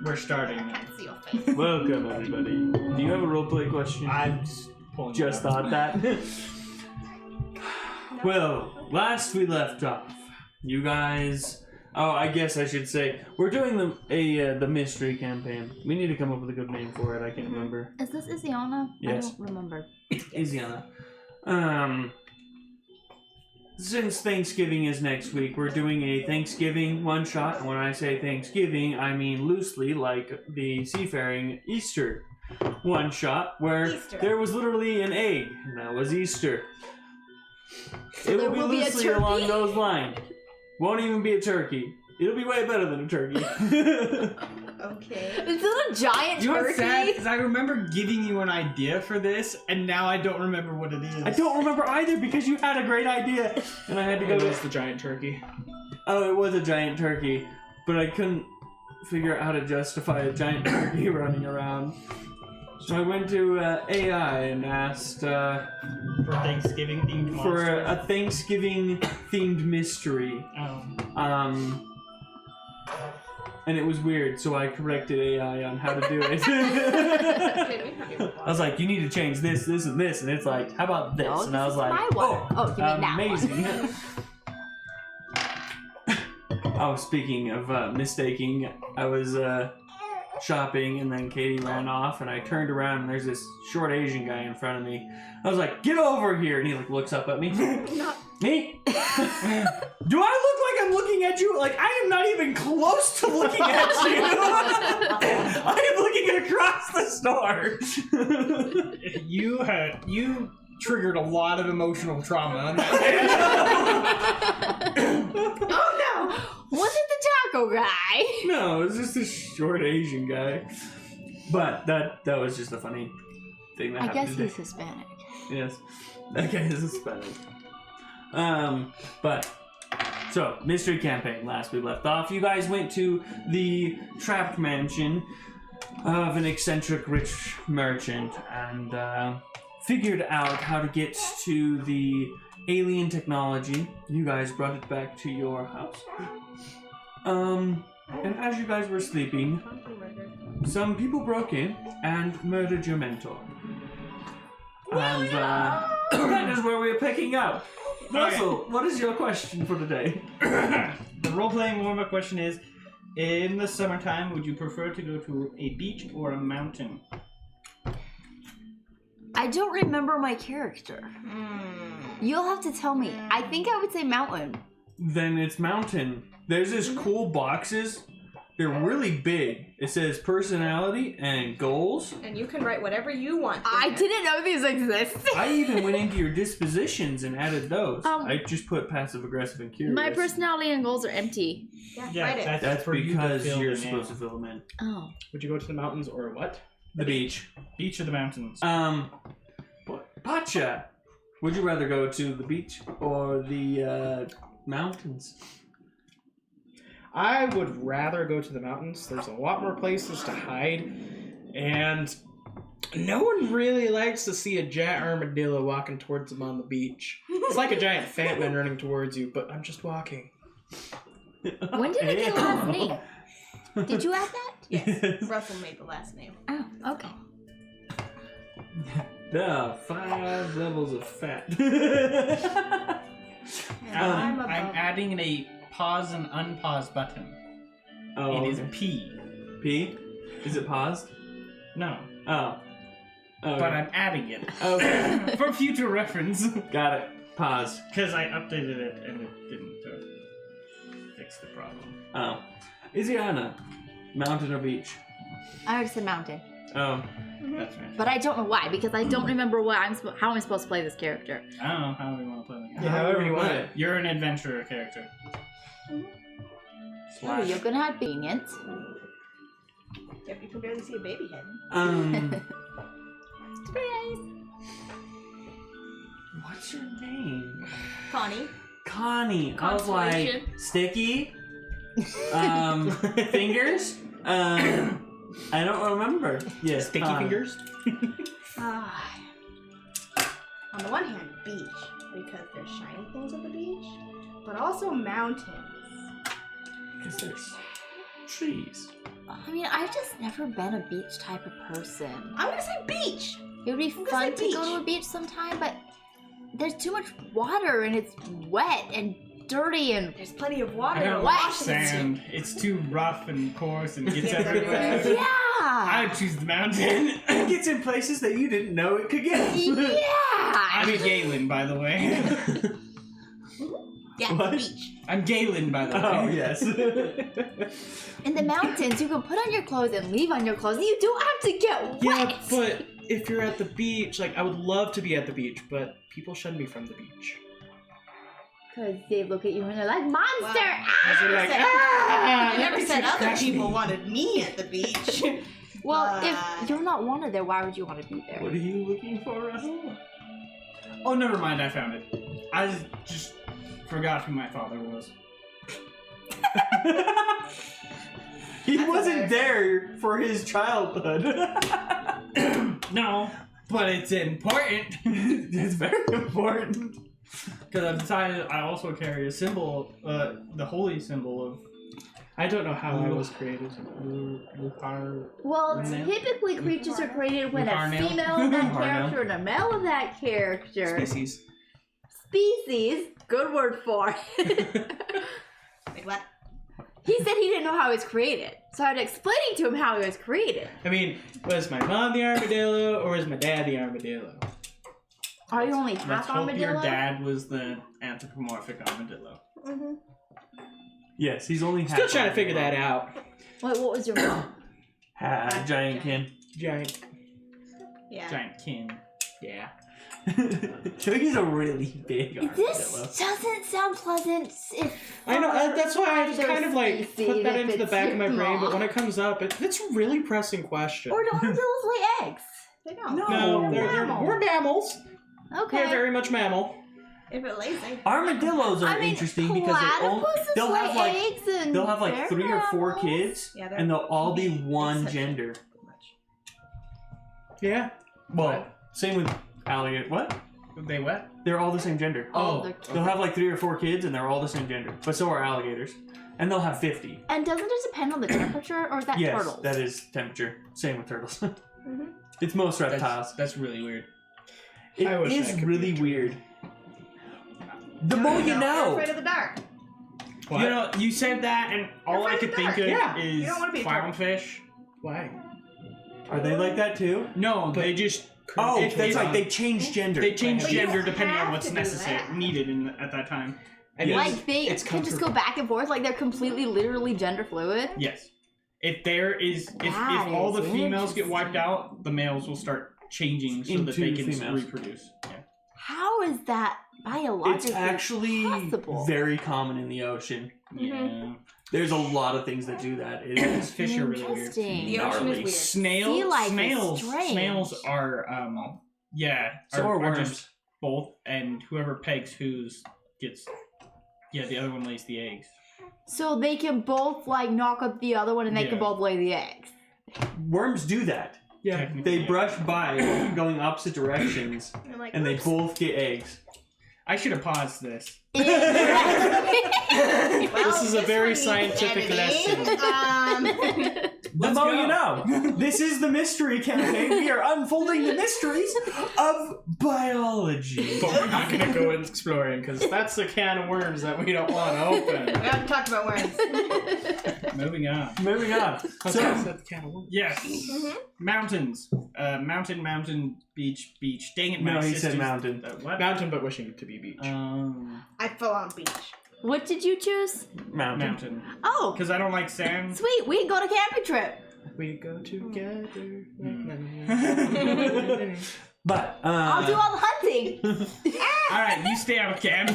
We're starting. I can't see your face. Welcome, everybody. Do you have a roleplay question? I'm just pulling. Just thought that. Well, last we left off, you guys. Oh, I guess I should say we're doing the mystery campaign. We need to come up with a good name for it. I can't remember. Is this Isiana? Yes. I don't remember. Isiana. Since Thanksgiving is next week, we're doing a Thanksgiving one-shot. And when I say Thanksgiving, I mean loosely like the seafaring Easter one-shot, where there was literally an egg, and that was Easter. It will be loosely along those lines. Won't even be a turkey. It'll be way better than a turkey. Okay. Is it a giant You know what's sad? turkey? Is I remember giving you an idea for this, and now I don't remember what it is. I don't remember either because you had a great idea, and I had to go. It was the giant turkey. Oh, it was a giant turkey, but I couldn't figure out how to justify a giant turkey running around. So I went to AI and asked For Thanksgiving themed monster. for a Thanksgiving themed mystery. Oh. And it was weird, so I corrected AI on how to do it. I was like, you need to change this, this, and this, and it's like, how about this? No, and I was like, my one. Oh, you mean that amazing. Oh, speaking of mistaking, I was shopping, and then Katie ran off, and I turned around, and there's this short Asian guy in front of me. I was like, get over here! And he like looks up at me. Me? Do I look like I'm looking at you? Like, I am not even close to looking at you. I am looking across the store. You triggered a lot of emotional trauma on that. Oh no! Was it the taco guy? No, it was just a short Asian guy. But that was just a funny thing that I happened guess today. he's Hispanic. Yes, that guy is Hispanic. But so mystery campaign. Last we left off, you guys went to the trapped mansion of an eccentric rich merchant and figured out how to get to the alien technology. You guys brought it back to your house. And as you guys were sleeping, some people broke in and murdered your mentor. And that is where we're picking up. Russell, what is your question for today? The role-playing warm-up question is, in the summertime, would you prefer to go to a beach or a mountain? I don't remember my character. You'll have to tell me. I think I would say mountain. Then it's mountain. There's this cool boxes. They're really big. It says personality and goals. And you can write whatever you want. I didn't know these exist. I even went into your dispositions and added those. I just put passive aggressive and curious. My personality and goals are empty. Yeah, write it. That's for you to because fill you're them in. supposed to fill them in. Oh. Would you go to the mountains or what? The beach. Beach or the mountains? Pacha, would you rather go to the beach or the mountains? I would rather go to the mountains. There's a lot more places to hide, and no one really likes to see a giant armadillo walking towards them on the beach. It's like a giant fat man running towards you, but I'm just walking. When did I get a last name? Did you add that? Yes. Russell made the last name. Oh, okay. There are 5 levels of fat. I'm I'm adding a pause and unpause button. Oh, It is okay. P. P? Is it paused? No, Oh. Okay. but I'm adding it Okay. for future reference. Got it. Pause. Because I updated it and it didn't fix the problem. Oh. Isiana, mountain or beach? I already said mountain. Oh. That's right. But I don't know why, because I don't remember what how am I supposed to play this character. I don't know how we want to play that. Yeah, however you want it. You're an adventurer character. Oh, you're gonna have convenience. Yep, you can barely see a baby head. Surprise! What's your name? Connie. Connie. I was like, Constellation. sticky? Fingers? I don't remember. Yes, Sticky fingers? On the one hand, beach, because there's shiny things at the beach, but also mountains. Because there's trees. I mean, I've just never been a beach type of person. I'm gonna say beach. It would be gonna fun say to go to a beach sometime, but there's too much water and it's wet and dirty and There's plenty of water. I don't What? like sand. It's too rough and coarse and gets Gets everywhere. everywhere. yeah. I choose the mountain. It gets in places that you didn't know it could get. Yeah. I'm Galen, by the way. Yeah, What? beach. I'm Galen, by the way. Oh, yes. In the mountains, you can put on your clothes and leave on your clothes. You don't have to get wet. Yeah, but if you're at the beach, like I would love to be at the beach, but people shun me from the beach. Because they look at you and they're like, monster! Wow. Because they're like, said- ah! I never said other Crash people me. wanted me at the beach. Well, if you're not wanted there, why would you want to be there? What are you looking for, Russell? Oh, never mind. I found it. I just forgot who my father was. He That's wasn't there for his childhood. No, but it's important. It's very important. Because I've decided I also carry a symbol, the holy symbol of I don't know how I was created. Well, No. typically creatures are created when a Lucarno. female of that Lucarno. character and a male of that character. Species. Species, good word for it. Wait, what? He said he didn't know how he was created. So I was explaining to him how he was created. I mean, was my mom the armadillo or was my dad the armadillo? Are you only Let's half hope your armadillo? dad was the anthropomorphic armadillo. Mm-hmm. Yes, he's only Still trying to figure that out. Wait, what was your mom? Giant kin. Giant. Yeah. Giant kin. Yeah. So he's a really big armadillo. This doesn't sound pleasant. If I know, that's why I just either kind of like species, put that if into the it's back of my your brain, but mom. when it comes up, it's a really pressing question. Or do armadillos lay eggs? They don't. No, we're mammals. Okay. We're very much mammal. If it lays eggs. Armadillos are I mean, interesting because they'll have like eggs and they'll have like they're 3 or 4 mammals. kids, Yeah, they're and they'll all be big. one It's such a- gender. Yeah. Well, same with alligator. What? They what? They're all the same gender. Oh, Oh. they're They'll have like 3 or 4 kids, and they're all the same gender. But so are alligators, and they'll have 50. And doesn't it depend on the temperature, or is that Yes, turtles? that is temperature. Same with turtles. Mhm. It's most reptiles. That's really weird. It I wish is I could really be a weird. The more you They're know. afraid of the dark. What? You know, you said that, and all You're I afraid could of think the of dark. Yeah. is You don't wanna be a turtle. clownfish. Why? Are they like that too? No, they just. Oh, if that's they, right. They change gender. They change But you gender don't depending on have what's to do necessary, that. needed at that time. And Yes. Like they it's can just go comfortable. back and forth, like they're completely, literally gender fluid. Yes. If there is, if That all the is females get wiped interesting. out, the males will start changing so that Into they can females. reproduce. Yeah. How is that biologically It's actually possible? very common in the ocean. Yeah. There's a lot of things that do that. It is Fish are really weird. Interesting. The ocean is Gnarly. weird. Sea life is strange. Snails are, yeah. So are worms. just both, and whoever pegs whose gets, yeah, the other one lays the eggs. So they can both like knock up the other one, and they can Yeah. both lay the eggs. Worms do that. Yeah. Technically, They yeah. brush by going opposite directions, You're like, and they "Oops." both get eggs. I should have paused this. Well, This is a this very one needs scientific editing. The Let's more go. you know. This is the mystery campaign. We are unfolding the mysteries of biology. But we're not gonna go exploring because that's a can of worms that we don't want to open. We haven't talked about worms. Moving on. Moving on. Okay, So, so that's a can of worms. Yes. Mhm. Mountains. Mountain, beach. Dang it, my No, he said sisters- mountain. What? Mountain, but wishing to be beach. I fell on beach. What did you choose? Mountain. Oh, Because I don't like sand. sweet. We can go on a camping trip. We go together. but I'll do all the hunting. Alright, you stay out of camp.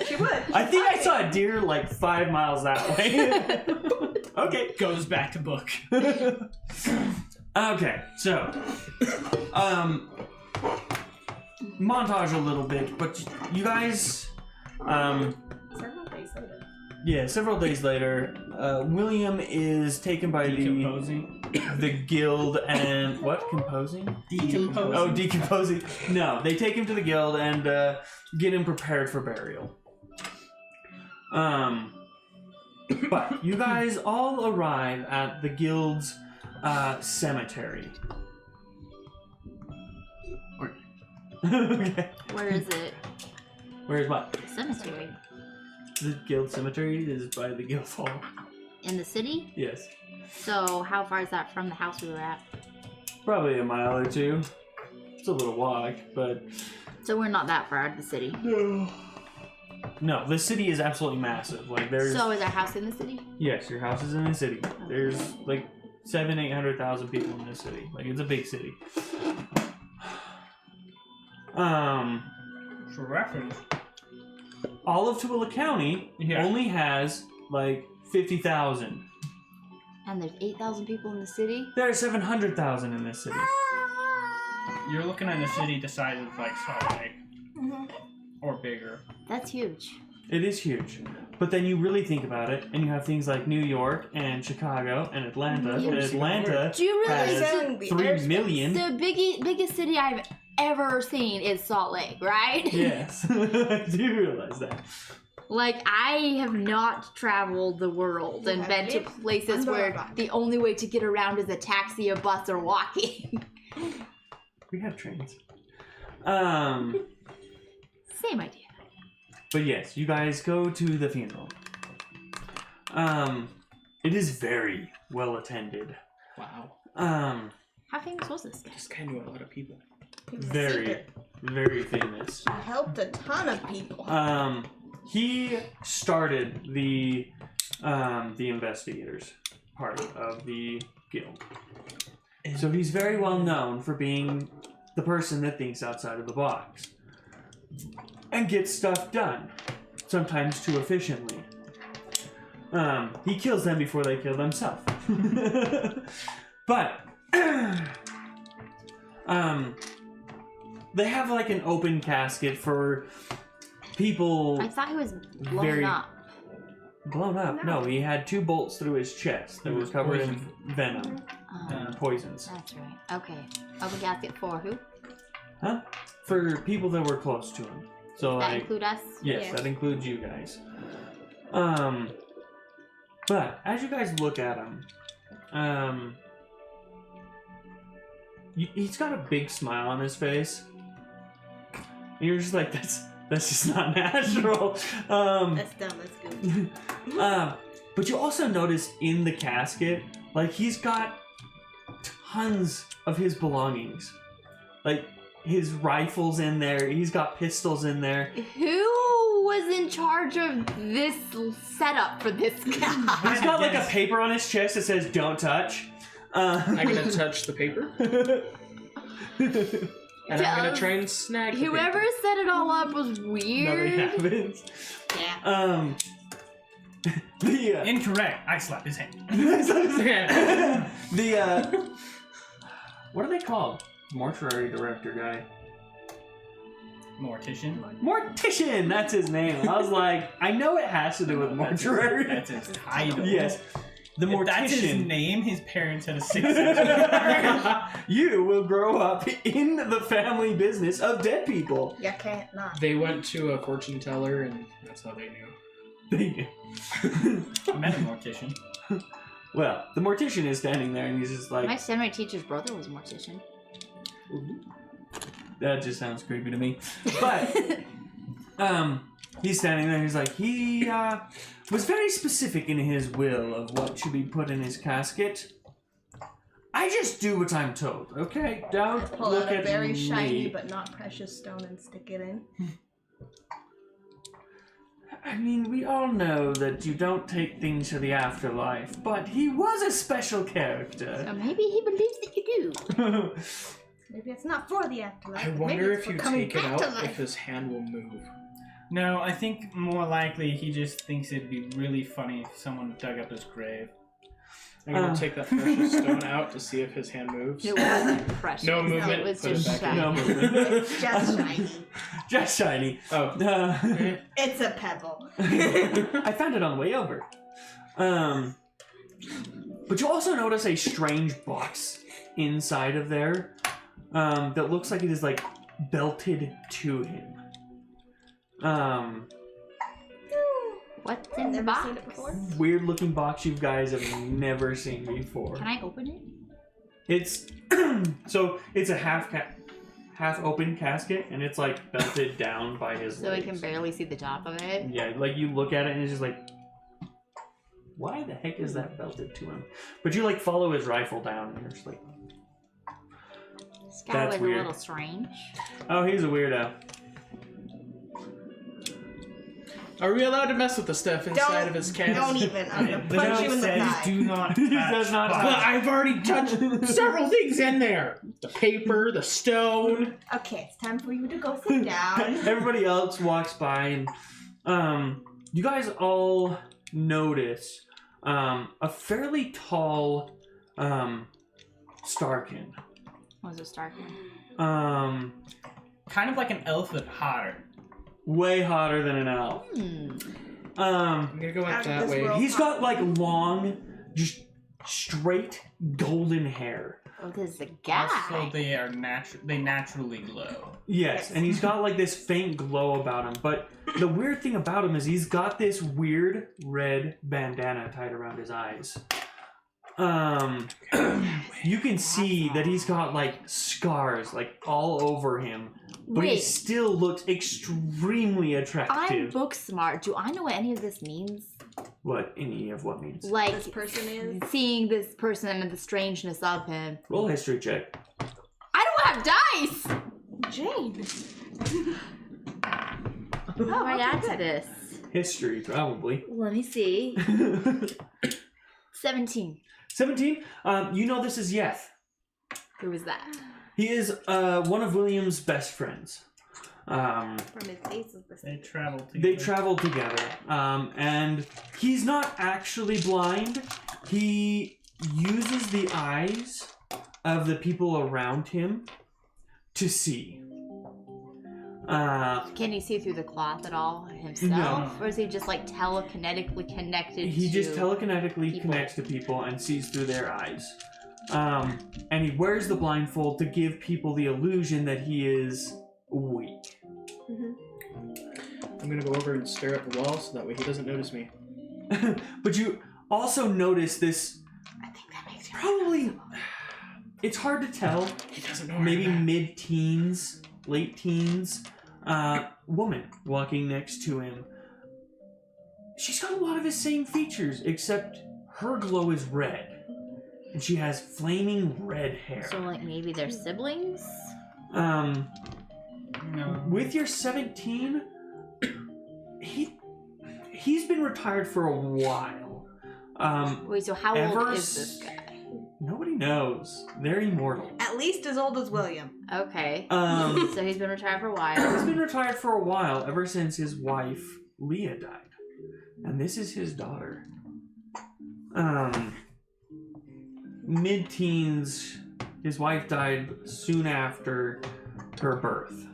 She would. I think I saw a deer like 5 miles that way. Okay. Goes back to book. Okay, so montage a little bit, but you guys Several days later. yeah, several days later, William is taken by Decomposing. the guild and what? Composing? Decomposing. Oh, decomposing. No, they take him to the guild and get him prepared for burial. But you guys all arrive at the guild's cemetery. Okay. Where is it? Where's what? Cemetery. The guild cemetery is by the guild hall. In the city? Yes. So how far is that from the house we were at? Probably a mile or two. It's a little walk, but... So we're not that far out of the city. No, the city is absolutely massive. Like, there's... So is our house in the city? Yes, your house is in the city. There's, like, 800,000 people in this city. Like, it's a big city. For reference. All of Tooele County only has, like, 50,000. And there's 8,000 people in the city? There are 700,000 in this city. You're looking at a city the size of like Salt Lake. Or bigger. That's huge. It is huge. But then you really think about it, and you have things like New York and Chicago and Atlanta. And Atlanta Do you really has 3 million. The biggest city I've ever seen is Salt Lake, right? Yes. I do realize that. Like, I have not traveled the world and been to places where the only way to get around is a taxi, a bus, or walking. We have trains. Same idea. But yes, you guys go to the funeral. It is very well attended. Wow. How famous was this guy? This guy knew a lot of people. Very, very famous. He helped a ton of people. He started the investigators part of the guild. So he's very well known for being the person that thinks outside of the box and gets stuff done, sometimes too efficiently. He kills them before they kill themselves. But they have like an open casket for people. I thought he was blown up. Blown up? No, he had 2 bolts through his chest that were covered in venom and poisons. That's right. Okay. Open casket for who? Huh? For people that were close to him. So That like, include us? yes, that includes you guys. But as you guys look at him, he's got a big smile on his face. And you're just like, that's just not natural. That's dumb, that's good. But you also notice in the casket, like, he's got tons of his belongings. Like, his rifle's in there, he's got pistols in there. Who was in charge of this setup for this guy? He's got like a paper on his chest that says "Don't touch." I'm gonna touch the paper, and I'm gonna try and snag the Whoever paper. set it all up was weird. Nothing happens. Yeah. Incorrect. I slapped his hand. What are they called? Mortuary director guy. Mortician. Mortician. That's his name. I was like, I know it has to do with mortuary. That's his title. Yes. The If that's his mortician. name, his parents had a 6 You will grow up in the family business of dead people. You can't not. They went to a fortune teller, and that's how they knew. I met a mortician. Well, the mortician is standing there, and he's just like, My seminary teacher's brother was a mortician. that just sounds creepy to me. But he's standing there. He's like, he was very specific in his will of what should be put in his casket. I just do what I'm told, okay? Don't Pull look out a at very me. shiny but not precious stone and stick it in. I mean, we all know that you don't take things to the afterlife, but he was a special character. So maybe he believes that you do. Maybe it's not for the afterlife. I maybe wonder it's if for you coming take it back out, to life. if his hand will move. No, I think more likely he just thinks it'd be really funny if someone dug up his grave. I'm gonna take that precious stone out to see if his hand moves. It wasn't precious. No movement. It was Put it just back in. shiny. No movement. It's just shiny. Just shiny. Oh. It's a pebble. I found it on the way over. But you also notice a strange box inside of there that looks like it is like belted to him. What's in the Never box? seen it before. Weird looking box you guys have never seen before. Can I open it? It's so it's a half open casket, and it's like belted down by his So I legs. can barely see the top of it. Yeah, like you look at it and it's just like, why the heck is that belted to him? But you like follow his rifle down and you're just like, This guy That's was weird. a little strange. oh, he's a weirdo. Are we allowed to mess with the stuff inside of his cast? Don't even. I'm gonna The punch note you in the says thigh. do not He touch does not box. But I've already touched several things in there. The paper, the stone. Okay, it's time for you to go sit down. Everybody else walks by and you guys all notice a fairly tall Starkin. Was it Starkin? Kind of like an elf but hotter. Way hotter than an elf. I'm gonna go Out out of that this way. world. He's got like long, just straight golden hair. Oh, this is a guy. Also, they are they naturally glow. Yes, and he's got like this faint glow about him. But the weird thing about him is he's got this weird red bandana tied around his eyes. You can see that he's got like scars like all over him, but he Wait. still looks extremely I'm attractive. book smart. Do I know what any of this means? What any of what means? Like This person is. seeing this person and the strangeness of him. Roll a history check. I don't have dice. Jane. How do I add to this? History, probably. Let me see. 17. 17. You know this is Yeth. Who was that? He is one of William's best friends. From his face is the They travel together. They travel together, and he's not actually blind. He uses the eyes of the people around him to see. Can he see through the cloth at all himself? No. Or is he just like telekinetically connected He to... just telekinetically people. connects to people and sees through their eyes. And he wears the blindfold to give people the illusion that he is weak. I'm gonna go over and stare at the wall so that way he doesn't notice me. But you also notice this I think that makes you. probably... It's hard to tell. He doesn't know. Maybe mid-teens, late teens, woman walking next to him. She's got a lot of his same features, except her glow is red. And she has flaming red hair. So like maybe they're siblings? No. With your 17, he's been retired for a while. Wait, so how Ever old is this guy? Nobody knows. They're immortal. At least as old as William. Okay. He's So he's been retired for a while. been retired for a while, ever since his wife, Leah, died. And this is his daughter. Mid-teens, his wife died soon after her birth.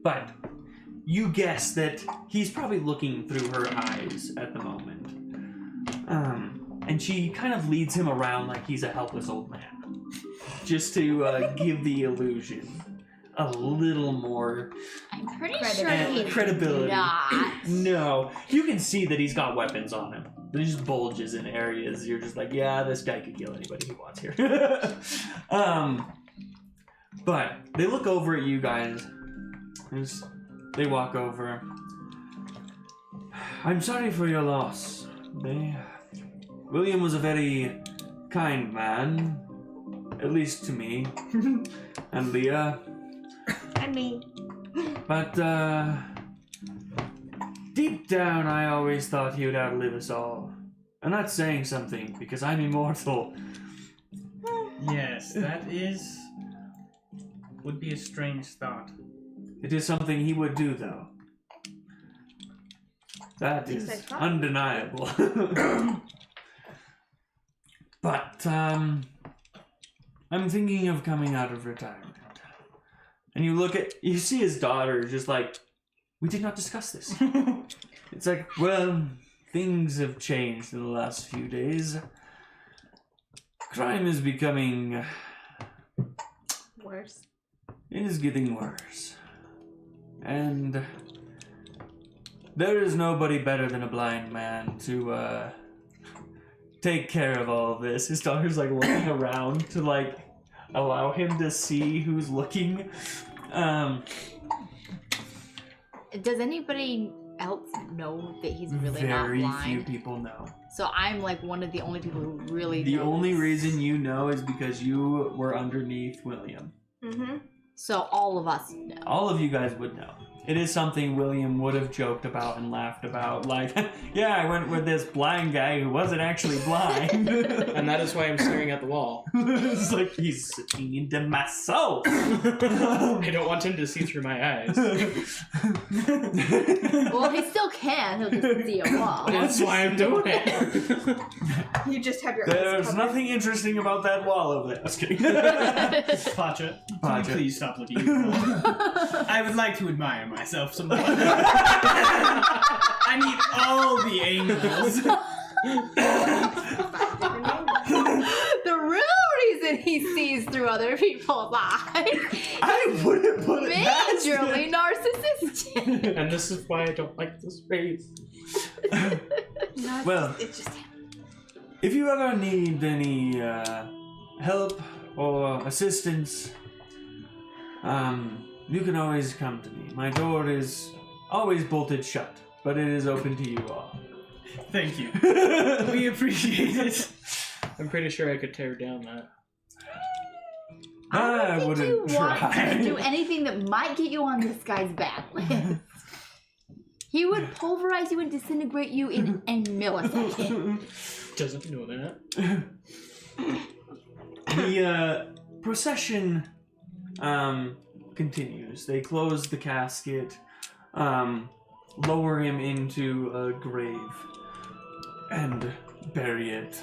But you guess that he's probably looking through her eyes at the moment. And she kind of leads him around like he's a helpless old man. Just to give the illusion a little more I'm pretty Credibility. sure he's credibility. not. No. You can see that he's got weapons on him. There's just bulges in areas. You're just like, yeah, this guy could kill anybody he wants here. But they look over at you guys. They walk over. I'm sorry for your loss. William was a very kind man, at least to me and Leah. And me. But deep down, I always thought he would outlive us all. And that's saying something because I'm immortal. Yes, that would be a strange thought. It is something he would do, though. That Yes, is I thought. undeniable. But I'm thinking of coming out of retirement. And you see his daughter just like, we did not discuss this. It's like, well, things have changed in the last few days. Crime is becoming... Worse. It is getting worse. And there is nobody better than a blind man to take care of all of this. His daughter's like looking around to like allow him to see who's looking. Does anybody else know that he's really not Very blind? few people know. So I'm like one of the only people who really The knows. only reason you know is because you were underneath William. Mm-hmm. So all of us know. All of you guys would know. It is something William would have joked about and laughed about. Like, yeah, I went with this blind guy who wasn't actually blind. And that is why I'm staring at the wall. It's like he's looking into my soul. I don't want him to see through my eyes. Well, he still can. He'll just see a wall. That's why I'm doing it. You just have your eyes There's covered. nothing interesting about that wall over there. I was kidding. Pacha, can Pacha. you please stop looking at the wall? I would like to admire myself some more. I need all the angles. The real reason he sees through other people's eyes I wouldn't put it past him. majorly narcissistic. And this is why I don't like this race. No, Well. it's just If you ever need any help or assistance, you can always come to me. My door is always bolted shut, but it is open to you all. Thank you. We appreciate it. I'm pretty sure I could tear down that. I don't think you wouldn't want try. to do anything that might get you on this guy's bad list. He would pulverize you and disintegrate you in a millisecond. Doesn't know that. The procession continues. They close the casket, lower him into a grave, and bury it.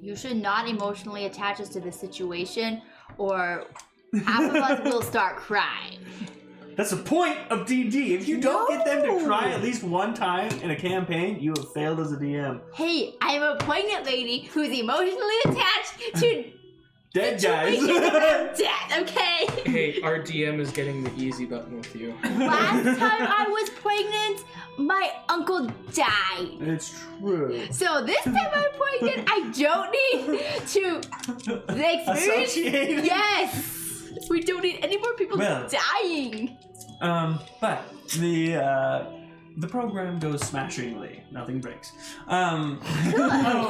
You should not emotionally attach us to this situation, or half of us will start crying. That's the point of D&D. If you don't get them to cry at least one time in a campaign, you have failed as a DM. Hey, I'm a pregnant lady who's emotionally attached to Dead guys. situations about death, okay? Hey, our DM is getting the easy button with you. Last time I was pregnant, my uncle died. It's true. So this time I'm pregnant, I don't need to experience. Associated. Yes, we don't need any more people Well. dying. But the program goes smashingly. Nothing breaks. Oh,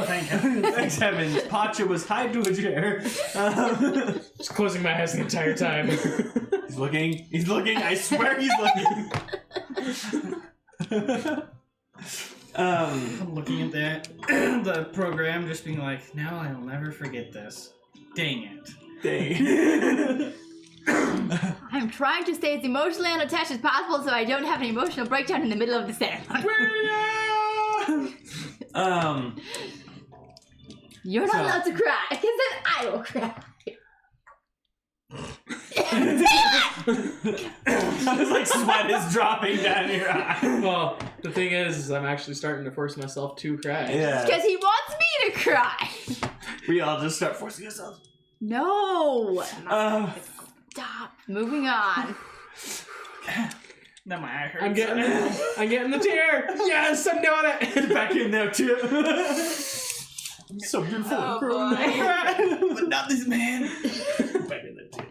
thank you. Thanks heavens. Pacha was tied to a chair. Just closing my eyes the entire time. He's looking. He's looking. I swear he's looking. I'm looking at that, the program, just being like, now I'll never forget this. Dang it. Dang. I'm trying to stay as emotionally unattached as possible so I don't have an emotional breakdown in the middle of the ceremony. You're not So- allowed to cry, because then I will cry. It's like sweat is dropping down your eye. Well, the thing is I'm actually starting to force myself to cry. Yeah. Because he wants me to cry. We all just start forcing ourselves. No. Uh, Stop. Moving on. Now my eye hurts. I'm getting it. I'm getting the tear. Yes, I'm doing it. back in there too. So beautiful. Oh, But not this man. Back in there too.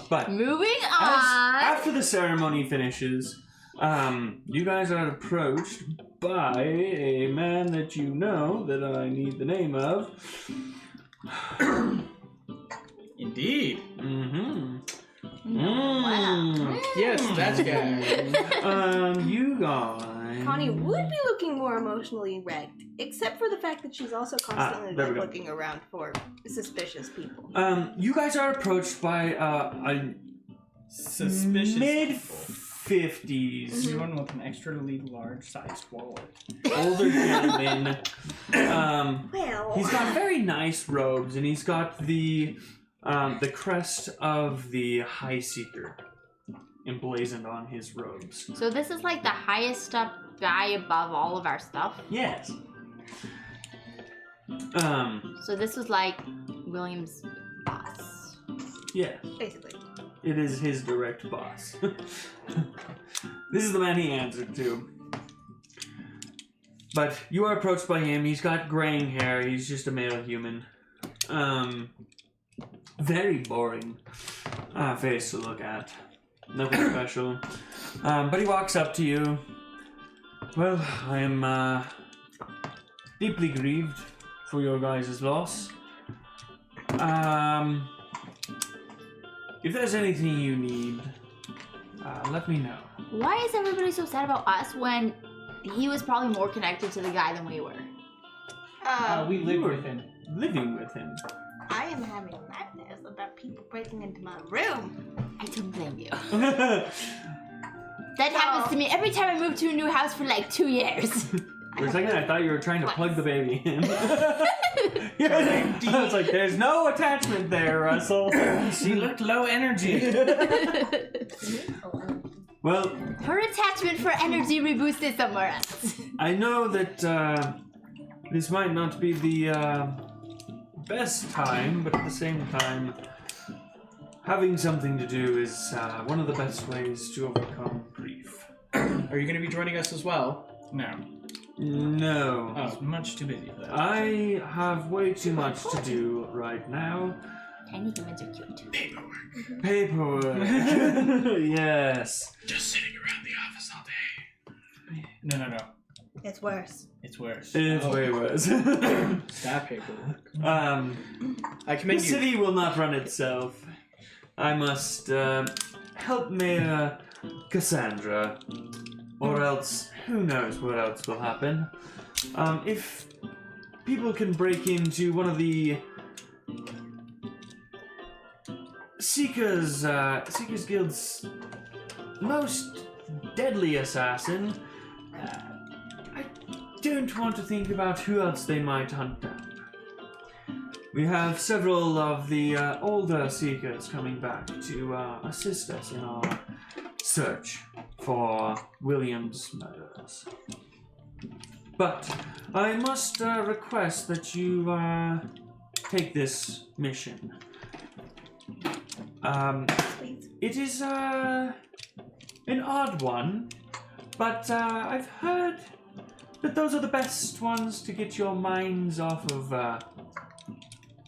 But Moving on. after the ceremony finishes, you guys are approached by a man that you know that I need the name of. Indeed. Mm-hmm. Wow. Yes, that guy. You guys. Connie would be looking more emotionally wrecked, except for the fact that she's also constantly there we go. looking around for suspicious people. You guys are approached by a Suspicious. mid-50s Anyone with an extra large sized wallet. older gentleman. Well, He's got very nice robes, and he's got the crest of the High Seeker emblazoned on his robes. So this is like the highest up guy above all of our stuff. Yes. So this was like William's boss. Yeah, basically. it is his direct boss. This is the man he answered to. But you are approached by him. He's got graying hair. He's just a male human. Very boring face to look at. Nothing special. But he walks up to you. Well, I am deeply grieved for your guys' loss. If there's anything you need, let me know. Why is everybody so sad about us when he was probably more connected to the guy than we were? We live with him. Living with him. I am having nightmares about people breaking into my room. I don't blame you. That happens to me every time I move to a new house for like 2 years. For a second, I thought you were trying to plug the baby in. I was like, there's no attachment there, Russell. She looked low energy. Well, Her attachment for energy reboosted somewhere else. I know that this might not be the best time, but at the same time, having something to do is one of the best ways to overcome grief. Are you going to be joining us as well? No. No. I was much too busy for that. I have way too much to do right now. Tiny humans are cute. Paperwork. Yes. Just sitting around the office all day. No. It's worse. It's worse. It's way worse. Staff paperwork. I I commend the you. city will not run itself. I must help Mayor Cassandra, or else who knows what else will happen. If people can break into one of the Seekers Guild's most deadly assassin, I don't want to think about who else they might hunt down. We have several of the older Seekers coming back to assist us in our search for William's murderers. But I must request that you take this mission. Please. It is an odd one, but I've heard that those are the best ones to get your minds off of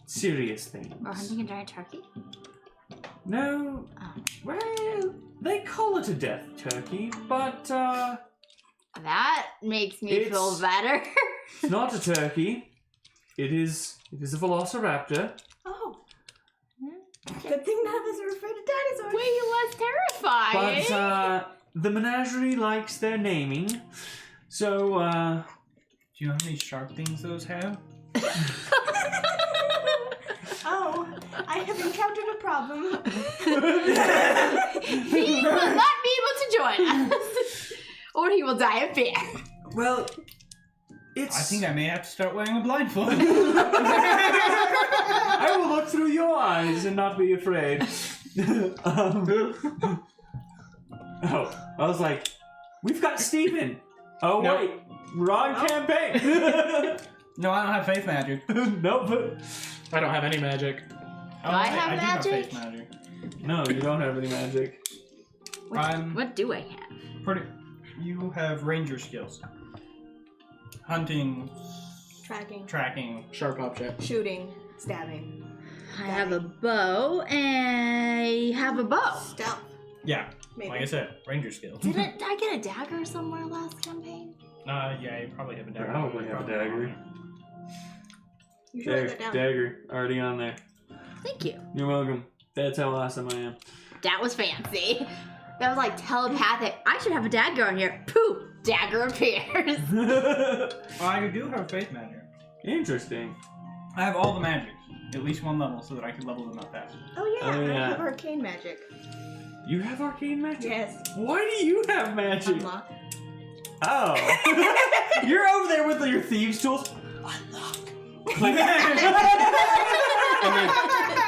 serious things. Or hunting a giant turkey? No, well, they call it a death turkey, but That makes me feel It's- better. it's not a turkey. It is a velociraptor. Oh. Good thing none of us are afraid of dinosaurs. Way less terrifying. But the menagerie likes their naming, so Do you know how many sharp things those have? Oh, I have encountered a problem. He will not be able to join us. Or he will die of fear. well, it's. I think I may have to start wearing a blindfold. I will look through your eyes and not be afraid. Oh, I was like, we've got Stephen. Oh Nope. wait, wrong campaign. No, I don't have faith magic. Nope. I don't have any magic. Oh, I have I do magic? have faith magic. No, you don't have any magic. What do I have? Pretty. You have ranger skills. Hunting, Tracking. tracking. Sharp object. Shooting. Stabbing. I have a bow and I have a bow. Stealth. Yeah, Maybe. like I said, ranger skills. Did I get a dagger somewhere last campaign? Yeah, you probably have a dagger. Probably have a dagger. You should write that down. Dagger, already on there. Thank you. You're welcome. That's how awesome I am. That was fancy. That was like telepathic. I should have a dagger on here. Pooh! Dagger appears. I do have faith magic. Interesting. I have all the magics, at least one level, so that I can level them up fast. Oh yeah, Oh, yeah. I have arcane magic. You have arcane magic? Yes. Why do you have magic? Unlock. Oh. You're over there with your thieves' tools. Unlock. And then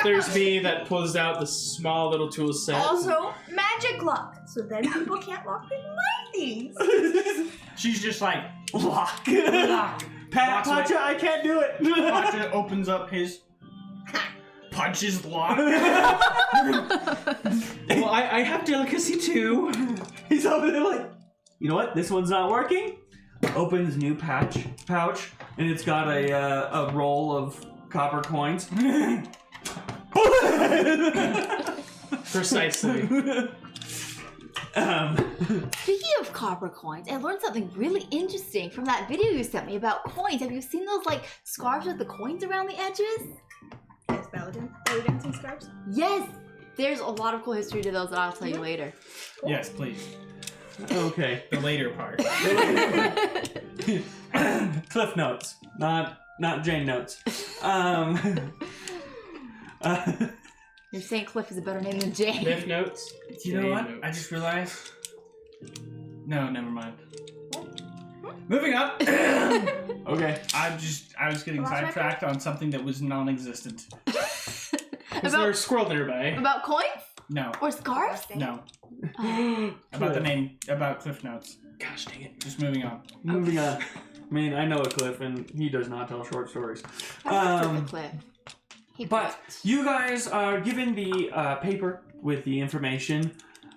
there's me that pulls out the small little tool set. Also, magic lock. So then people can't lock in my things. She's just like, Lock. lock. Pat, Walks Pacha, I can't do it. Pacha opens up his punches lock. Well, I have delicacy too. He's over there like, you know what? This one's not working. Opens new pouch, and it's got a roll of copper coins. Precisely. Speaking of copper coins, I learned something really interesting from that video you sent me about coins. Have you seen those like scarves with the coins around the edges? Yes, belly dancing scarves. Yes! There's a lot of cool history to those that I'll tell you later. Yes, please. Okay. The later part. Cliff notes, not Jane notes. You're saying Cliff is a better name than Jane. Cliff notes. You know Jane what? notes. I just realized. No, never mind. Moving up. Okay. I was getting Lost my sidetracked on something that was non-existent. Is About- there a squirrel nearby? About coins? No, Or scarves? no. Oh. About the name. About Cliff Notes. Gosh dang it. Just moving on. Moving on. I mean, I know a Cliff, and he does not tell short stories. I worked with Cliff. He But quit. you guys are given the paper with the information.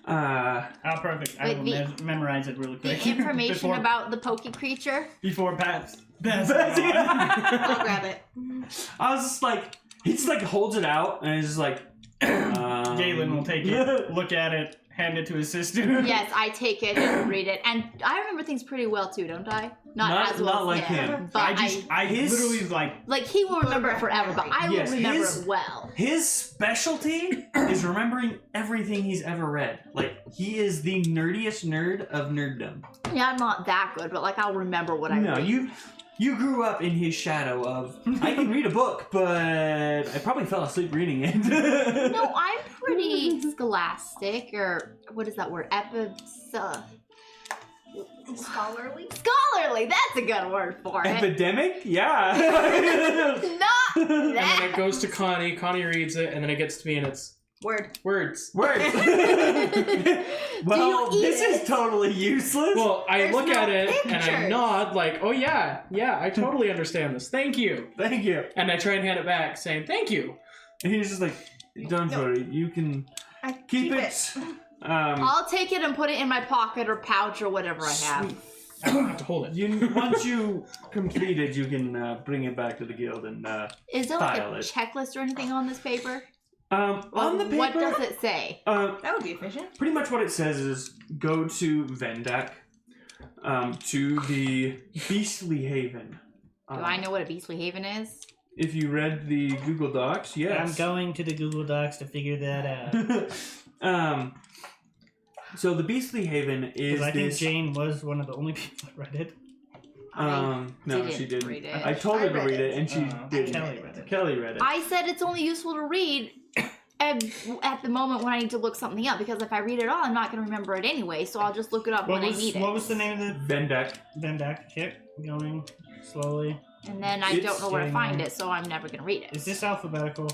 Oh, perfect. I Wait, will memorize it really quick. The information before, about the pokey creature. before Pat's. I'll grab it. I was just like, he just like holds it out, and he's just like, Galen will take it, look at it, hand it to his sister. Yes, I take it and read it. And I remember things pretty well too, don't I? Not as well not as like him. But I his- literally like he will remember it forever, but I Yes, will remember his- it well. His specialty is remembering everything he's ever read. Like, he is the nerdiest nerd of nerddom. Yeah, I'm not that good, but like I'll remember what I No, read. you grew up in his shadow of, I can read a book, but I probably fell asleep reading it. No, I'm pretty scholastic, or what is that word? Scholarly. Scholarly, that's a good word for it. Epidemic? Yeah. Not And then that. it goes to Connie. Connie reads it, and then it gets to me, and it's Word. words. Words. Well, Do you eat this is it? totally useless. Well, I There's look no at it and I pictures. nod like, "Oh yeah, I totally understand this. Thank you." Thank you. And I try and hand it back, saying, "Thank you." And he's just like, don't No. worry, you can I keep it. I'll take it and put it in my pocket or pouch or whatever I have. I don't have to hold it. Once you complete it, you can bring it back to the guild and Is there like File a it. checklist or anything on this paper? on the paper. What does it say? That would be efficient. Pretty much what it says is go to Vendak, to the Beastly Haven. Do I know what a beastly haven is? If you read the Google Docs, yes. I'm going to the Google Docs to figure that out. So the Beastly Haven is Because I think this. Jane was one of the only people that read it. No, didn't she didn't. read it. I told her I to read read it, it. and she didn't. Kelly read it. Kelly read it. I said it's only useful to read at the moment when I need to look something up, because if I read it all, I'm not going to remember it anyway, so I'll just look it up when I need it. What was the name of the Vendak. Vendak? Check. Going slowly. And then I It's don't know where to getting find there. it, so I'm never going to read it. Is this alphabetical?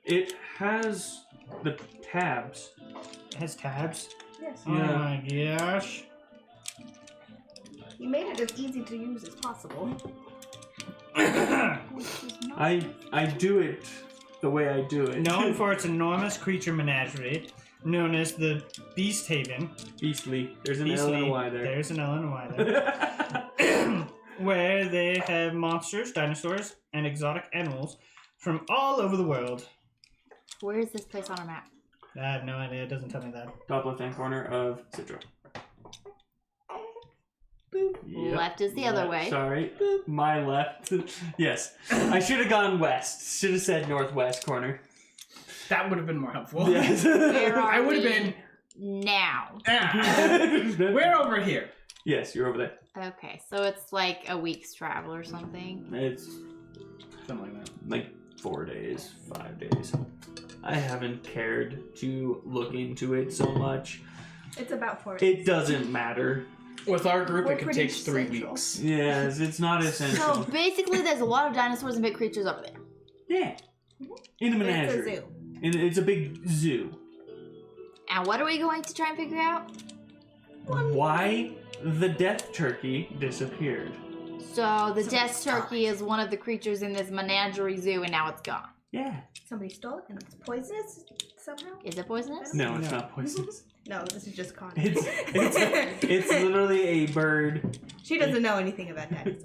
It has the tabs. It has tabs. Yes. Oh Yeah. my gosh. You made it as easy to use as possible. I do it the way I do it. Known for its enormous creature menagerie, known as the Beast Haven. Beastly. There's an L and a Y there. There's an L and a Y there. Where they have monsters, dinosaurs, and exotic animals from all over the world. Where is this place on our map? I have no idea. It doesn't tell me that. Top left-hand corner of Citra. Yep. Left is the other way. Sorry, my left. Yes, I should have gone west. Should have said northwest corner. That would have been more helpful. Yes. Where are I would have we been. now? We're over here. Yes, you're over there. Okay, so it's like a week's travel or something. It's Something like that. like 4 days, 5 days. I haven't cared to look into it so much. It's about 4 It doesn't matter. With our group, We're it could pretty take 3 central. weeks. Yes, it's not So essential. basically, there's a lot of dinosaurs and big creatures over there. Yeah, in a It's a menagerie. zoo. It's a big zoo. And what are we going to try and figure out? Why the death turkey disappeared? So the Somebody death stole turkey is one of the creatures in this menagerie zoo, and now it's gone. Yeah. Somebody stole it and it's poisonous somehow? Is it poisonous? No, it's No. not poisonous. No, this is just Connie. It's literally a bird. She doesn't know anything about dinosaurs.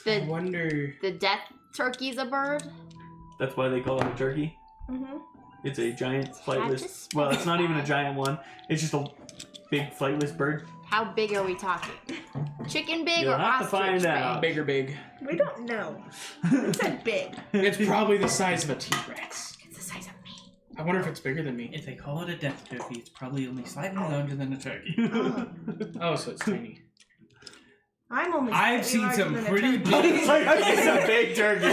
I wonder. The death turkey's a bird. That's why they call it a turkey. Mm-hmm. It's a giant Just flightless. Well, it's not even a giant one. It's just a big flightless bird. How big are we talking? Chicken big You'll or have to ostrich find big? out. Big or big? We don't know. It said big. It's probably the size of a T-Rex. It's the size of me. I wonder if it's bigger than me. If they call it a death turkey, it's probably only slightly larger than a turkey. Oh, so it's tiny. I'm only. I've slightly seen larger some than a pretty turkey. big. It's a big turkey.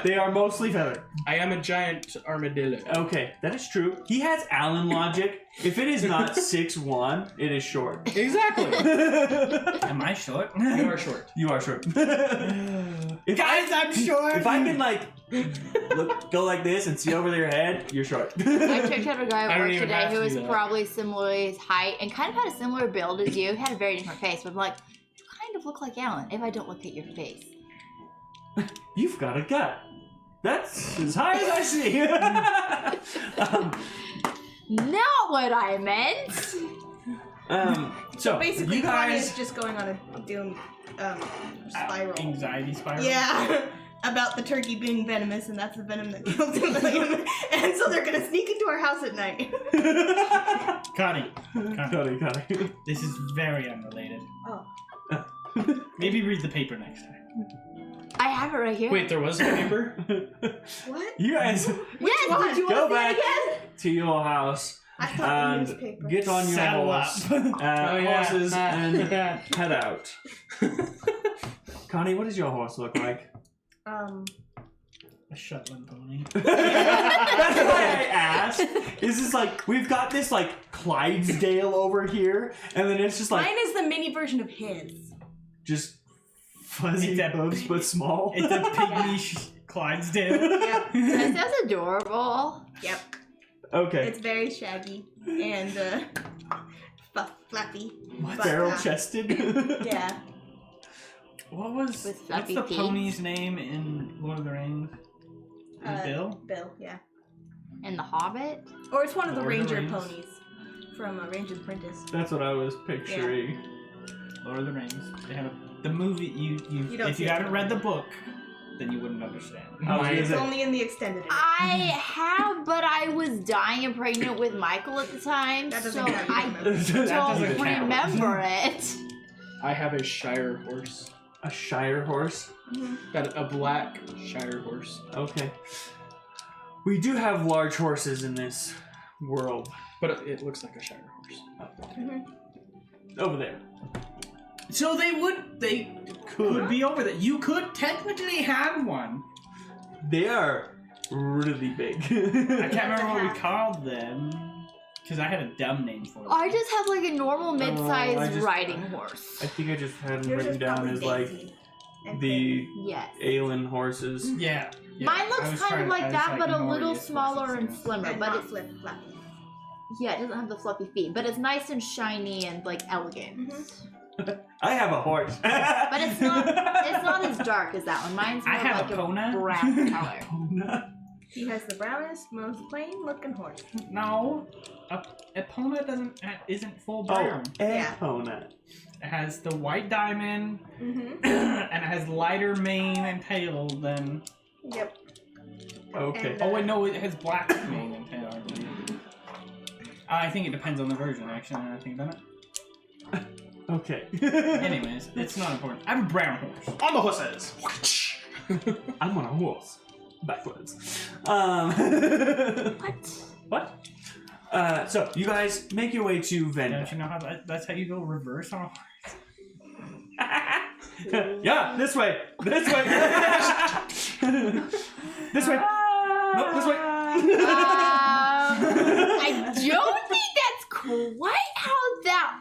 They are mostly feathered. I am a giant armadillo. Okay, that is true. He has Allen logic. If it is not 6'1", it is short. Exactly. Am I short? You are short. You are short. I'm short. If I can go like this and see over your head, you're short. I checked out a guy I at don't work even today have who to was do that. probably similarly his height and kind of had a similar build as you. He had a very different face, but I'm like, you kind of look like Alan if I don't look at your face. You've got a gut. That's as high as I see. Not what I meant. So Basically, you Connie guys. is just going on a doom spiral. Anxiety spiral. Yeah. About the turkey being venomous, and that's the venom that kills a million. And so they're gonna sneak into our house at night. Connie, Got it. this is very unrelated. Oh. Maybe read the paper next time. I have it right here. Wait, there was a paper? What? You guys Yes, one? did you go want to say back it again? to your house I thought the and newspaper. get on your Saddle horse, up. horses, and yeah. head out. Connie, what does your horse look like? A Shetland pony. That's why I asked. Is this like we've got this like Clydesdale over here, and then it's just like Mine is the mini version of his. just fuzzy It's a- hooves but small. It's a pygmy Clydesdale. Yep. That sounds adorable. Yep. Okay. It's very shaggy and fluffy. What? But, Barrel chested. Yeah. What was With what's fluffy the feet. pony's name in Lord of the Rings? Is it Bill? Bill, yeah. And the Hobbit? Or it's one of the Lord of the Ranger Rings. ponies from Ranger's Apprentice. That's what I was picturing. Lord of the Rings. They have the movie. You don't if see you it. haven't read the book, then you wouldn't understand. I was gonna It's say, only in the extended edition. I have, but I was dying and pregnant with Michael at the time, That so doesn't count. I That don't doesn't count. remember it. I have a Shire horse. a Shire horse. Got a black Shire horse. Okay. We do have large horses in this world. But it looks like a Shire horse. Over there. So they could be over there. You could technically have one. They are really big. I can't remember what we called them because I had a dumb name for them. I just have like a normal I mid-sized just- riding horse. I think I just had them Yours written is down probably as like Daisy and the Yes. Aelin horses. Yeah. Mine I looks was kind trying- of like I was that, but a ignoring little his smaller horses, and yeah. slimmer. and But not it's, flip flappy. yeah, it doesn't have the fluffy feet, but it's nice and shiny and like elegant. I have a horse. But it's not as dark as that one. Mine's I more have like a Kona. brown color. He has the brownest, most plain looking horse. No, Epona isn't full Oh, brown. Yeah. Epona. It has the white diamond, Mm-hmm. and it has lighter mane and tail than. Yep. Okay. And, Oh wait, no, it has black mane and tail. I believe. I think it depends on the version. Actually, now that I think about it. Okay. Anyways, it's not important. I have a brown horse. On the horses! I'm on a horse. Backwards. What? What? So you guys make your way to Don't Venda. you know how that's how you go reverse on a horse? Yeah, this way. This way. This way. No, this way. I don't think that's quite how that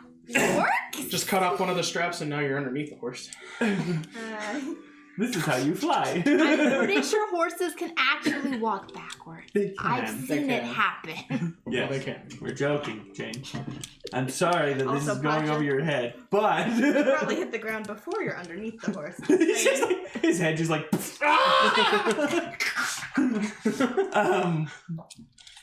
works. Just cut off one of the straps and now you're underneath the horse. This is how you fly. I'm pretty sure horses can actually walk backwards. They I've can. seen They it can. happen. Yes, they can. we're joking, Jane. I'm sorry that this Also, is going Pacha. over your head, but You probably hit the ground before you're underneath the horse. It's just like- his head just like.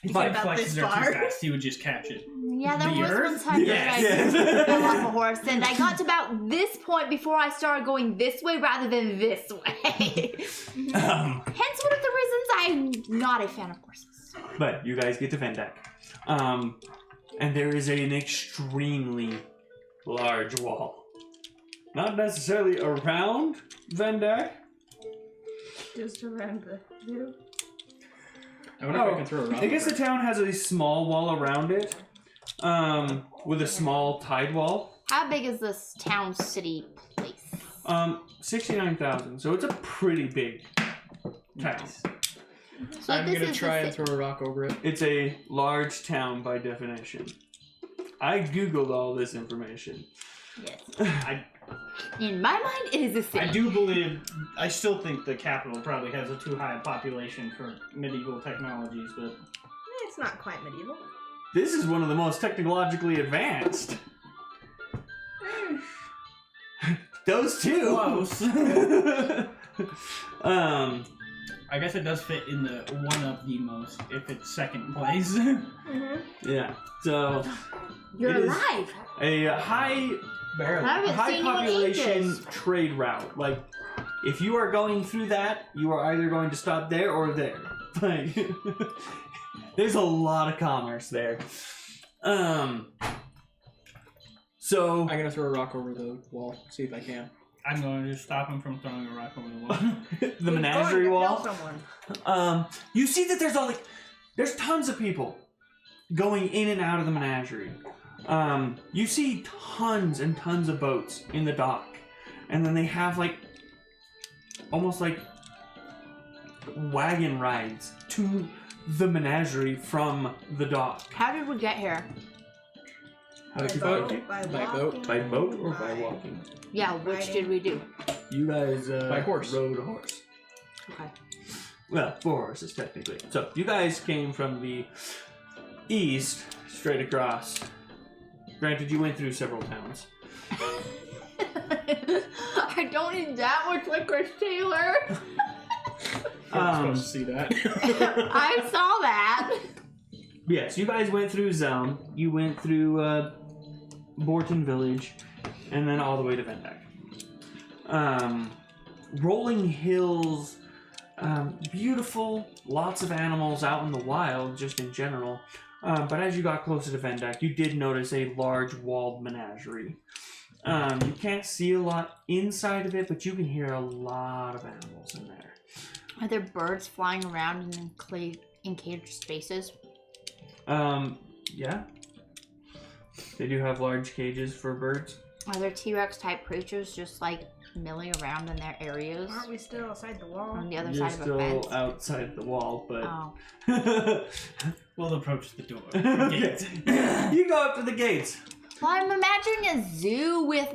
If But you're about flexes this are too far. fast, he would just catch it. Yeah, there The was Earth? one time Yes. that I fell off a horse, and I got to about this point before I started going this way rather than this way. Hence one of the reasons I'm not a fan of horses. But you guys get to Vendak. And there is an extremely large wall. Not necessarily around Vendak. Just around the view. I wonder if I can throw a rock. I guess the over it. town has a small wall around it. With a small tide wall. How big is this town city place? 69,000. So it's a pretty big town. So I'm this gonna is try the and throw a rock over it. It's a large town by definition. I googled all this information. Yes. I In my mind, it is a city. do believe. I still think the capital probably has a too high a population for medieval technologies, but It's not quite medieval. This is one of the most technologically advanced. Those two. close. I guess it does fit in the one of the most, if it's second place. Mm-hmm. Yeah. So You're it is alive. a high Barely. I haven't high seen you in population ages. trade route. Like, if you are going through that, you are either going to stop there or there. Like, there's a lot of commerce there. So I'm gonna throw a rock over the wall. See if I can. I'm going to stop him from throwing a rock over the wall. the menagerie wall. Someone. You see that there's tons of people going in and out of the menagerie. You see tons and tons of boats in the dock, and then they have almost like wagon rides to the menagerie from the dock. How did we get here? How did you By vote? boat, by By walking. boat? By boat or by walking? Yeah, which did we do? You guys By horse. rode a horse. Okay. Well, 4 horses technically. So you guys came from the east straight across. Granted, you went through several towns. I don't need that much licorice, Taylor. I'm supposed to see that. I saw that. Yes, you guys went through Zelm. You went through Borton Village, and then all the way to Vendak. Rolling hills, beautiful, lots of animals out in the wild, just in general. But as you got closer to Vendak, you did notice a large walled menagerie. You can't see a lot inside of it, but you can hear a lot of animals in there. Are there birds flying around in caged spaces? Yeah. They do have large cages for birds. Are there T-Rex type creatures just milling around in their areas Aren't we still outside the wall? on the other You're side of a still fence? outside the wall, but Oh. We'll approach the door. Okay. Gate. You go up to the gates. Well, I'm imagining a zoo with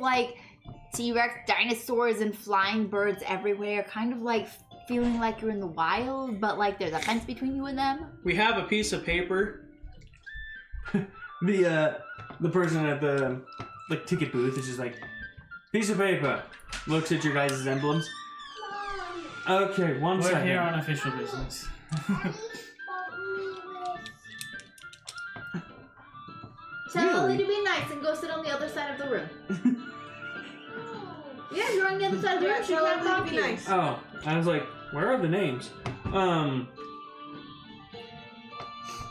T-Rex dinosaurs and flying birds everywhere, kind of feeling like you're in the wild, but there's a fence between you and them. We have a piece of paper. The person at the ticket booth is just piece of paper. Looks at your guys' emblems. Okay, one We're second. here on official business. Tell Really? Ellie to be nice and go sit on the other side of the room. Yeah, you're on the other side of the room. She Tell can't Ellie to talk be to you. nice. Oh, I was like, where are the names?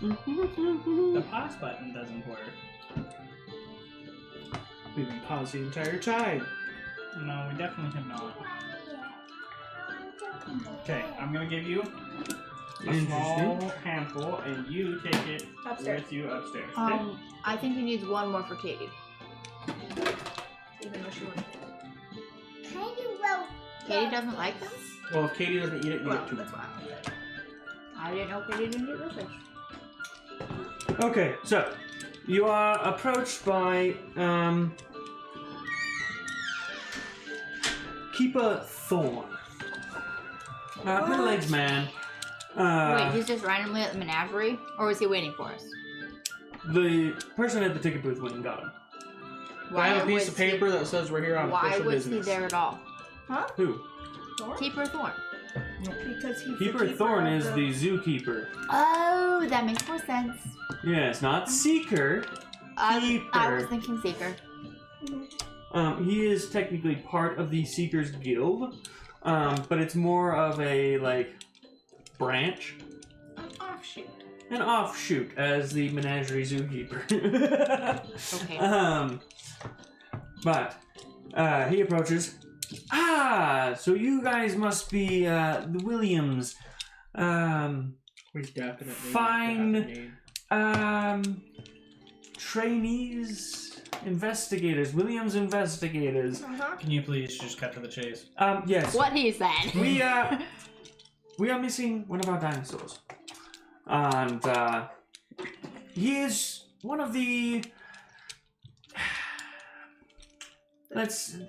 The pause button doesn't work. We've been paused the entire time. No, we definitely have not. Okay, I'm gonna give you a small handful, and you take it Upstairs. with you upstairs. Okay? I think he needs one more for Katie. Even though she wants it. Katie doesn't like them? Well, if Katie doesn't eat it, you Well, get 2. that's why. I didn't know Katie didn't eat licorice. Okay, so you are approached by Keeper Thorn. Middle-aged man. Wait, he's just randomly at the menagerie? Or was he waiting for us? The person at the ticket booth went and got him. I have a piece was of paper that says we're here on Why official was business. he there at all? Who? Keeper Thorn. Because he's Keeper the Thorn of is the zookeeper. Oh, that makes more sense. Yes, not Seeker. I was Keeper. thinking Seeker. He is technically part of the Seekers Guild, but it's more of a, like, branch. offshoot. An offshoot as the Menagerie Zookeeper. Okay. But he approaches. Ah, so you guys must be the Williams. We definitely Fine. need that name. Trainees, investigators, Williams investigators. Can you please just cut to the chase? Yes. What he said. We are missing one of our dinosaurs, and he is one of the.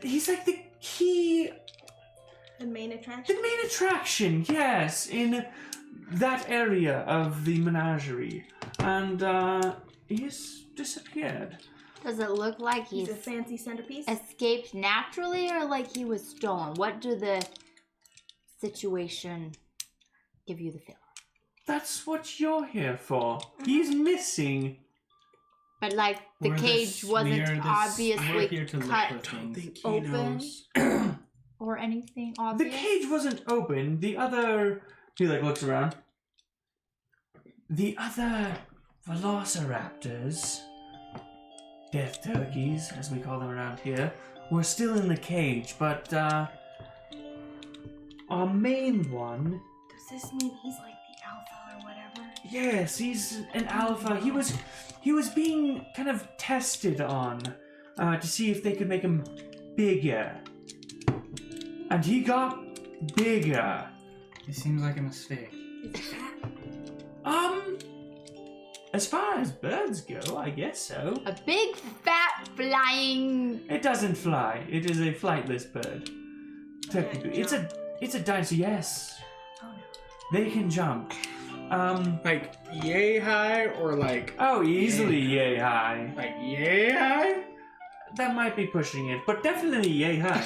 He's like the key. The main attraction. The main attraction, yes, in that area of the menagerie, and he's disappeared. Does it look like He's he's a fancy centerpiece. escaped naturally or like he was stolen? What do the situation give you the feeling? That's what you're here for. He's missing. But like the We're cage we're wasn't here obviously to look cut for things. open or anything The obvious. cage wasn't open. The other. He like looks around. The other velociraptors, death turkeys, as we call them around here, were still in the cage, but our main one. Does this mean he's like the alpha or whatever? Yes, he's an alpha. He was being kind of tested on to see if they could make him bigger, and he got bigger. It seems like a mistake. Is it fat? As far as birds go, I guess so. A big fat flying. It doesn't fly. It is a flightless bird. Technically, it's a dinosaur. Yes, Oh no. they can jump. Like yay high or like Easily yay high. yay high? That might be pushing it, but definitely yay high.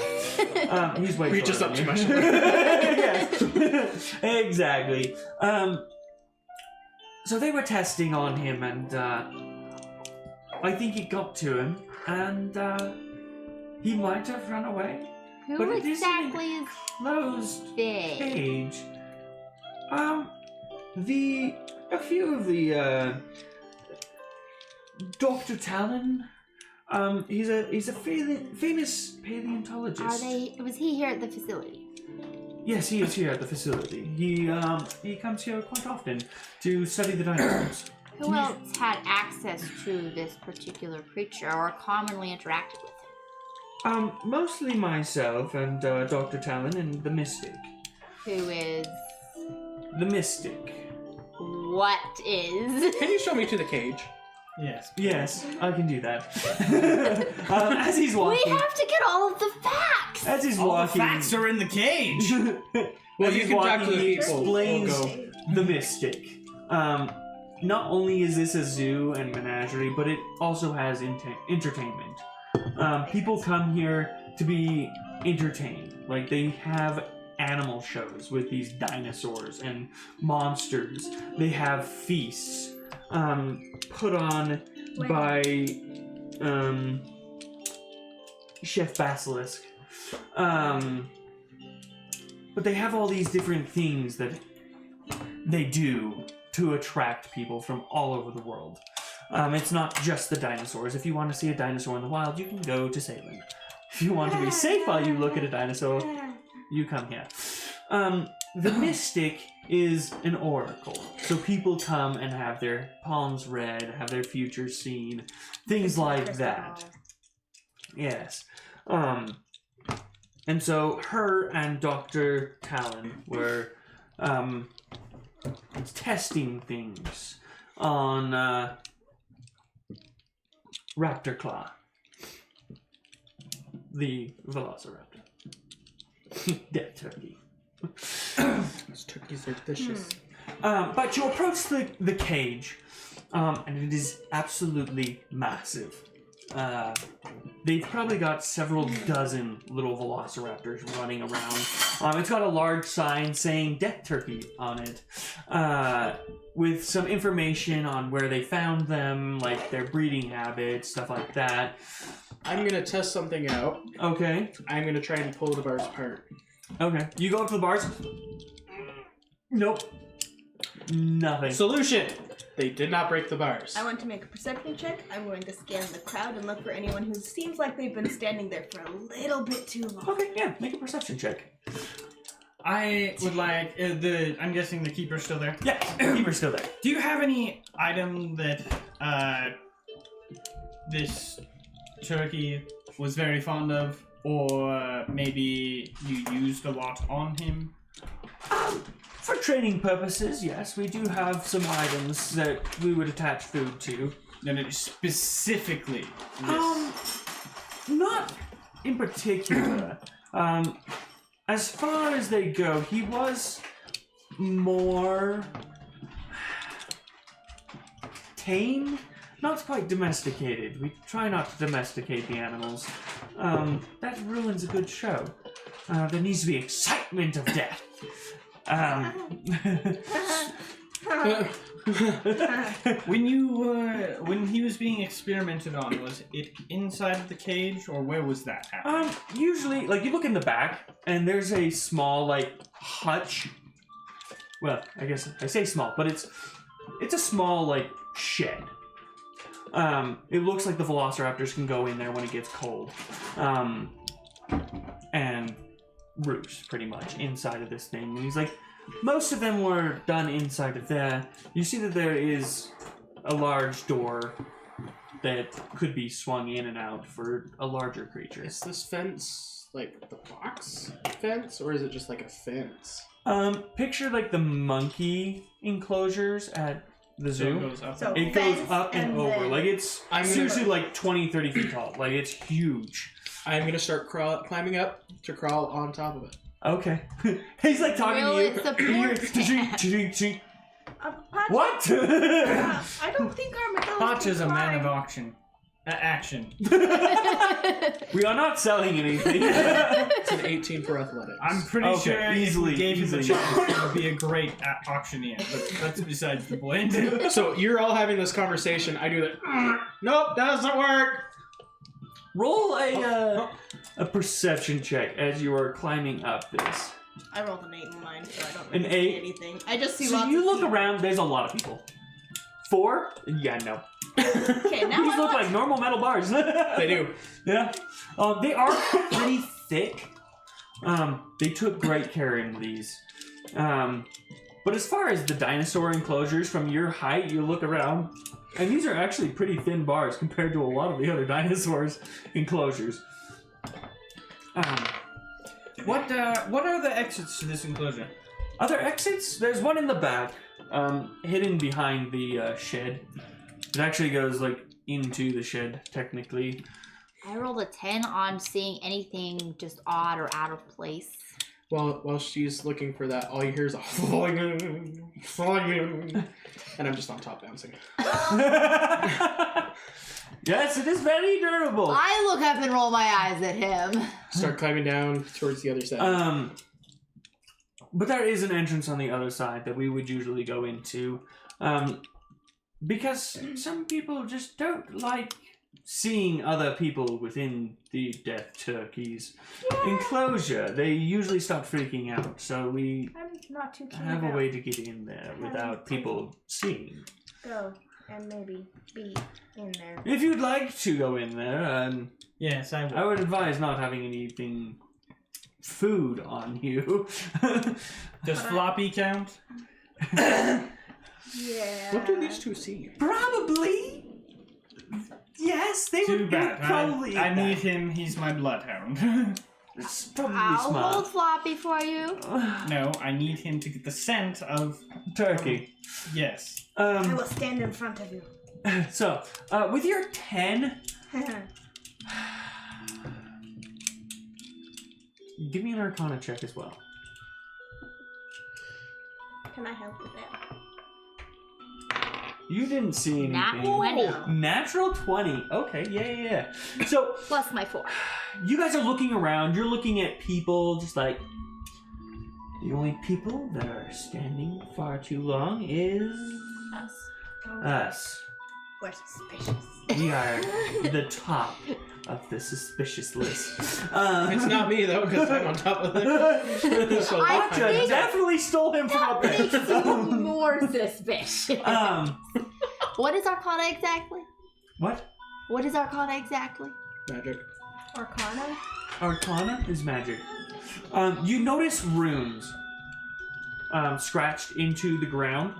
He's way We just shorter up too than much. you. Yes, exactly. So they were testing on him, and I think it got to him, and he might have run away. Who But it isn't exactly is Closed big? cage. A few of the Dr. Talon. He's a famous paleontologist. Was he here at the facility? Yes, he is here at the facility. He comes here quite often to study the dinosaurs. Who else had access to this particular creature or commonly interacted with him? Mostly myself and Dr. Talon and the Mystic. Who is? The Mystic. What is? Can you show me to the cage? Yes. Yes, I can do that. As he's We walking. have to get all of the facts. As he's All walking. the facts are in the cage. Well, As you he's can talk walking, to the he people. explains We'll go. the Mystic. Not only is this a zoo and menagerie, but it also has entertainment. People come here to be entertained. Like, they have animal shows with these dinosaurs and monsters. They have feasts put on by Chef Basilisk. But they have all these different things that they do to attract people from all over the world. It's not just the dinosaurs. If you want to see a dinosaur in the wild, you can go to Salem. If you want to be safe while you look at a dinosaur, you come here. The Mystic is an oracle. So people come and have their palms read, have their future seen, things like that. Yes. And so her and Dr. Talon were testing things on Raptor Claw, the velociraptor. Dead turkey. Those turkeys are delicious. But you approach the cage, and it is absolutely massive. They've probably got several dozen little velociraptors running around, It's got a large sign saying Death Turkey on it, with some information on where they found them, like their breeding habits, stuff like that. I'm gonna test something out. Okay. I'm gonna try and pull the bars apart. Okay. You go up to the bars. Nope. Nothing. Solution! They did not break the bars. I want to make a perception check. I'm going to scan the crowd and look for anyone who seems like they've been standing there for a little bit too long. Okay, yeah, make a perception check. I would like I'm guessing the keeper's still there. Yeah, keeper's still there. Do you have any item that this turkey was very fond of, or maybe you used a lot on him? For training purposes, yes, we do have some items that we would attach food to. No, specifically this. Not in particular. As far as they go, he was more tame, not quite domesticated. We try not to domesticate the animals. That ruins a good show. There needs to be excitement of death. When he was being experimented on, was it inside of the cage, or where was that happening? Usually, like, you look in the back, and there's a small, like, hutch. Well, I guess I say small, but it's a small, like, shed. It looks like the velociraptors can go in there when it gets cold. And roost, pretty much, inside of this thing. And he's like, most of them were done inside of there. You see that there is a large door that could be swung in and out for a larger creature. Is this fence like the box fence, or is it just like a fence? Picture like the monkey enclosures at the zoo. So it goes up. So It goes fence up and over. then- Like, it's I'm gonna- seriously like 20, 30 feet tall. Like, it's huge. I'm gonna start climbing up to crawl on top of it. Okay. He's like talking Will to you. it support and you're- it? Patch, What? I don't think armadillos Potch can is a man climb. of action. We are not selling anything. It's an 18 for athletics. I'm pretty Okay, sure easily, if we gave him the easily. chance, he would be a great auctioneer, but that's besides the point. So you're all having this conversation. I do that. Nope, doesn't work. Roll a perception check as you are climbing up this. I rolled an 8 in mine, so I don't An really see 8? anything. I just see So lots you of look people. around, there's a lot of people. 4? Yeah, no. Okay, now These I look want like normal metal bars. They do. Yeah. They are pretty thick. They took great care in these. But as far as the dinosaur enclosures, from your height, you look around, and these are actually pretty thin bars compared to a lot of the other dinosaurs enclosures. What are the exits to this enclosure? Other exits? There's one in the back, hidden behind the shed. It actually goes like into the shed, technically. I rolled a 10 on seeing anything just odd or out of place. While she's looking for that, all you hear is a flying, flying, and I'm just on top bouncing. Yes, it is very durable. I look up and roll my eyes at him. Start climbing down towards the other side. But there is an entrance on the other side that we would usually go into. Because some people just don't like seeing other people within the Death Turkey's enclosure. They usually start freaking out, so we I'm not too keen have a about way to get in there without people seeing. go and maybe be in there. If you'd like to go in there, Yes, I I will. would advise not having anything food on you. Does floppy count? Yeah. What do these two see? Probably. Yes, they Too would bad. probably. I need him. He's my bloodhound. It's probably I'll smart. hold Floppy for you. No, I need him to get the scent of Turkey. yes. I will stand in front of you. So, with your 10, give me an Arcana check as well. Can I help with that? You didn't see anything. Nat 20. Natural 20. Okay, yeah. So, Plus my 4. you guys are looking around. You're looking at people just like, The only people that are standing far too long is us. We're suspicious. We are the top of the suspicious list. It's not me though, because I'm on top of it. So I Kal'Jaru think definitely stole him from up that makes you there. more suspicious. What is Arcana exactly? What? What is Arcana exactly? magic. Arcana? Arcana is magic. You notice runes scratched into the ground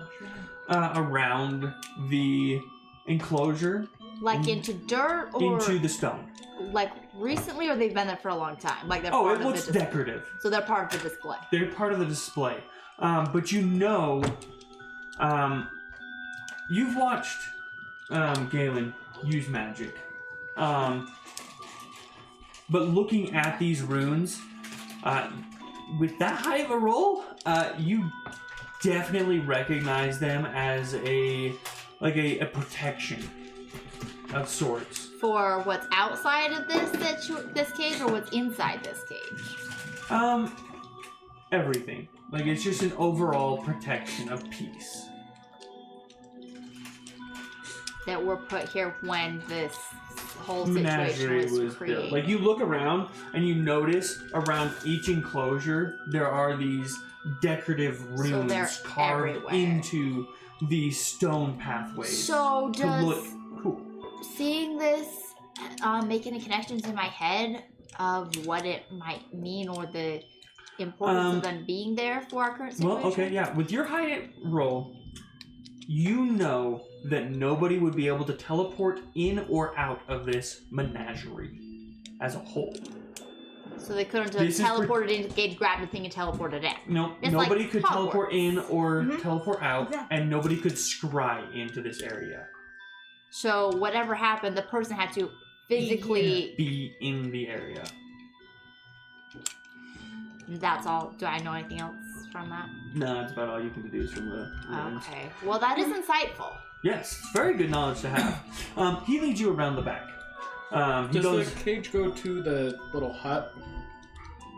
around the enclosure. Like into dirt or Into the stone. like recently, or they've been there for a long time? Like they're Oh, part it of looks the dis- decorative. So they're part of the display. They're part of the display. But you know, you've watched Galen use magic. But looking at these runes, with that high of a roll, you definitely recognize them as a protection of sorts. For what's outside of this cage, or what's inside this cage? Everything. Like, it's just an overall protection of peace. That were put here when this whole Menagerie situation was built. created. Like, you look around and you notice around each enclosure there are these decorative So they're runes carved everywhere. into these stone pathways. So to does look cool. seeing this make any connections in my head of what it might mean or the importance of them being there for our current situation? Well, okay, yeah. With your high roll, you know that nobody would be able to teleport in or out of this menagerie as a whole. So they couldn't have This is teleported into the gate, grabbed the thing, and teleported in. No, It's nobody like could teleport in or Mhm. teleport out, Exactly. and nobody could scry into this area. So whatever happened, the person had to physically. Be in the area. That's all. Do I know anything else from that? No, that's about all you can deduce from the ruins. Okay. Well, that is insightful. Yes, it's very good knowledge to have. He leads you around the back. He Does goes. the cage go to the little hut?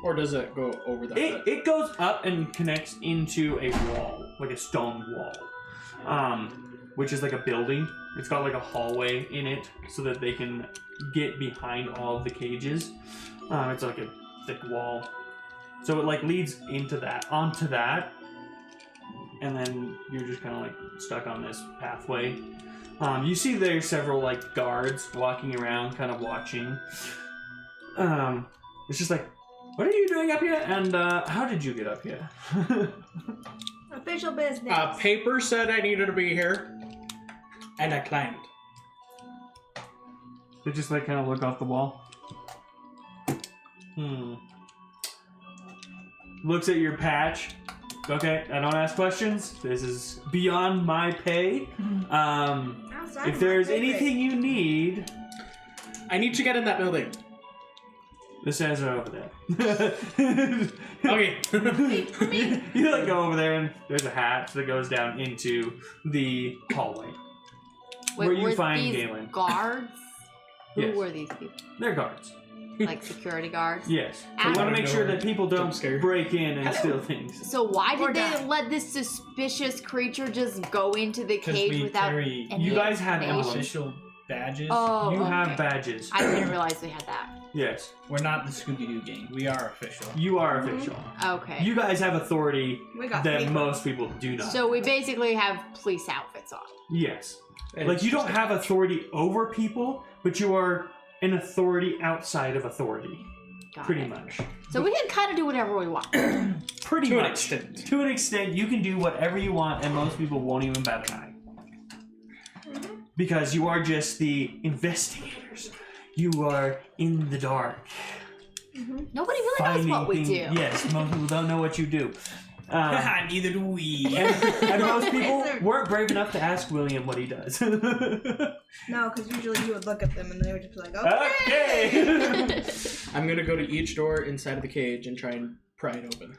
Or does it go over the hut? It goes up and connects into a wall, like a stone wall, which is like a building. It's got like a hallway in it so that they can get behind all of the cages. It's like a thick wall, so it like leads onto that, and then you're just kind of like stuck on this pathway. You see there's several like guards walking around, kind of watching. It's just like, what are you doing up here? And how did you get up here? Official business. Paper said I needed to be here, and I climbed. They just like kind of look off the wall. Looks at your patch. Okay, I don't ask questions. This is beyond my pay. Outside If of there's my pay grade. anything you need, I need to get in that building. the stairs are over there. Okay. You like go over there and there's a hatch that goes down into the hallway. Where you were find these Galen. guards? Who Yes. were these people? They're guards. Like security guards? Yes. So we want to make sure that people don't Jump scare. break in and steal things. So why Or did they die. let this suspicious creature just go into the Because cage we without carry any You guys have explanation? emblems. official badges. Oh, You okay. have badges. I didn't realize they had that. Yes. We're not the Scooby-Doo gang. We are official. You are official. Okay. You guys have authority We got that paper. most people do not. So we basically have police outfits on. Yes. Like, you don't have authority over people, but you are an authority outside of authority. Got Pretty it. much. So we can kind of do whatever we want. Pretty To much. an extent. To an extent, you can do whatever you want, and most people won't even bat an eye. Because you are just the investigators. You are in the dark. Nobody really knows what we things. do. Yes, most people don't know what you do. Neither do we. And most people weren't brave enough to ask William what he does. No, because usually you would look at them and they would just be like, okay. Okay. I'm gonna go to each door inside of the cage and try and pry it open.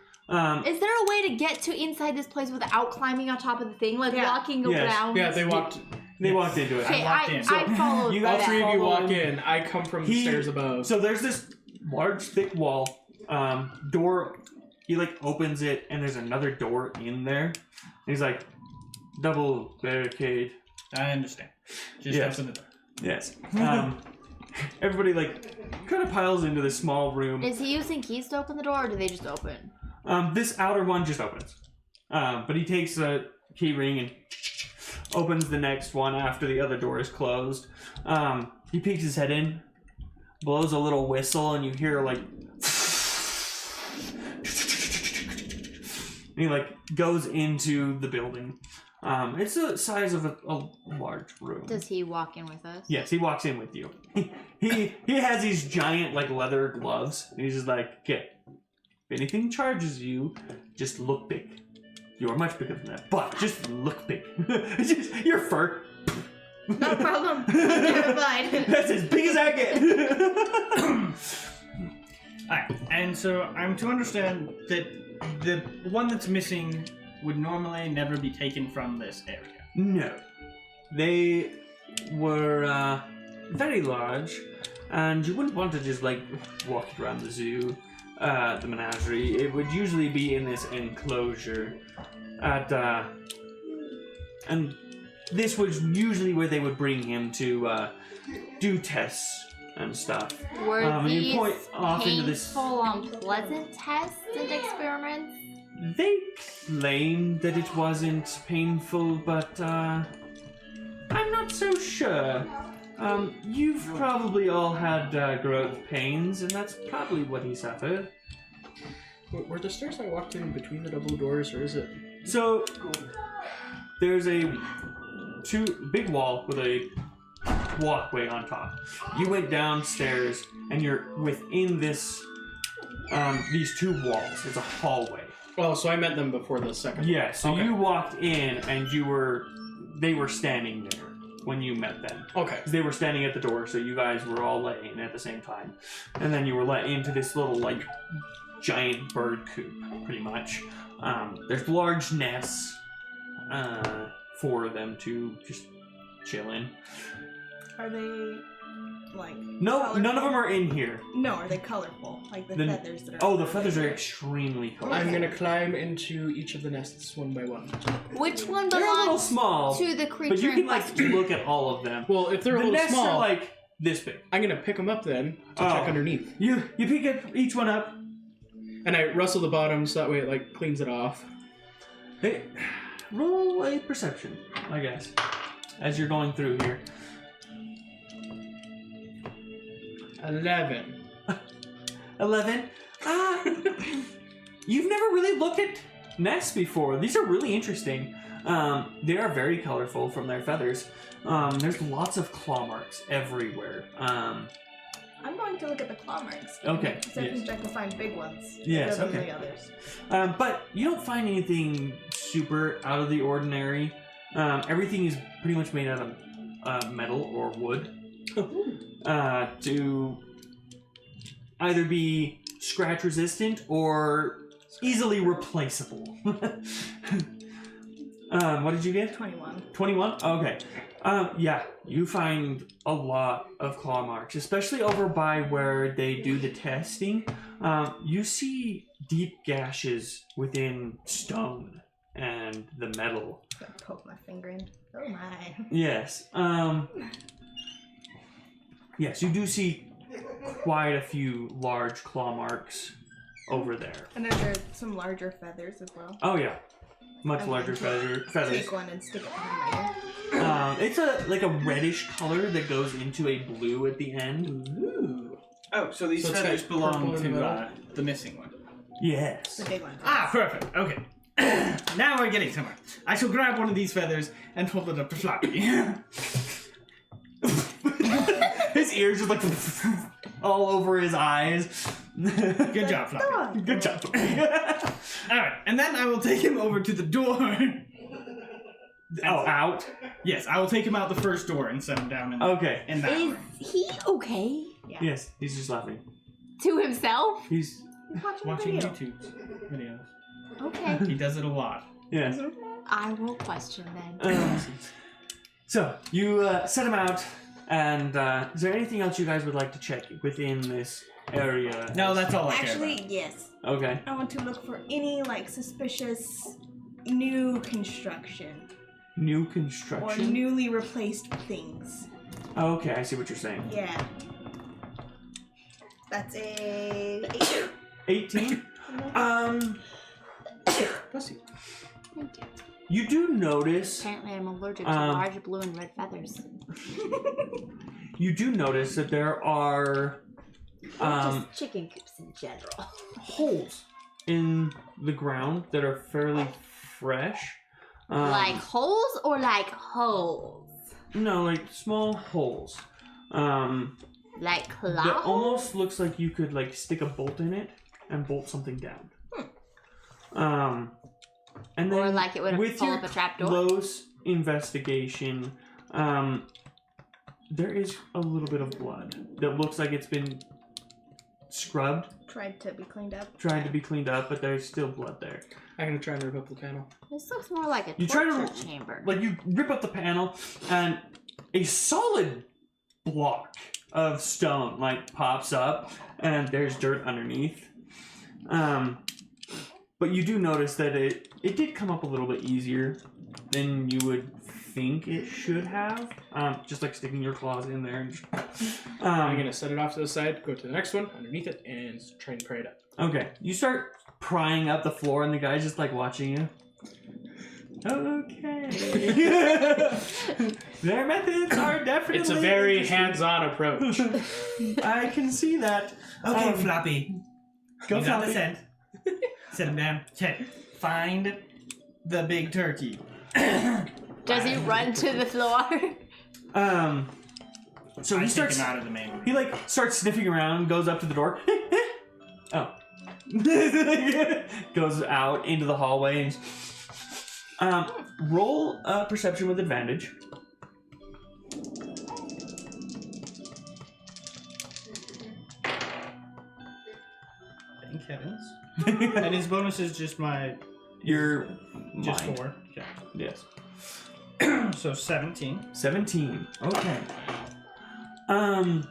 Is there a way to get to inside this place without climbing on top of the thing? Like Yeah. walking Yes. around? Yeah, they walked. They walked into it. Okay, walked in. I followed you All guys that. three of you follow walk him. in. I come from the He- stairs above. So there's this large, thick wall, door he like opens it, and there's another door in there. And he's like, double barricade. I understand. Just Yes. open the door. Yes. Everybody like kind of piles into this small room. Is he using keys to open the door, or do they just open? This outer one just opens. But he takes a key ring and opens the next one after the other door is closed. He peeks his head in, blows a little whistle, and you hear like... And he like goes into the building. It's the size of a large room. Does he walk in with us? Yes, he walks in with you. He has these giant like leather gloves, and he's just like, okay, if anything charges you, just look big. You are much bigger than that, but just look big. Just, your fur. No problem. Terrified. That's as big as I get. Alright, and so I'm to understand that the one that's missing would normally never be taken from this area. No, they were very large, and you wouldn't want to just like walk it around the zoo, the menagerie. It would usually be in this enclosure, and this was usually where they would bring him to do tests and stuff. Were And you these point off into this. painful, unpleasant tests and experiments? They claimed that it wasn't painful, but I'm not so sure. You've probably all had growth pains, and that's probably what he suffered. Were the stairs I walked in between the double doors, or is it? So there's a big wall with a walkway on top. You went downstairs, and you're within this these two walls. It's a hallway. Well, so I met them before the second. Yeah, so Okay. you walked in and they were standing there when you met them. Okay. They were standing at the door, so you guys were all let in at the same time. And then you were let into this little, like, giant bird coop, pretty much. There's large nests for them to just chill in. Are they like? No, colorful? none of them are in here. No, are they colorful? Like the feathers that are. Oh, the feathers are extremely colorful. I'm gonna climb into each of the nests one by one. Which one They're a little belongs small, to the creature but you in can, like, question? look at all of them. Well, if they're a The little nests small, are, like, this big. I'm gonna pick them up then to Oh. check underneath, You pick each one up. and I rustle the bottom so that way it like cleans it off. Hey, roll a perception, I guess, as you're going through here. 11. 11. You've never really looked at nests before. These are really interesting. They are very colorful from their feathers. There's lots of claw marks everywhere. I'm going to look at the claw marks. Okay, So I yes. can find big ones. Yes, Other than okay. the others. But you don't find anything super out of the ordinary. Everything is pretty much made out of metal or wood. To either be scratch resistant or easily replaceable. What did you get? 21. 21? Okay. Yeah, you find a lot of claw marks, especially over by where they do the testing. You see deep gashes within stone and the metal. Gonna poke my finger in. Oh my. Yes. Yes, you do see quite a few large claw marks over there. And are there some larger feathers as well? Oh yeah, much I'm larger going to feathers. Take one and stick it behind my ear. It's like a reddish color that goes into a blue at the end. Ooh. Oh, so these So it's feathers got belong purple in the to middle? the missing one. Yes. The big one. Ah, perfect. Okay. Now we're getting somewhere. I shall grab one of these feathers and hold it up to Floppy. His ears just like all over his eyes. Good job, Floppy. Good job. Alright, and then I will take him over to the door. Out. Yes, I will take him out the first door and set him down in, Okay. in that Is room. he okay? Yes, he's just laughing. To himself? He's He's Watching a video. YouTube videos. Okay. He does it a lot. yes. I will question then. So you set him out, and is there anything else you guys would like to check within this area. No, that's all I care Actually, about. yes. Okay. I want to look for any like suspicious new construction New or construction. newly replaced things. Oh, okay, I see what you're saying. Yeah. That's a 18. Bless you. Thank you. You do notice. Apparently, I'm allergic to large blue and red feathers. You do notice that there are Just chicken coops in general. holes in the ground that are fairly fresh. Like holes or like holes? No, like small holes. Like claw That holes? almost looks like you could like stick a bolt in it and bolt something down. And then Or like it would have with fall your up a trapdoor? close investigation, there is a little bit of blood that looks like it's been scrubbed, tried to be cleaned up. tried to be cleaned up, but there's still blood there. I'm gonna try and rip up the panel. This looks more like a You try to- torture chamber. Like you rip up the panel, and a solid block of stone like pops up, and there's dirt underneath. But you do notice that it did come up a little bit easier than you would think it should have. Just like sticking your claws in there. And I'm gonna set it off to the side, go to the next one, underneath it, and try and pry it up. Okay, you start prying up the floor, and the guy's just like watching you. Okay. Their methods are definitely. It's a very interesting. hands-on approach. I can see that. Okay, Floppy. Go You got Floppy. the scent. Sit him down. Okay. Find the big turkey. Does he run to the floor? So I he take starts. him out of the main room. He like starts sniffing around, goes up to the door. Oh. Goes out into the hallway and roll perception with advantage. Thank heavens. And his bonus is just my Your just mind. 4. Okay. Yes. So 17. 17. Okay. Oh,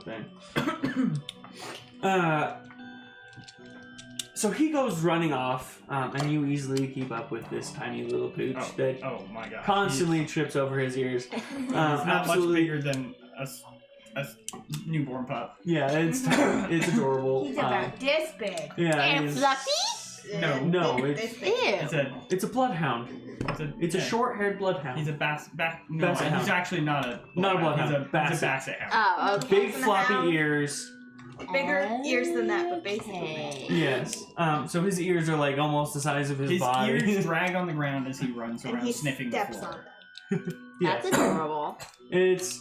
dang. So he goes running off, and you easily keep up with this tiny little pooch that Oh my god. constantly trips over his ears. He's not much Absolutely. bigger than a newborn pup. Yeah, it's adorable. He's about this big. Yeah, And it is- fluffy? No, This big. Ew. it's a bloodhound. It's a yeah. short-haired bloodhound. He's a no, Basset he's hound. actually not a Not a bloodhound, He's a basset. basset hound. Oh, okay. Big and a floppy hound. ears. Bigger ears than that, but basically. Okay. Yes. So his ears are like almost the size of his His body. ears drag on the ground as he runs And around he sniffing the steps floor. on it. Yes. That's adorable. It's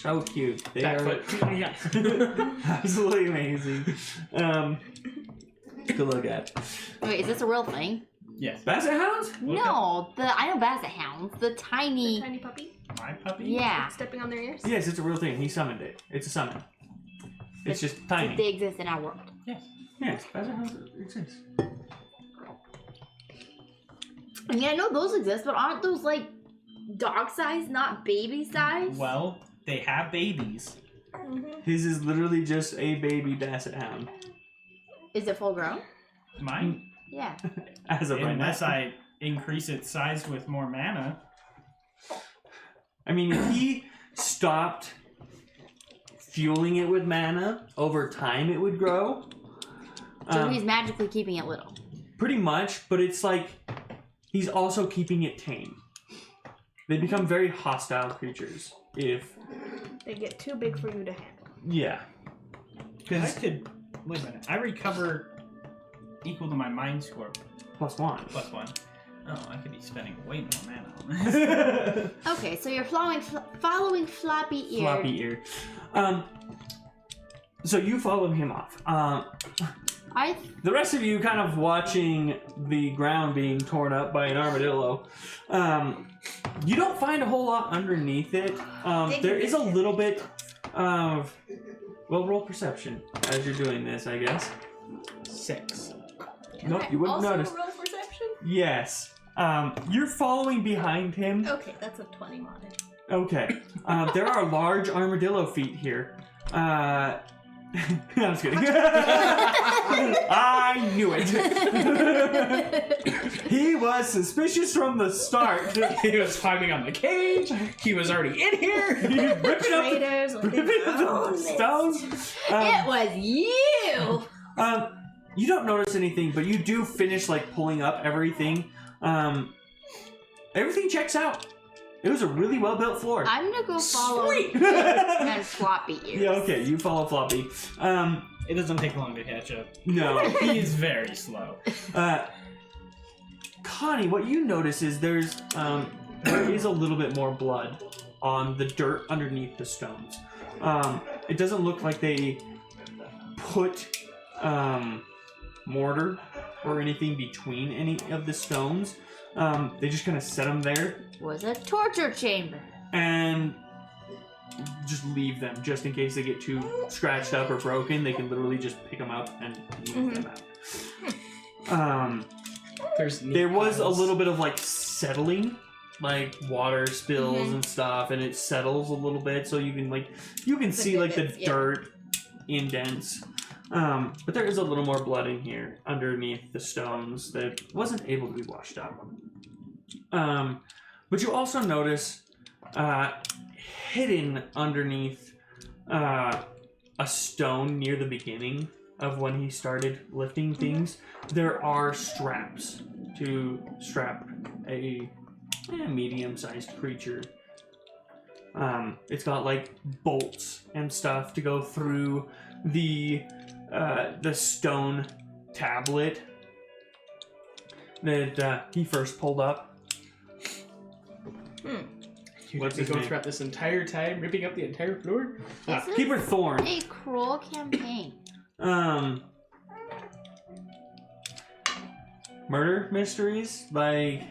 so cute. They Backfoot. are absolutely amazing. To look at. Wait, is this a real thing? Yes. Basset hounds? No, I know basset hounds. The tiny. Tiny puppy My puppy? Yeah. stepping on their ears. Yes, it's a real thing. He summoned it. It's a summon. It's just tiny. They exist in our world. Yes. Yes, basset hounds exist. I mean, I know those exist, but aren't those like dog size, not baby size? Well, they have babies. His is literally just a baby basset hound. Is it full grown? Mine? Yeah. As of right now. Unless I increase its size with more mana. I mean, if he stopped fueling it with mana, over time it would grow. So he's magically keeping it little. Pretty much, but it's like he's also keeping it tame. They become very hostile creatures if... They get too big for you to handle. Yeah. I could... Wait a minute. I recover equal to my mind score +1. +1. Oh, I could be spending way more mana on this. Okay, so you're following Floppy Ear. Floppy ear. So you follow him off. The rest of you kind of watching the ground being torn up by an armadillo. You don't find a whole lot underneath it. There is a little bit of... Well, roll perception as you're doing this, I guess. 6. Nope, you wouldn't also notice. roll perception? Yes. You're following behind him. Okay, that's a 20 modded. Okay. There are large armadillo feet here. I'm just kidding. I knew it. He was suspicious from the start. He was climbing on the cage. He was already in here. He was ripping up Traitors with his the own stones. It was you. You don't notice anything, but you do finish like pulling up everything. Everything checks out. It was a really well built floor. I'm gonna go follow Sweet. and Floppy ears. Yeah, okay, you follow Floppy. It doesn't take long to catch up. No. He is very slow. Connie, what you notice is there is a little bit more blood on the dirt underneath the stones. It doesn't look like they put mortar or anything between any of the stones. They just kind of set them there Was a torture chamber. and just leave them just in case they get too scratched up or broken. They can literally just pick them up and move them out. There was a little bit of like settling, like water spills and stuff, and it settles a little bit, so you can see like the divot, yeah. dirt indents. But there is a little more blood in here underneath the stones that wasn't able to be washed out. But you also notice hidden underneath a stone near the beginning of when he started lifting things, there are straps to strap a medium-sized creature. It's got like bolts and stuff to go through the stone tablet that he first pulled up. What's his go name? throughout this entire time, ripping up the entire floor? This is Keeper Thorn. a cruel campaign. Murder mysteries, like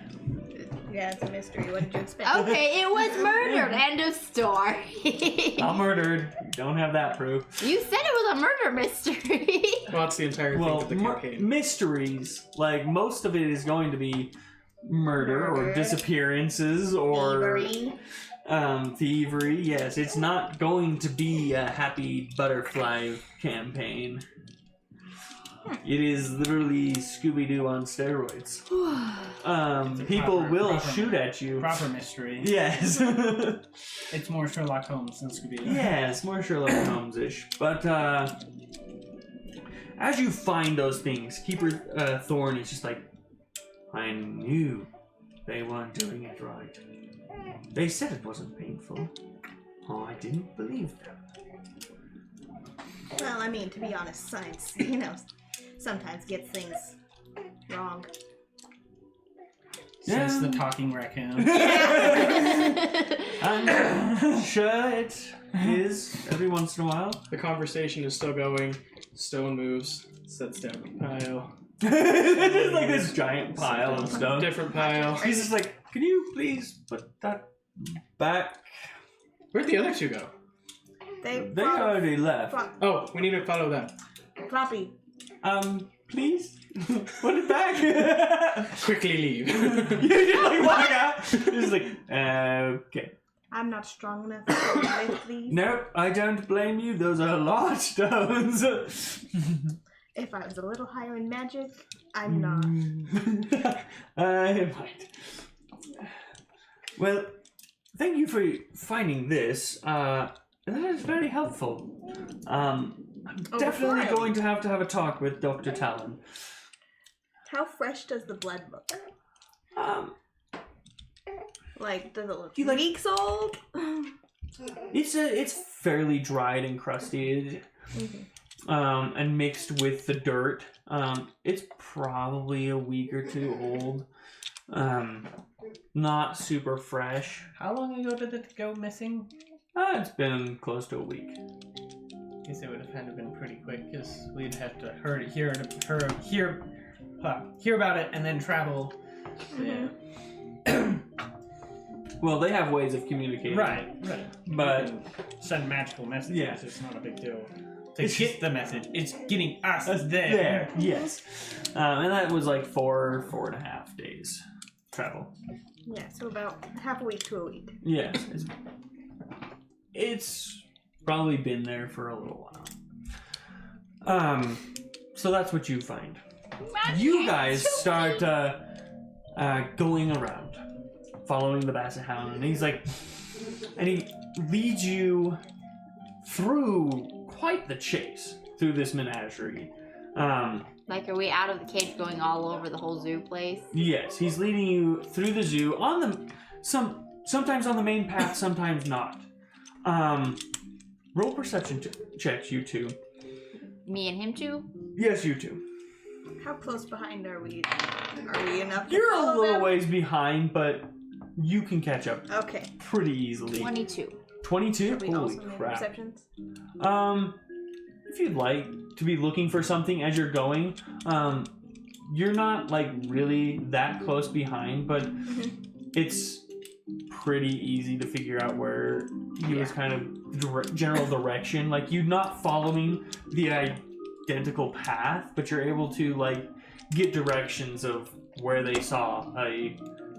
Yeah, it's a mystery. What did you expect? Okay, it was murdered. End of story. not murdered. You don't have that proof. You said it was a murder mystery. Well, that's the entire thing of the campaign. Mysteries, like most of it is going to be murder or Murder. disappearances or Thievery. thievery. Yes, it's not going to be a happy butterfly campaign. It is literally Scooby-Doo on steroids. People proper- will proper- shoot at you. Proper mystery. Yes. It's more Sherlock Holmes than Scooby-Doo. Yes, more Sherlock Holmes-ish. But as you find those things, Keeper Thorn is just like, I knew they weren't doing it right. They said it wasn't painful. Oh, I didn't believe them. Well, I mean, to be honest, science, sometimes gets things wrong. Says the talking raccoon. I'm sure it is every once in a while. The conversation is still going. Stone moves, sets down a pile. It's just like this giant pile of stuff. Different pile. He's just like, can you please put that back? Where'd the other two go? They They already left. Oh, we need to follow them. Floppy. Please put it back. Quickly leave. You just like walk out. You're just like, okay. I'm not strong enough to lift these. Nope, I don't blame you. Those are large stones. If I was a little higher in magic, I'm not. I might. Well, thank you for finding this. That is very helpful. I'm definitely before I- going to have a talk with Dr. Talon. How fresh does the blood look? Like, does it look You like- weeks old? It's fairly dried and crusty, and mixed with the dirt. It's probably a week or two old. Not super fresh. How long ago did it go missing? It's been close to a week. I guess it would have had to have been pretty quick, because we'd have to hear about it and then travel. Yeah. Well, they have ways of communicating. Right. But You can send magical messages. Yeah. It's not a big deal. To It's get just- the message, it's getting us there. there, yes. And that was like 4.5 days travel. Yeah, so about half a week to a week. Yes. It's probably been there for a little while. So that's what you find. You guys start going around, following the basset hound, and he leads you through quite the chase through this menagerie. Like, are we out of the cage going all over the whole zoo place? Yes, he's leading you through the zoo on the sometimes on the main path, sometimes not. Roll perception checks, you two. Me and him too? Yes, you two. How close behind are we? Are we enough to You're a follow little them? ways behind, but you can catch up Okay. pretty easily. 22. 22? Should we Holy also make crap. perceptions? If you'd like to be looking for something as you're going, you're not like really that close behind, but it's pretty easy to figure out where he was kind of general direction. Like, you're not following the identical path, but you're able to like get directions of where they saw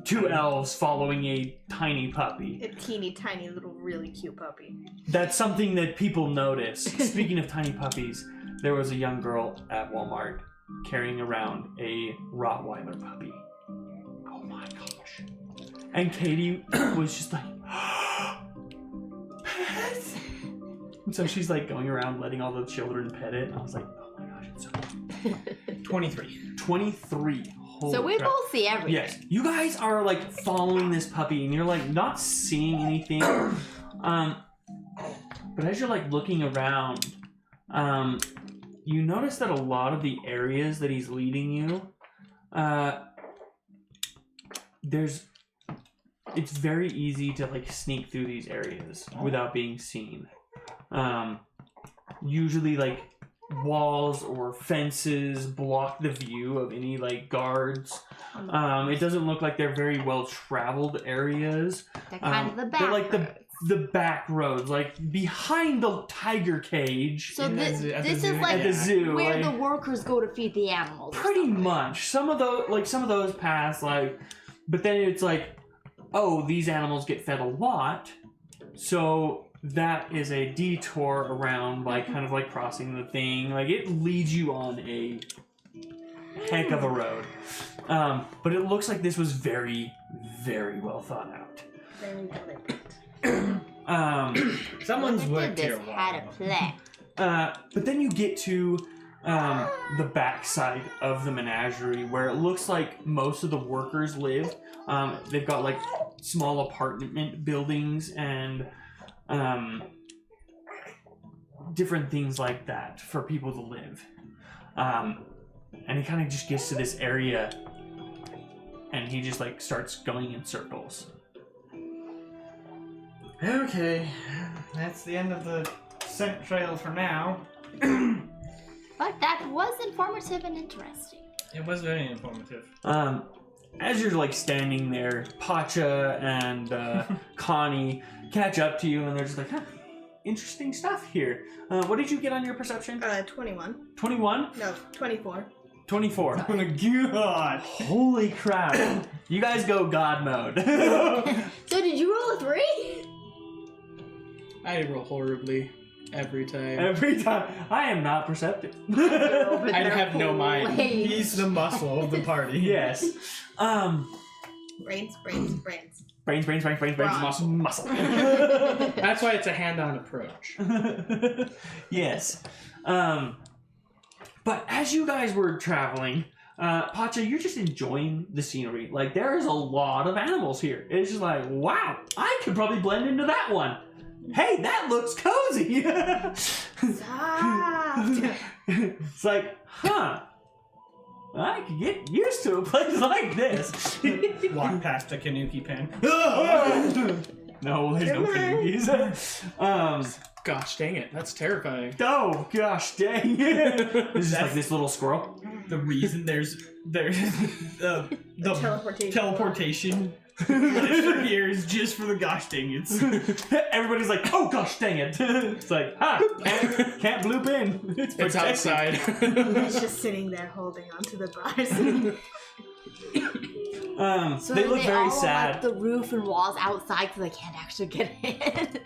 two elves following a tiny puppy. A teeny tiny little really cute puppy. That's something that people notice. Speaking of tiny puppies, there was a young girl at Walmart carrying around a Rottweiler puppy. Oh my gosh. And Katie was just like, pet! And so she's like going around letting all the children pet it. And I was like, oh my gosh, it's so cute. 23. 23. Holy So we crap. both see everything. Yes, you guys are like following this puppy, and you're like not seeing anything. But as you're like looking around, you notice that a lot of the areas that he's leading you, it's very easy to like sneak through these areas without being seen. Usually like walls or fences block the view of any like guards. It doesn't look like they're very well traveled areas. They're kind of the back They're like roads. the back roads, like behind the tiger cage. So this at the is zoo, like at the zoo, where like, the workers go to feed the animals. or pretty something. much. Some of those pass like, but then it's like, oh, these animals get fed a lot, so that is a detour around, like kind of like crossing the thing. Like it leads you on a heck of a road. But it looks like this was very, very well thought out. Very deliberate. Someone's Whoever worked did here this a had a while. plan. But then you get to the backside of the menagerie where it looks like most of the workers live. They've got like small apartment buildings and different things like that for people to live. And he kind of just gets to this area and he just like starts going in circles. Okay, that's the end of the scent trail for now. But that was informative and interesting. It was very informative. As you're like standing there, Pacha and Connie catch up to you and they're just like, huh, interesting stuff here. What did you get on your perception? 21. 21? No, 24. 24. Oh my god! Holy crap. You guys go God mode. So did you roll a 3? I roll horribly every time. Every time. I am not perceptive. I have no mind. He's the muscle of the party. Yes. Brains. Brains. Muscle. Muscle. That's why it's a hand-on approach. Yes. But as you guys were traveling, Pacha, you're just enjoying the scenery. Like, there is a lot of animals here. It's just like, wow, I could probably blend into that one. Hey, that looks cozy. Soft. It's like, huh. I could get used to a place like this. Walk past a Kanuki pen. No, there's no Kanukis. Gosh dang it, that's terrifying. Oh, gosh dang it. This is like this little squirrel. The reason there's the teleportation glitch here is just for the gosh dang it. Everybody's like, oh gosh dang it. It's like, can't bloop in. It's It's outside. He's just sitting there holding onto the bars. So they are look very all sad. on, like, the roof and walls outside because they can't actually get in.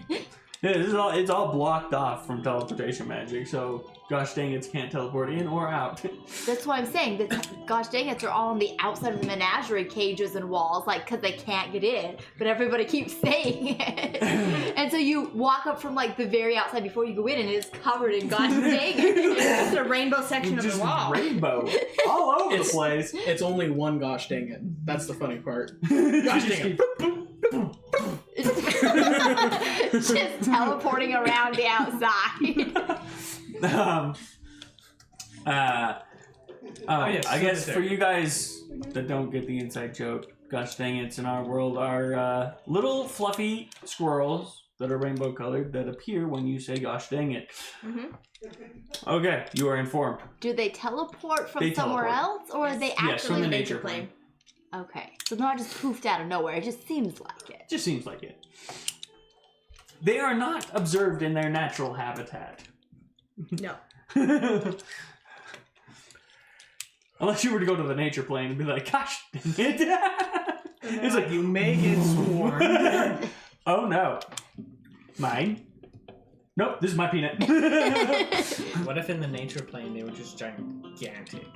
Yeah, it's all blocked off from teleportation magic, so gosh dang it, can't teleport in or out. That's what I'm saying. Gosh dang it, they're all on the outside of the menagerie cages and walls, like, because they can't get in. But everybody keeps saying it. And so you walk up from, like, the very outside before you go in, and it's covered in gosh dang it. It's a rainbow section of Just the wall. rainbow all over the place. It's only one gosh dang it. That's the funny part. Gosh dang it. Just teleporting around the outside. yes, I guess so for you guys that don't get the inside joke, gosh dang it's in our world are little fluffy squirrels that are rainbow colored that appear when you say gosh dang it. Okay, you are informed. Do they teleport from They somewhere teleport. else, or are they Yes, actually from the nature plane. Okay, so they're not just poofed out of nowhere. It just seems like it. Just seems like it. They are not observed in their natural habitat. No. Unless you were to go to the nature plane and be like, gosh dang it. It's like, You may get swarmed. oh no. Mine? Nope, this is my peanut. What if in the nature plane they were just gigantic?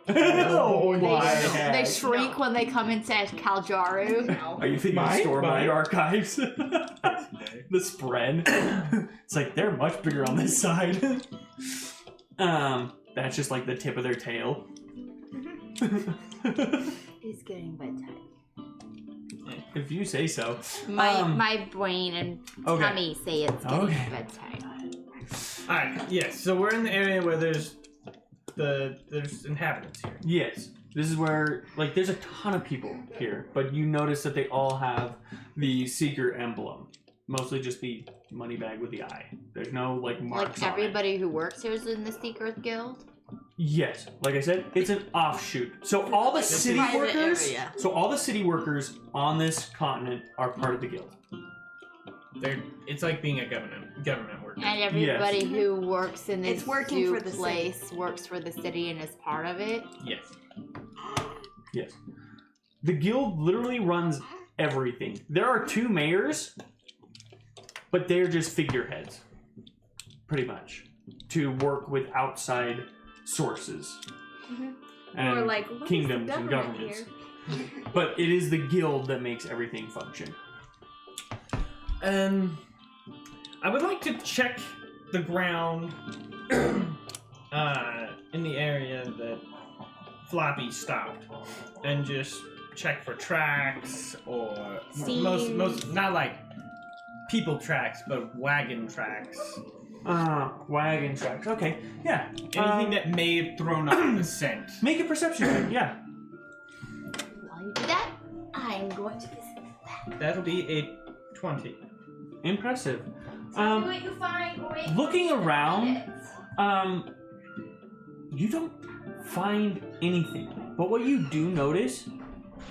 Oh my They heck. shrink when they come into Kal'Jaru. Are you thinking Mine? of Stormlight Mine? Archives? The spread. It's like they're much bigger on this side. That's just like the tip of their tail. It's getting bedtime. If you say so. My brain and okay. tummy say it's getting Okay. bedtime. Alright, yes, so we're in the area where there's inhabitants here. Yes. This is where, like, there's a ton of people here, but you notice that they all have the Seeker emblem. Mostly just the money bag with the eye. There's no, like, marks Like on it. everybody who works here is in the Seekers Guild? Yes, like I said, it's an offshoot. So all the city private workers, area. so all the city workers on this continent are part of the guild. It's like being a government worker. And everybody who works in this It's working zoo for the city. place works for the city and is part of it. Yes. Yes. The guild literally runs everything. There are 2 mayors, but they're just figureheads, pretty much, to work with outside sources and Or like, what is the kingdoms and government governments. here? But it is the guild that makes everything function. I would like to check the ground in the area that Floppy stopped, and just check for tracks or most not like people tracks, but wagon tracks. Wagon tracks. Okay, yeah. Anything that may have thrown off the scent. Make a perception check. Yeah. While you do that, I'm going to visit that. That'll be a 20. Impressive. Tell me what you find, boy. Looking around, you don't find anything. But what you do notice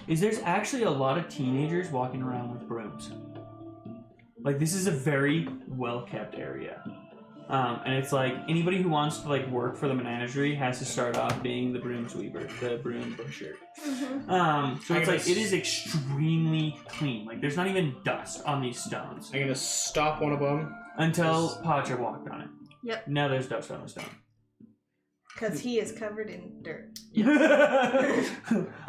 is there's actually a lot of teenagers walking around with brooms. Like, this is a very well-kept area. And it's like, anybody who wants to, like, work for the menagerie has to start off being the broom sweeper, the broom busher. So it's like, it is extremely clean. Like, there's not even dust on these stones. I'm gonna stop one of them. Until Pacha walked on it. Yep. Now there's dust on the stone. Because he is covered in dirt.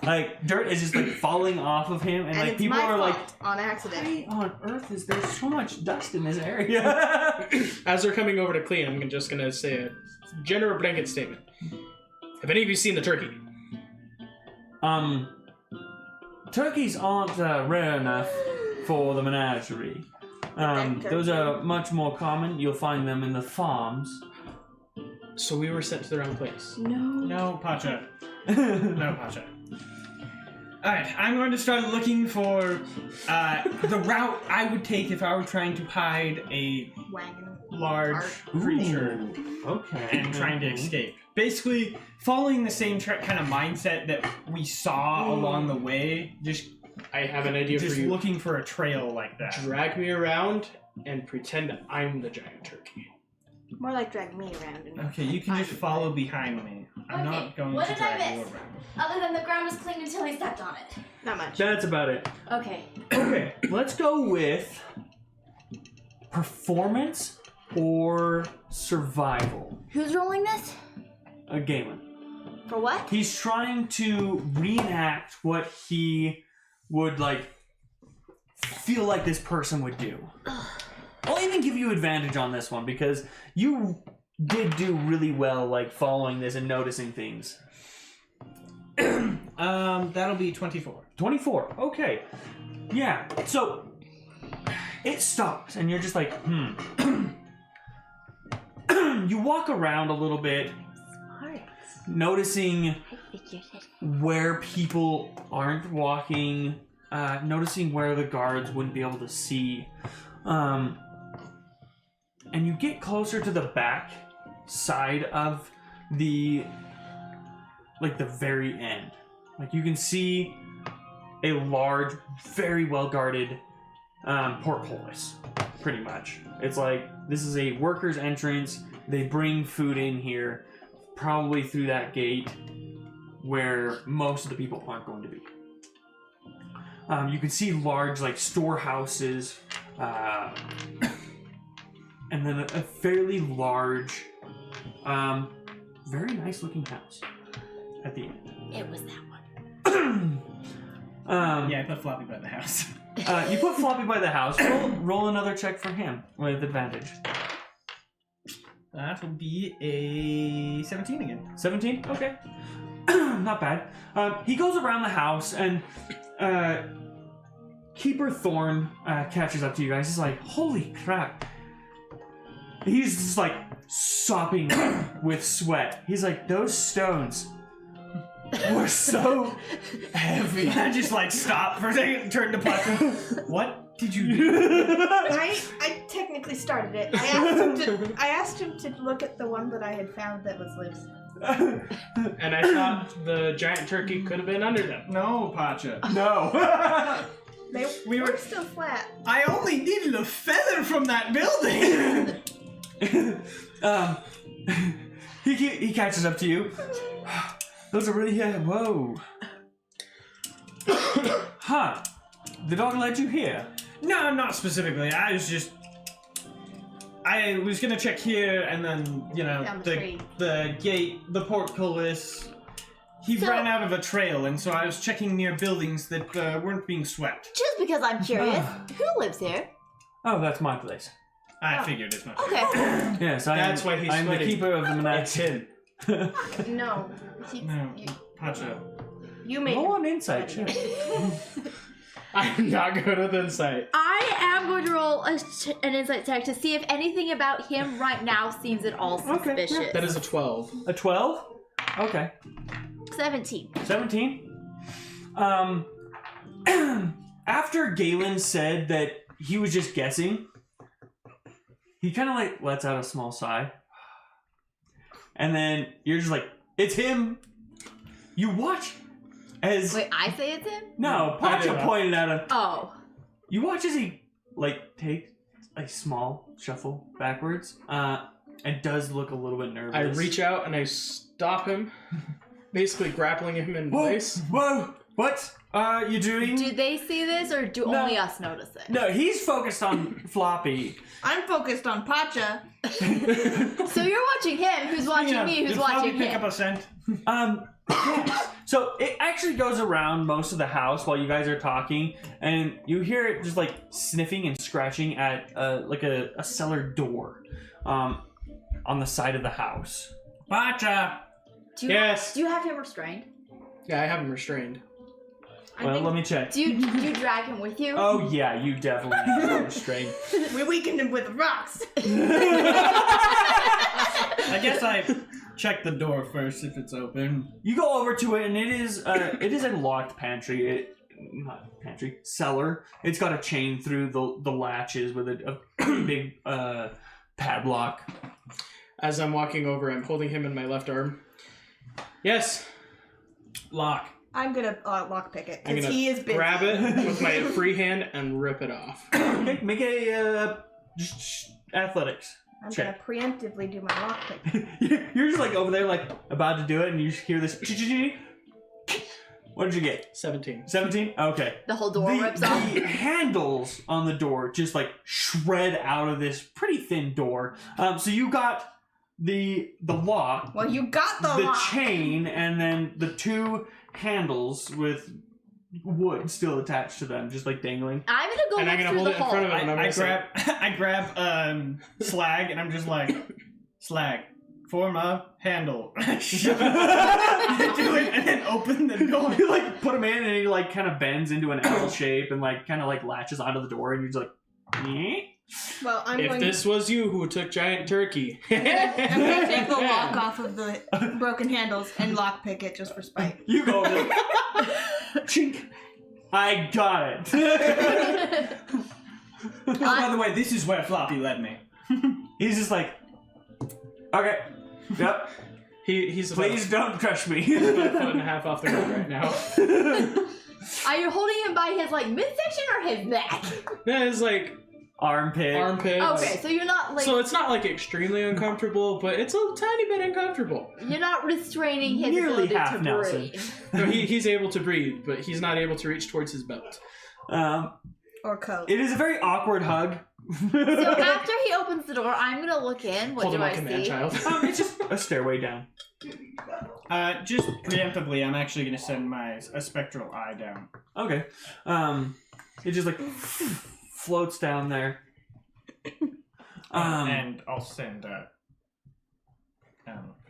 Like, dirt is just, like, falling off of him, and, like, it's people my are fault, like, on accident. why on earth is there so much dust in this area? As they're coming over to clean, I'm just gonna say a general blanket statement. Have any of you seen the turkey? Turkeys aren't rare enough for the menagerie. Those are much more common. You'll find them in the farms. So we were sent to the wrong place. No, Pacha. No, Pacha. Alright, I'm going to start looking for the route I would take if I were trying to hide a Wagon. large creature Okay. and trying to escape. Basically, following the same kind of mindset that we saw along the way, just I have an idea for you. looking for a trail like that. Drag me around and pretend I'm the giant turkey. More like drag me around. And Okay, you can just follow behind me. I'm Okay, not going what to did I drag you miss? around. Other than the ground was clean until he stepped on it. Not much. That's about it. Okay. Okay, let's go with performance or survival. Who's rolling this? Galen. For what? He's trying to reenact what he would feel like this person would do. I'll even give you advantage on this one because you did do really well following this and noticing things. That'll be 24. 24. Okay. Yeah. So it stops and you're just like, You walk around a little bit, noticing where people aren't walking, noticing where the guards wouldn't be able to see. And you get closer to the back side of the very end. You can see a large, very well-guarded portcullis, pretty much. It's this is a worker's entrance. They bring food in here, probably through that gate where most of the people aren't going to be. You can see large, storehouses, and then a fairly large, very nice-looking house at the end. It was that one. Yeah, I put Floppy by the house. You put Floppy by the house. Roll another check for him with advantage. That will be a 17 again. 17? Okay. Not bad. He goes around the house and Keeper Thorn catches up to you guys. He's like, holy crap. He's just sopping with sweat. He's like, those stones were so heavy. I just stop for a second, turn to Pacha. What did you do? I technically started it. I asked him to look at the one that I had found that was loose. And I thought the giant turkey could have been under them. No, Pacha. No. We were still flat. I only needed a feather from that building. He catches up to you. Those are really whoa. Huh. The dog led you here. No, not specifically. I was gonna check here and then, Down the street. the gate, the portcullis. He So- ran out of a trail, and so I was checking near buildings that weren't being swept. Just because I'm curious, who lives here? Oh, that's my place. I figured as much. Okay. Yes, That's why he's I'm the sweating. keeper of the It's monastery. him. No. No, Pacha. You made Roll an insight check. I'm not good with insight. I am going to roll an insight check to see if anything about him right now seems at all Okay, yeah. suspicious. That is a 12. A 12? Okay. 17. 17? After Galen said that he was just guessing, he kind of lets out a small sigh. And then you're just like, it's him. You watch as... Wait, I say it's him? No, I did Pacha not. pointed at him. Oh. You watch as he, takes a small shuffle backwards, and does look a little bit nervous. I reach out and I stop him, basically grappling him in Whoa, place. whoa, what are you doing? Do they see this or do No. only us notice it? No, he's focused on Floppy. I'm focused on Pacha. So you're watching him, who's watching me, who's did Floppy watching pick him. up a scent? Yes. So it actually goes around most of the house while you guys are talking, and you hear it just sniffing and scratching at a cellar door, on the side of the house. Pacha! Do you, Yes. Do you have him restrained? Yeah, I have him restrained. Well, let me check. Do you drag him with you? Oh yeah, you definitely have to restrain. We weakened him with rocks. I guess I check the door first if it's open. You go over to it, and it is a locked pantry. Not pantry, cellar. It's got a chain through the latches with a pretty big padlock. As I'm walking over, I'm holding him in my left arm. Yes. Lock. I'm gonna lockpick it I'm because gonna he is busy. grab it with my free hand and rip it off. Okay, make a athletics. I'm Check. gonna preemptively do my lockpick. You're just like over there, like about to do it, and you hear this. What did you get? 17. 17? Okay. The whole door rips off. The handles on the door just like shred out of this pretty thin door. So you got the lock, Well, you got the lock. chain, and then the two handles with wood still attached to them, just like dangling. I'm gonna go And I'm look gonna through hold the it in hole. front of it. And I'm I gonna say, grab Slag and I'm just like, Slag, form a handle. Do it and then open the door. You like put him in, and he like kind of bends into an L shape and like kind of like latches onto the door, and you're just like, eh? Well, I'm if going. this was you who took giant turkey. I'm gonna take the lock off of the broken handles and lockpick it just for spite. You go over there. Chink. I got it. Oh, by the way, this is where Floppy led me. He's just like, okay, yep. He's about, Please don't crush me. about a foot and a half off the ground right now. Are you holding him by his like midsection or his neck? That is like Armpit. armpits. Okay, so you're not like So it's not like extremely uncomfortable, but it's a tiny bit uncomfortable. you're not restraining his Nearly ability half to Nelson. breathe. No, he's able to breathe, but he's not able to reach towards his belt. Or coat. It is a very awkward hug. So after he opens the door, I'm gonna look in. What Hold do him I like a man see? child. It's just a stairway down. Just preemptively, I'm actually gonna send a spectral eye down. Okay. It just like floats down there. And I'll send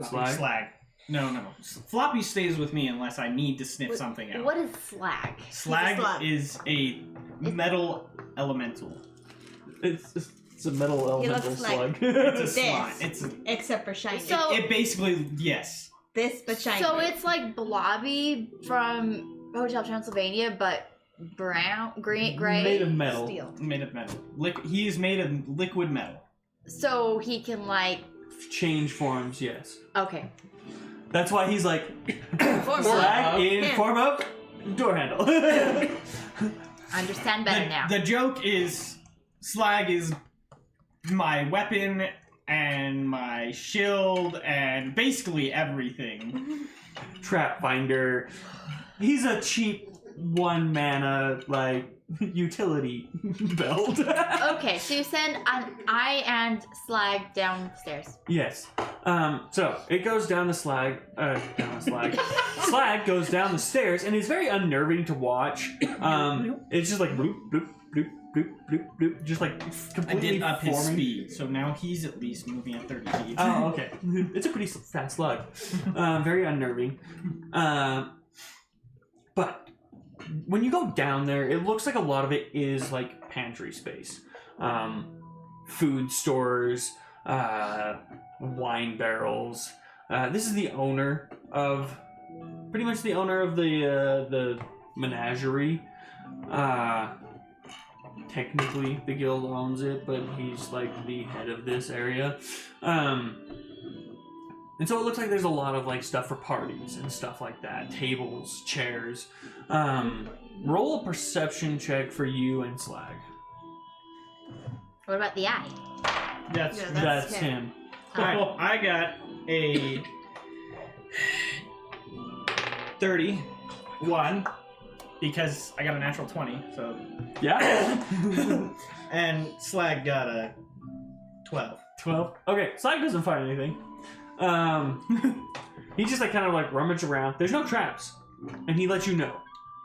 Slag? Slag. No. Floppy stays with me unless I need to sniff What- something out. What is slag? Slag Slag. is a metal elemental. It's a metal He elemental looks like- slug. It's a This. slime. It's Except for shiny. So- it basically yes. This, but shiny. So it's like Blobby from Hotel Transylvania, but brown, green, gray. Made of metal. Steel. Made of metal. He is made of liquid metal. So he can like. Change forms, yes. Okay. That's why he's like Form slag in Yeah. form of door handle. Understand better now. The joke is Slag is my weapon and my shield and basically everything. Trap finder. He's a cheap 1 mana like utility belt. Okay, so you send I and Slag downstairs. Yes. So it goes down the slag. Slag goes down the stairs, and it's very unnerving to watch. It's just like bloop bloop bloop bloop bloop bloop, just like I completely did up his forming. speed, so now he's at least moving at 30 feet. Oh, okay. It's a pretty fast slug. Very unnerving. But when you go down there, it looks like a lot of it is like pantry space. Food stores, wine barrels. This is the owner of, pretty much the owner of the menagerie. Technically, the guild owns it, but he's like the head of this area. And so it looks like there's a lot of like stuff for parties and stuff like that. Tables, chairs. Roll a perception check for you and Slag. What about the eye? That's Yeah, That's him. Alright, I got a 31 because I got a natural 20, so Yeah? and Slag got a 12. 12. Okay, Slag doesn't find anything. He just like kind of like rummage around. There's no traps. And he lets you know.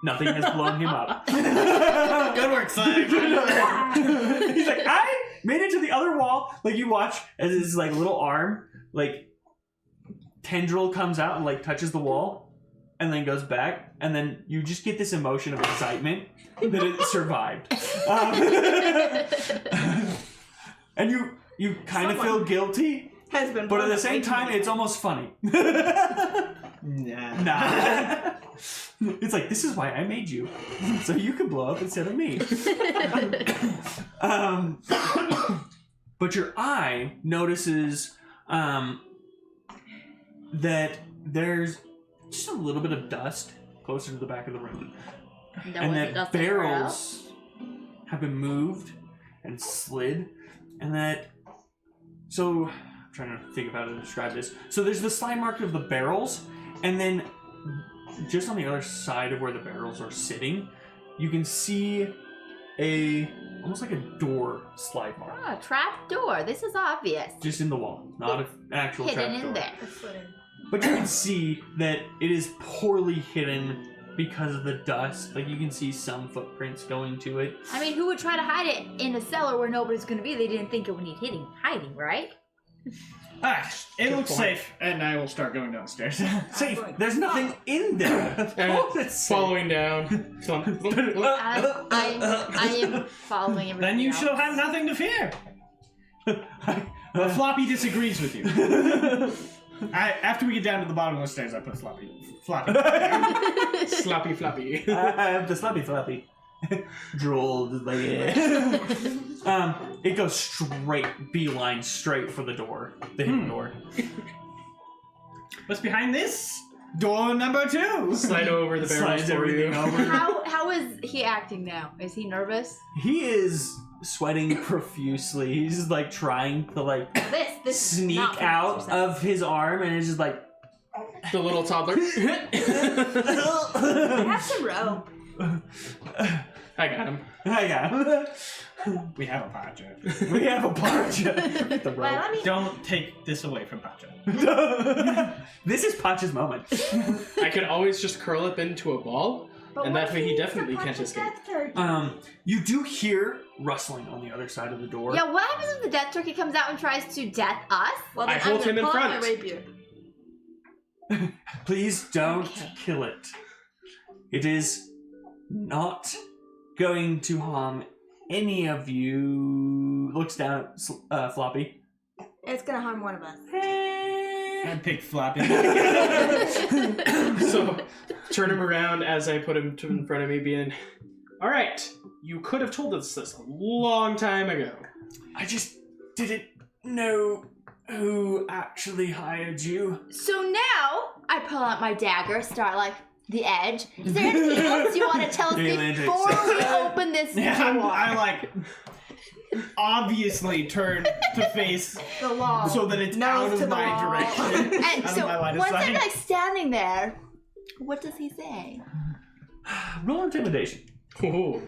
Nothing has blown him up. Good work, Slag. He's like, I made it to the other wall. Like you watch as his like little arm, like tendril comes out and like touches the wall and then goes back. And then you just get this emotion of excitement that it survived. And you kind of feel guilty, Has been but at blown the up same way too time, many it's almost funny. Nah. Nah. It's like, this is why I made you. So you can blow up instead of me. But your eye notices that there's just a little bit of dust closer to the back of the room. And that barrels have been moved and slid, and that So, I'm trying to think of how to describe this. So there's the slide marker of the barrels, and then just on the other side of where the barrels are sitting, you can see almost like a door slide mark. Oh, trap door. This is obvious. Just in the wall, not an actual trap Hidden door. in there. But you can see that it is poorly hidden because of the dust. Like, you can see some footprints going to it. I mean, who would try to hide it in a cellar where nobody's going to be? They didn't think it would need hiding, right? It Good looks point. safe, and I will start going downstairs. Safe. There's nothing in there. Of course it's safe. Following down. I am following everything Then you else. shall have nothing to fear. But Floppy disagrees with you. After we get down to the bottom of the stairs, I put Floppy. Sloppy floppy. I have the sloppy floppy. Drool, just like it goes straight, beeline straight for the door, the hidden door. What's behind this? Door number 2. Slide over the barrels Slides for you. everything over. How is he acting now? Is he nervous? He is sweating profusely. He's just like trying to like This is sneak not for out exercise. of his arm, and it's just like. The little toddler. Have some rope. I got him. I got him. We have a Pacha. We have a Pacha. The Well, rope. let me. Don't take this away from Pacha. This is Pacha's moment. I could always just curl up into a ball, But and what that if way he needs definitely a can't punch of escape. death turkey? You do hear rustling on the other side of the door. Yeah, what happens if the death turkey comes out and tries to death us? Well, I then hold I'm him in gonna pull out front. my rapier. Please don't kill it. It is not going to harm any of you. Looks down at Floppy. It's gonna harm one of us. I picked Floppy. So, turn him around as I put him in front of me, being, all right, you could have told us this a long time ago. I just didn't know who actually hired you. So now I pull out my dagger, start like the edge. Is there anything else you want to tell us Hey, Landry. before we open this door? I like obviously turn to face The law. so that it's Nose out to of the my wall. direction. And Out of so my line of once I'm sight. like standing there, what does he say? Roll intimidation. Ooh.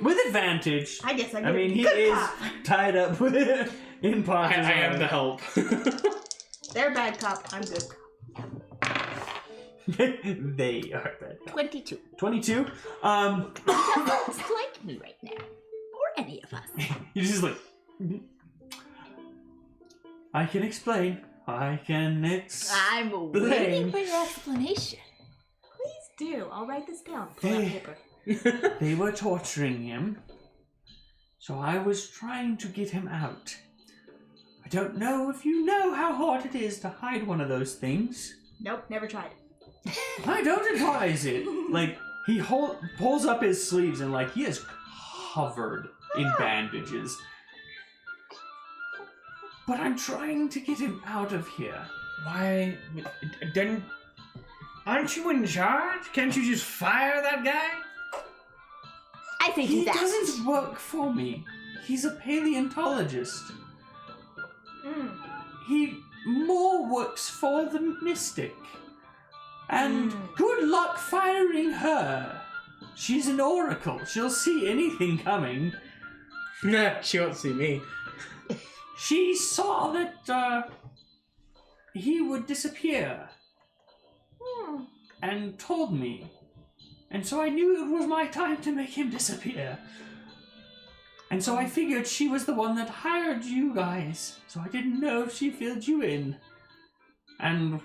With advantage. I guess I I mean, he good is cop. tied up in I Pacha's am arm. the help. They're bad cop. I'm good cop. They are bad. 22. 22. He doesn't like me right now. Or any of us. You're just like. I can explain. I can I'm waiting for your explanation. Please do. I'll write this down. Pull out Hey. paper. They were torturing him, so I was trying to get him out. I don't know if you know how hard it is to hide one of those things. Nope, never tried. I don't advise it. Like, he pulls up his sleeves and, like, he is covered in bandages. But I'm trying to get him out of here. Why? Then, aren't you in charge? Can't you just fire that guy? I think He he's out. doesn't work for me. He's a paleontologist. He more works for the mystic. And good luck firing her. She's an oracle. She'll see anything coming. Nah, she won't see me. She saw that he would disappear. And told me. And so I knew it was my time to make him disappear. And so I figured she was the one that hired you guys. So I didn't know if she filled you in. And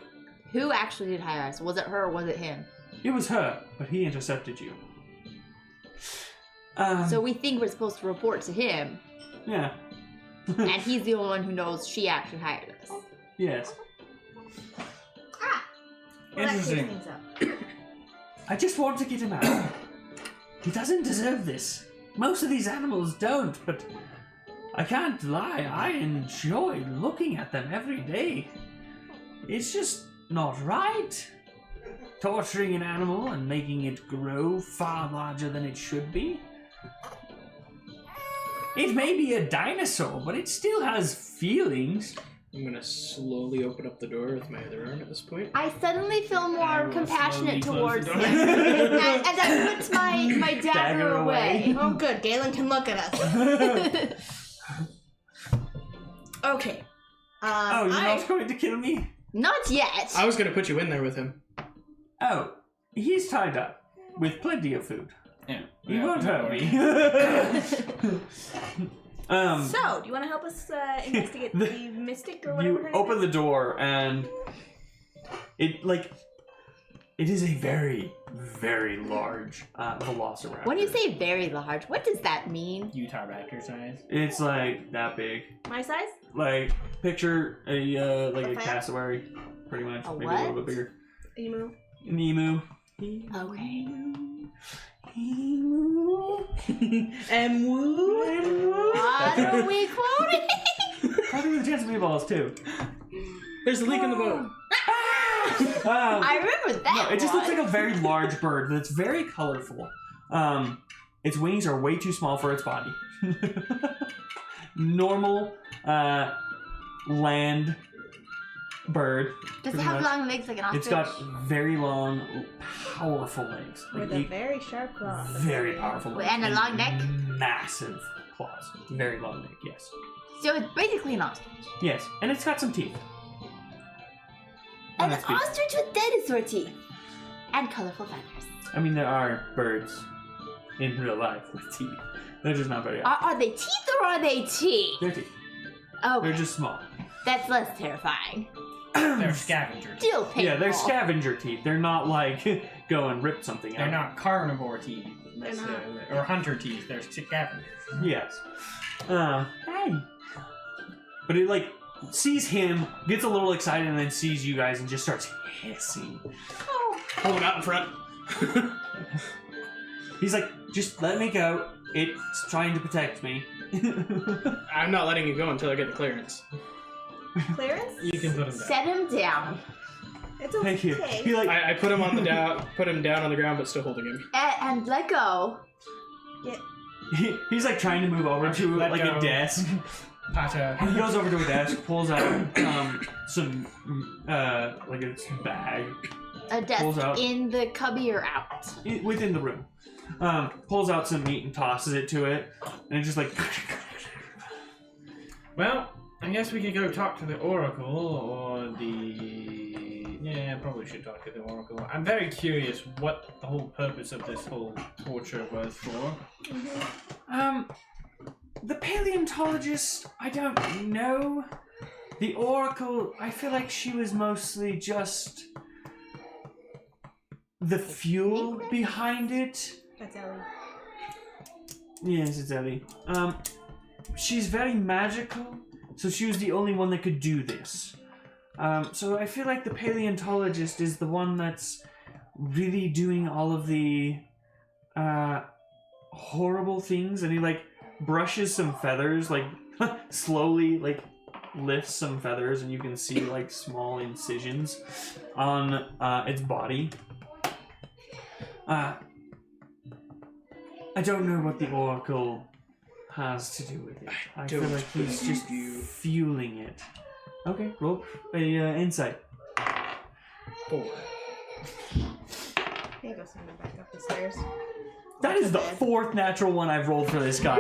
Who actually did hire us? Was it her or was it him? it was her, but he intercepted you. So we think we're supposed to report to him, Yeah. and he's the only one who knows she actually hired us. Yes. Well, that clears Interesting. things up. I just want to get him out. He doesn't deserve this. Most of these animals don't, but I can't lie. I enjoy looking at them every day. It's just not right. Torturing an animal and making it grow far larger than it should be. It may be a dinosaur, but it still has feelings. I'm gonna slowly open up the door with my other arm at this point. I suddenly feel more will compassionate slowly close towards the him. door. and I put my dagger Dagger away. Oh, good. Galen can look at us. Okay. Oh, you're not going to kill me? Not yet. I was gonna put you in there with him. Oh, he's tied up with plenty of food. Yeah. He won't hurt me. So, do you want to help us investigate the mystic or whatever? You her name open is? the door and it is a very, very large velociraptor. When you say very large, what does that mean? Utah raptor size. It's like that big. My size? Like picture a like a Okay. cassowary, pretty much. A Maybe a little what? bit bigger. Emu. An emu. Okay. Emu. And woo. What are we quoting? Probably with a chance of meatballs too. There's a leak in the boat. I remember that. No, it just looks one. like a very large bird that's very colorful. Its wings are way too small for its body. Normal land bird. Does it pretty have much. long legs like an ostrich? It's got very long, powerful legs. Like With a very sharp claw. very powerful legs. And a long neck? Massive claws. Very long neck, yes. So it's basically an ostrich. Yes, and it's got some teeth. An That's good. ostrich with dinosaur teeth. And colorful feathers. I mean, there are birds in real life with teeth. They're just not very Are they teeth or are they teeth? They're teeth. Oh, They're just small. that's less terrifying. They're scavengers. Still painful. Yeah, they're scavenger teeth. They're not like go and rip something They're out. not carnivore teeth necessarily, or hunter teeth. They're scavengers. Yes. Hey. But it like sees him, gets a little excited, and then sees you guys and just starts hissing. Hold him out in front. He's like, just let me go. It's trying to protect me. I'm not letting you go until I get the clearance. Clearance? You can put them down. Set him down. It's okay. Thank you. He like I put him on the put him down on the ground, but still holding him. And let go. he's like trying to move over to Let like go. a desk. Pata. He goes over to a desk, pulls out some like a bag A Pulls desk out. in the cubby or out. within the room. Pulls out some meat and tosses it to it, and it's just like. Well, I guess we could go talk to the Oracle or the. Yeah, I probably should talk to the Oracle. I'm very curious what the whole purpose of this whole torture was for. The paleontologist, I don't know. The Oracle, I feel like she was mostly just the fuel behind it. That's Ellie. Yes, it's Ellie. She's very magical, so she was the only one that could do this. So I feel like the paleontologist is the one that's really doing all of the horrible things, and he like brushes some feathers, like slowly like lifts some feathers, and you can see like small incisions on its body. I don't know what the Oracle has to do with it. I feel don't like he's believe just you. fueling it. Okay, roll a insight. 4. Here goes something back up the stairs. That is the 4th natural one I've rolled for this guy.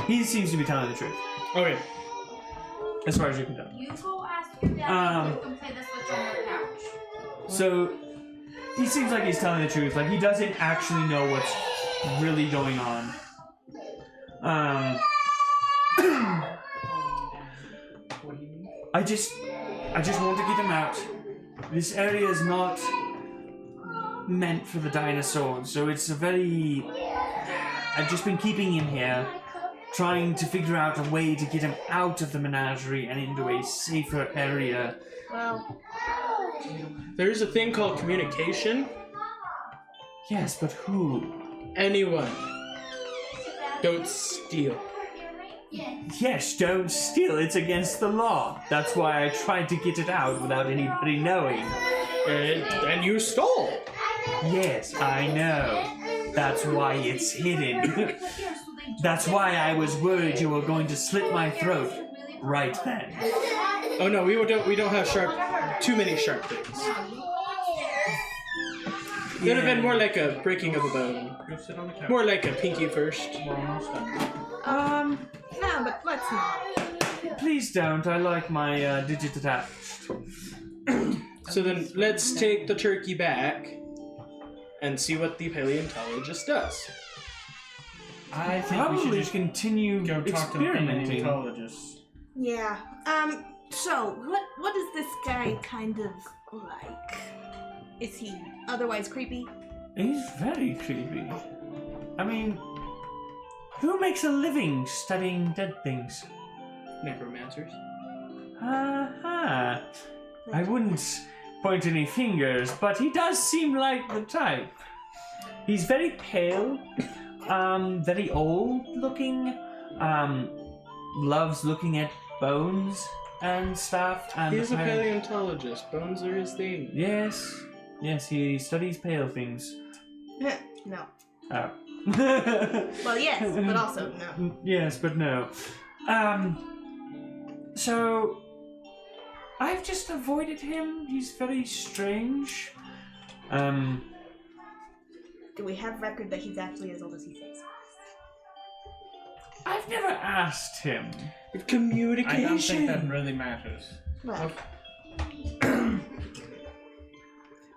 He seems to be telling the truth, Okay. as far as you can tell. You go ask your dad if you can play this with you on the couch. So he seems like he's telling the truth. Like he doesn't actually know what's really going on. I just want to get him out. This area is not meant for the dinosaurs, so it's a very. I've just been keeping him here, trying to figure out a way to get him out of the menagerie and into a safer area. Well, There's a thing called communication. Yes, but who? Anyone. Don't steal. Yes, don't steal. It's against the law. That's why I tried to get it out without anybody knowing. And you stole. Yes, I know. That's why it's hidden. That's why I was worried you were going to slit my throat right then. Oh no, we don't have too many sharp things. It would have been more like a breaking of a bone. Go sit on the couch. More like a pinky first. We're almost done. No, but let's not. Please don't. I like my digit attached. So then let's take the turkey back and see what the paleontologist does. I think we Probably should just continue go talk to the experimenting. paleontologist. Yeah. So what is this guy kind of like? Is he otherwise creepy? He's very creepy. I mean, who makes a living studying dead things? Necromancers. I wouldn't point any fingers, but he does seem like the type. He's very pale, very old looking, loves looking at bones and stuff. And He's a paleontologist. Bones are his thing. Yes, he studies pale things. No. Oh. Well, yes, but also no. Yes, but no. So I've just avoided him. He's very strange. Do we have record that he's actually as old as he says? I've never asked him. Communication. I don't think that really matters. Well,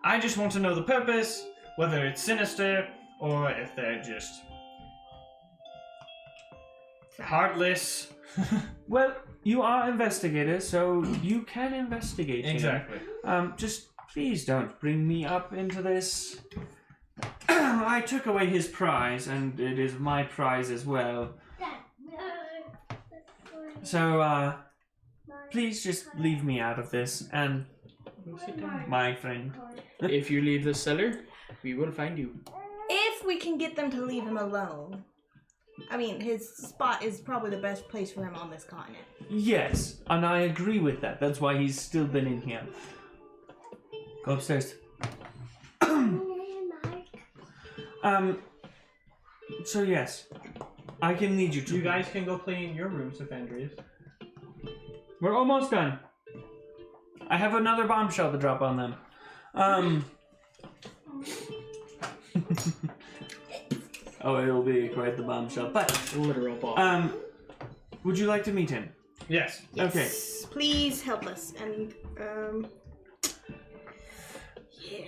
I just want to know the purpose, whether it's sinister or if they're just heartless. Well, you are investigators, so you can investigate him. Exactly. Just please don't bring me up into this. I took away his prize, and it is my prize as well. So, please just leave me out of this, and my friend. If you leave the cellar, we will find you. if we can get them to leave him alone, I mean, his spot is probably the best place for him on this continent. Yes, and I agree with that. That's why he's still been in here. Go upstairs. So yes, I can lead you to. You guys can go play in your rooms if Andreas. We're almost done. I have another bombshell to drop on them. Oh, it'll be quite the bombshell. But Literal ball. would you like to meet him? Yes. Okay. Please help us. And, yeah.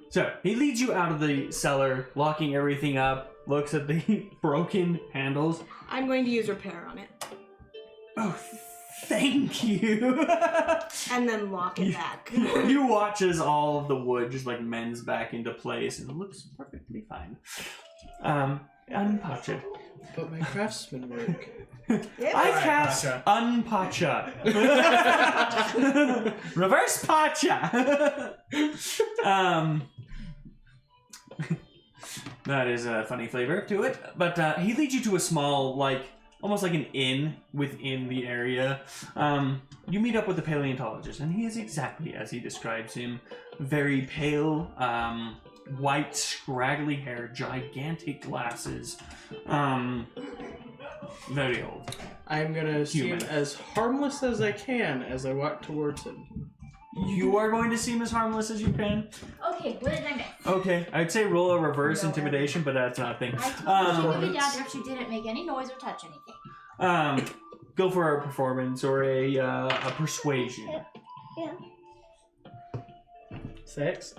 So he leads you out of the cellar, locking everything up. Looks at the broken handles. I'm going to use repair on it. Oh, thank you. And then lock it back. You watch as all of the wood just like mends back into place, and it looks perfectly fine. Unpotched. But my craftsman work. I cast Unpacha. Reverse Pacha. That is a funny flavor to it. But he leads you to a small, almost like an inn within the area. You meet up with the paleontologist, and he is exactly as he describes him. Very pale, white, scraggly hair, gigantic glasses. Very old. I'm gonna Human. seem as harmless as I can as I walk towards him. You are going to seem as harmless as you can. Okay, what did I miss? Okay, I'd say roll a reverse intimidation, but that's not a thing. I told you down there she didn't make any noise or touch anything. Go for a performance or a persuasion. Yeah. 6.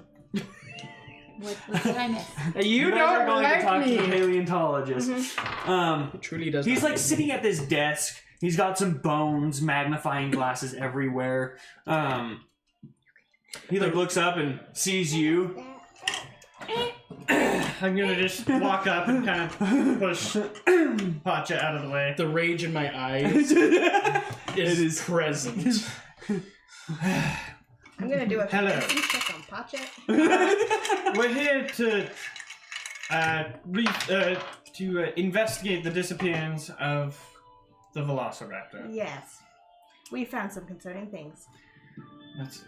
What did I miss? You guys don't are going like to talk me. to the paleontologist. It truly does. He's not like sitting at this desk. He's got some bones, magnifying glasses everywhere. He looks up and sees you. I'm gonna just walk up and kind of push Pacha out of the way. The rage in my eyes is present. I'm going to do a Hello. convincing check on Pacha. We're here to investigate the disappearance of the Velociraptor. Yes. We found some concerning things. That's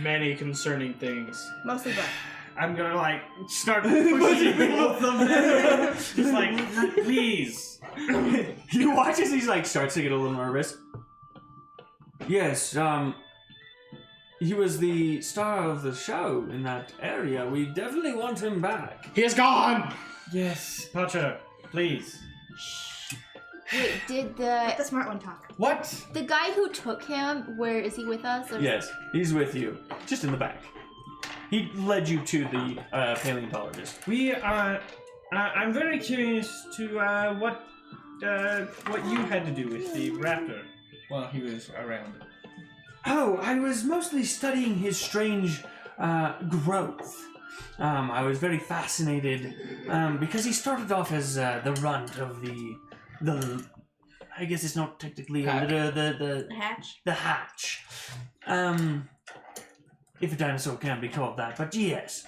Many concerning things. Mostly blood. I'm gonna like start pushing both of them. Just like, please. You watch as he like starts to get a little nervous. Yes, he was the star of the show in that area. We definitely want him back. He is gone! Yes, Potter, please. Wait, did Let the the smart one talk. What? guy who took him, where is he with us? Or- Yes, he's with you, just in the back. He led you to the paleontologist. We are. I'm very curious to what you had to do with the raptor while he was around. Oh, I was mostly studying his strange growth. I was very fascinated because he started off as the runt of the I guess it's not technically a litter, The hatch. the hatch. If a dinosaur can be called that, but yes.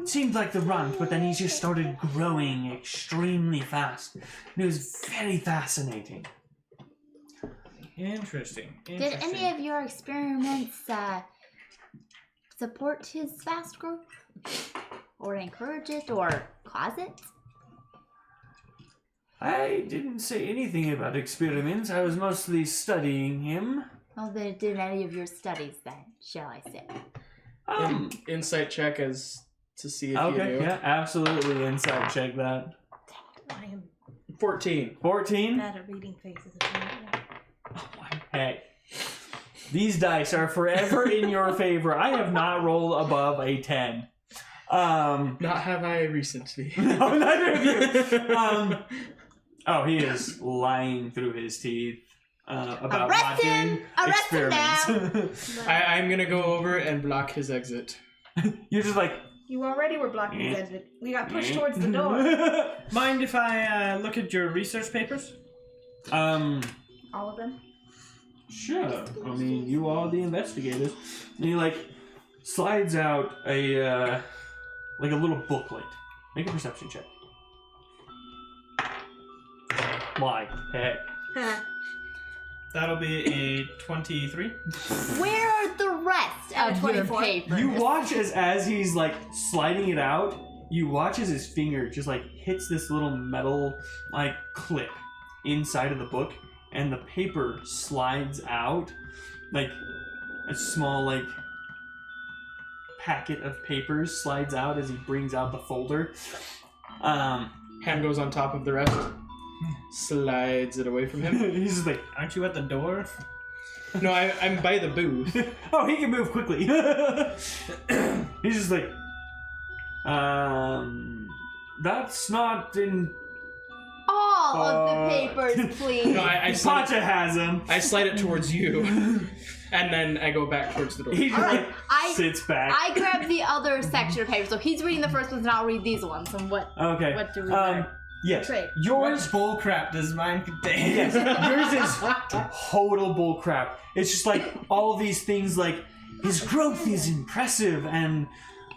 Seemed like the runt, but then he just started growing extremely fast. And it was very fascinating. Interesting. Did any of your experiments support his fast growth? Or encourage it, or cause it? I didn't say anything about experiments. I was mostly studying him. Well, then did any of your studies then, shall I say? Insight check as to see if Okay, you knew. yeah, absolutely. Insight check that. I am 14. 14? bad at reading faces. Oh my heck. These dice are forever in your favor. I have not rolled above a 10. Not have I recently. No, neither of you. Oh, he is lying through his teeth about Arrest not him! doing Arrest him experiments. I'm gonna go over and block his exit. You're just like... You already were blocking his exit. We got pushed towards the door. Mind if I look at your research papers? All of them. Sure. I mean, you are the investigators. And he like slides out a like a little booklet. Make a perception check. My heck. That'll be a 23. Where are the rest of your 24. papers? You watch as he's like sliding it out. You watch as his finger just like hits this little metal like clip inside of the book, and the paper slides out like a small like packet of papers slides out as he brings out the folder. Hand goes on top of the rest. Slides it away from him. He's just like, Aren't you at the door? No, I'm by the booth. oh, he can move quickly. He's just like, that's not in. All of the papers, please. No, I slide, Pacha has him. I slide it towards you. And then I go back towards the door. He just like I- sits back. I grabbed the other section of papers, so he's reading the first ones, and I'll read these ones. And what do we learn? Yes. Trade. What Yours bullcrap does mine contain? Yes, yours is total bullcrap. It's just like all these things like his growth is impressive and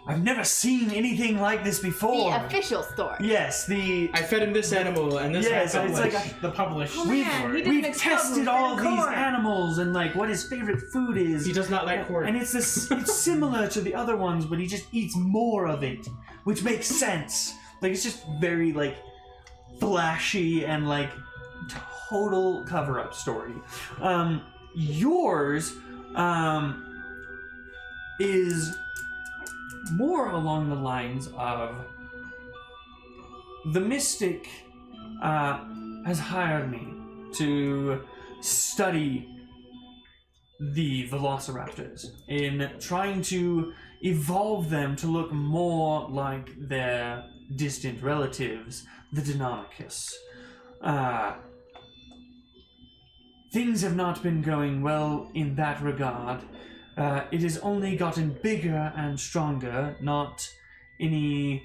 I've never seen anything like this before. The official story. Yes, I fed him this animal and this Yes, happened. it's like the published Oh, we've, man, he didn't we've explode tested with all corn. these animals and like what his favorite food is. He does not like corn. And it's this it's similar to the other ones, but he just eats more of it, which makes sense. Like it's just very like flashy and like total cover-up story. Yours is more along the lines of the mystic has hired me to study the velociraptors in trying to evolve them to look more like their distant relatives, the Deinonychus. Things have not been going well in that regard. It has only gotten bigger and stronger, not any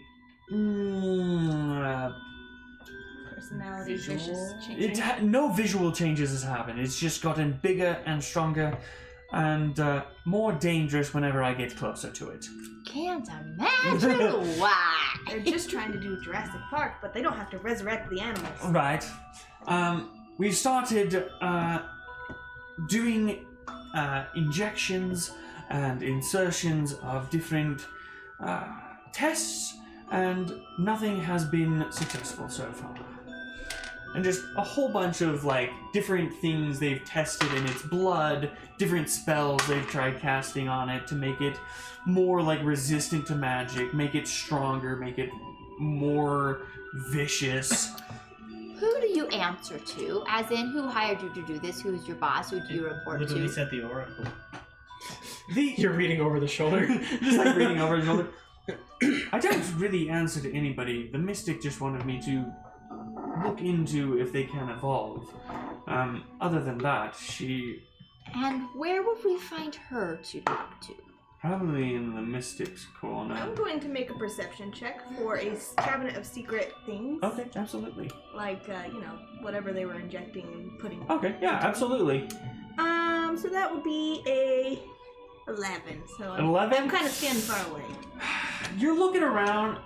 Personality Visual? vicious changes. no visual changes has happened. It's just gotten bigger and stronger and more dangerous whenever I get closer to it. Can't imagine why. They're just trying to do Jurassic Park, but they don't have to resurrect the animals. Right. We've started doing injections and insertions of different tests, and nothing has been successful so far. And just a whole bunch of like different things they've tested in its blood, different spells they've tried casting on it to make it more like resistant to magic, make it stronger, make it more vicious. Who do you answer to? As in, who hired you to do this? Who is your boss? Who do you report Literally to? said the oracle. You're reading over the shoulder. Just like reading over his shoulder. I don't really answer to anybody. The mystic just wanted me to look into if they can evolve. Other than that, she And where would we find her to talk to? probably in the mystic's corner. I'm going to make a perception check for a cabinet of secret things. Okay, absolutely. Like, whatever they were injecting and putting. Okay, yeah, absolutely. So that would be a 11. So An 11? I'm kind of standing far away. You're looking around.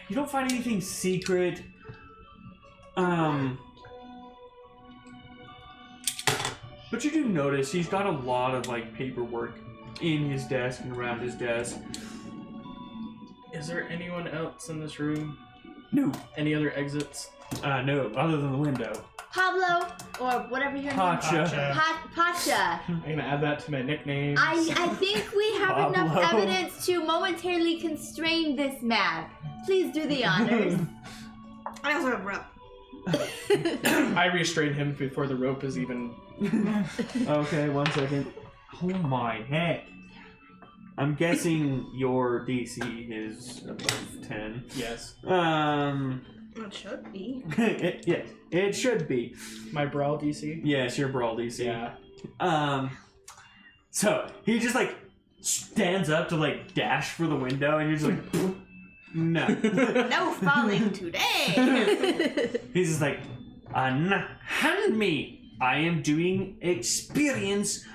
You don't find anything secret. But you do notice he's got a lot of like paperwork in his desk and around his desk. Is there anyone else in this room? No. Any other exits? No, other than the window. Pablo, or whatever your name is. Pacha. Pacha. I'm gonna add that to my nicknames. I think we have enough Pablo. evidence to momentarily constrain this man. Please do the honors. I also have rope. I restrain him before the rope is even. Okay, 1 second. Oh my heck. I'm guessing your DC is above 10. Yes. It should be. Yes, it should be. My brawl DC. Yes, your brawl DC. Yeah. So he just like stands up to like dash for the window, and you're just like, no. No falling today. He's just like, hand me. I am doing experiments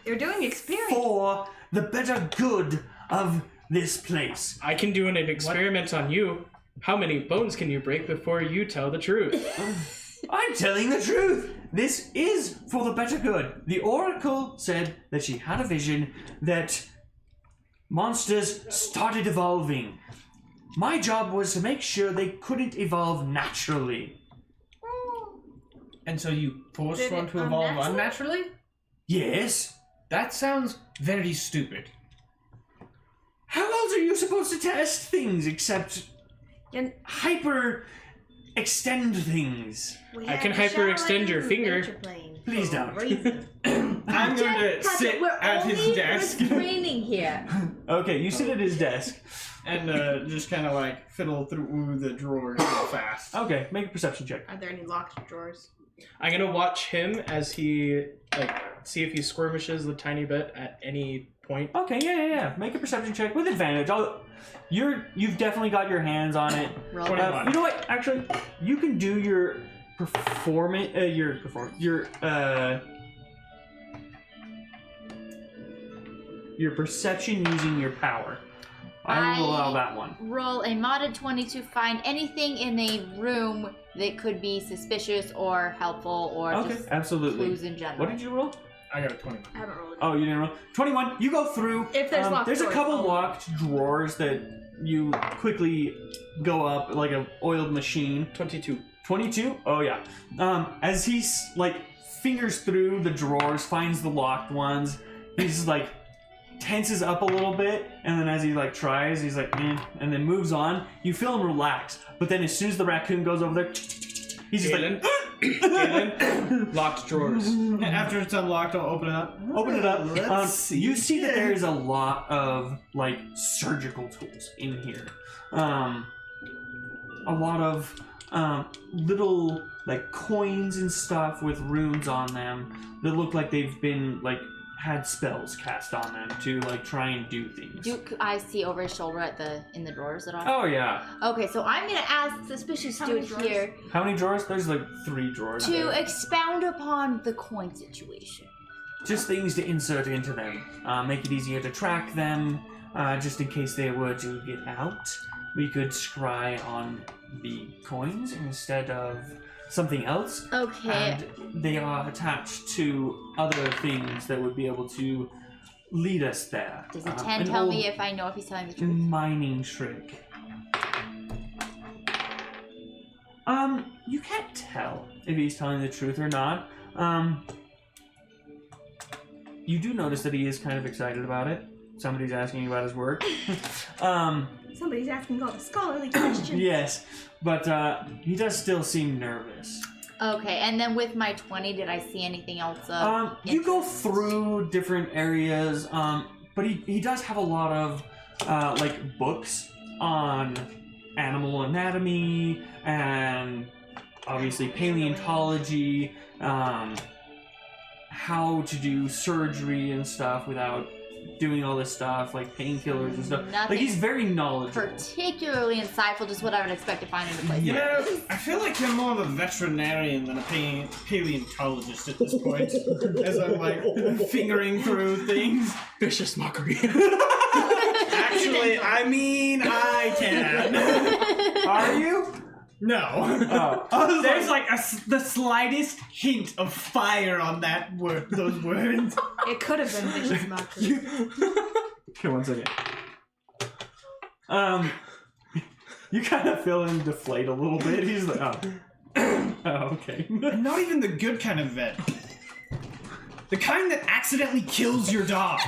You're doing experience. for the better good of this place. I can do an experiment on you. How many bones can you break before you tell the truth? I'm telling the truth. This is for the better good. The Oracle said that she had a vision that monsters started evolving. My job was to make sure they couldn't evolve naturally. And so you forced Did one it to evolve unnaturally? unnaturally? Yes? That sounds very stupid. How else are you supposed to test things except And hyper extend things? we I had can the hyperextend your Shaolin finger. adventure plane Please for a don't. reason. I'm going to Pacha, sit we're at his only desk restraining here. Okay, you sit at his desk. and just kind of like fiddle through the drawers real fast. Okay, make a perception check. Are there any locked drawers? I'm gonna watch him as he see if he skirmishes a tiny bit at any point. Okay, yeah. Make a perception check with advantage. You've definitely got your hands on it. Roll. 21. You know what? Actually, you can do your your perception using your power. I will allow that one. Roll a modded 20 to find anything in a room that could be suspicious or helpful or Okay, just absolutely. clues in general. What did you roll? I got a 21. I haven't rolled it. Oh, you didn't roll. 21. You go through. If there's locked there's a drawers, couple I'll- locked drawers that you quickly go up like an oiled machine. 22. 22? Oh yeah. As he fingers through the drawers, finds the locked ones, he's like tenses up a little bit, and then as he tries, he's like, and then moves on. You feel him relax, but then as soon as the raccoon goes over there, he's just Galen? Galen? Locked drawers. After it's unlocked, I'll open it up. open it up. Let's see. You see that there's a lot of surgical tools in here. A lot of little coins and stuff with runes on them that look like they've been had spells cast on them to try and do things. Do I see over his shoulder in the drawers at all? Oh yeah. Okay, so I'm gonna ask suspicious How many dude drawers? here How many drawers? There's 3 drawers. to there. expound upon the coin situation. Just things to insert into them. Make it easier to track them. Just in case they were to get out, we could scry on the coins instead of something else. Okay. And they are attached to other things that would be able to lead us there. Does a 10 an tell old me if I know if he's telling the truth? mining trick. You can't tell if he's telling the truth or not. You do notice that he is kind of excited about it. Somebody's asking about his work. Somebody's asking all the scholarly questions. Yes, but he does still seem nervous. Okay, and then with my 20, did I see anything else? You go through different areas, but he does have a lot of like books on animal anatomy and obviously paleontology, how to do surgery and stuff without doing all this stuff, like painkillers and stuff. Nothing Like, he's very knowledgeable. particularly insightful, just what I would expect to find in a place. You know, I feel like you're more of a veterinarian than a paleontologist at this point. As I'm like fingering through things. Vicious mockery. Actually, I mean, I can. Are you? No. Oh. There's like the slightest hint of fire on that word. Those words. It could have been vicious mockery. Okay, 1 second. You kind of feel him deflate a little bit. He's like, oh, okay. And not even the good kind of vet. The kind that accidentally kills your dog.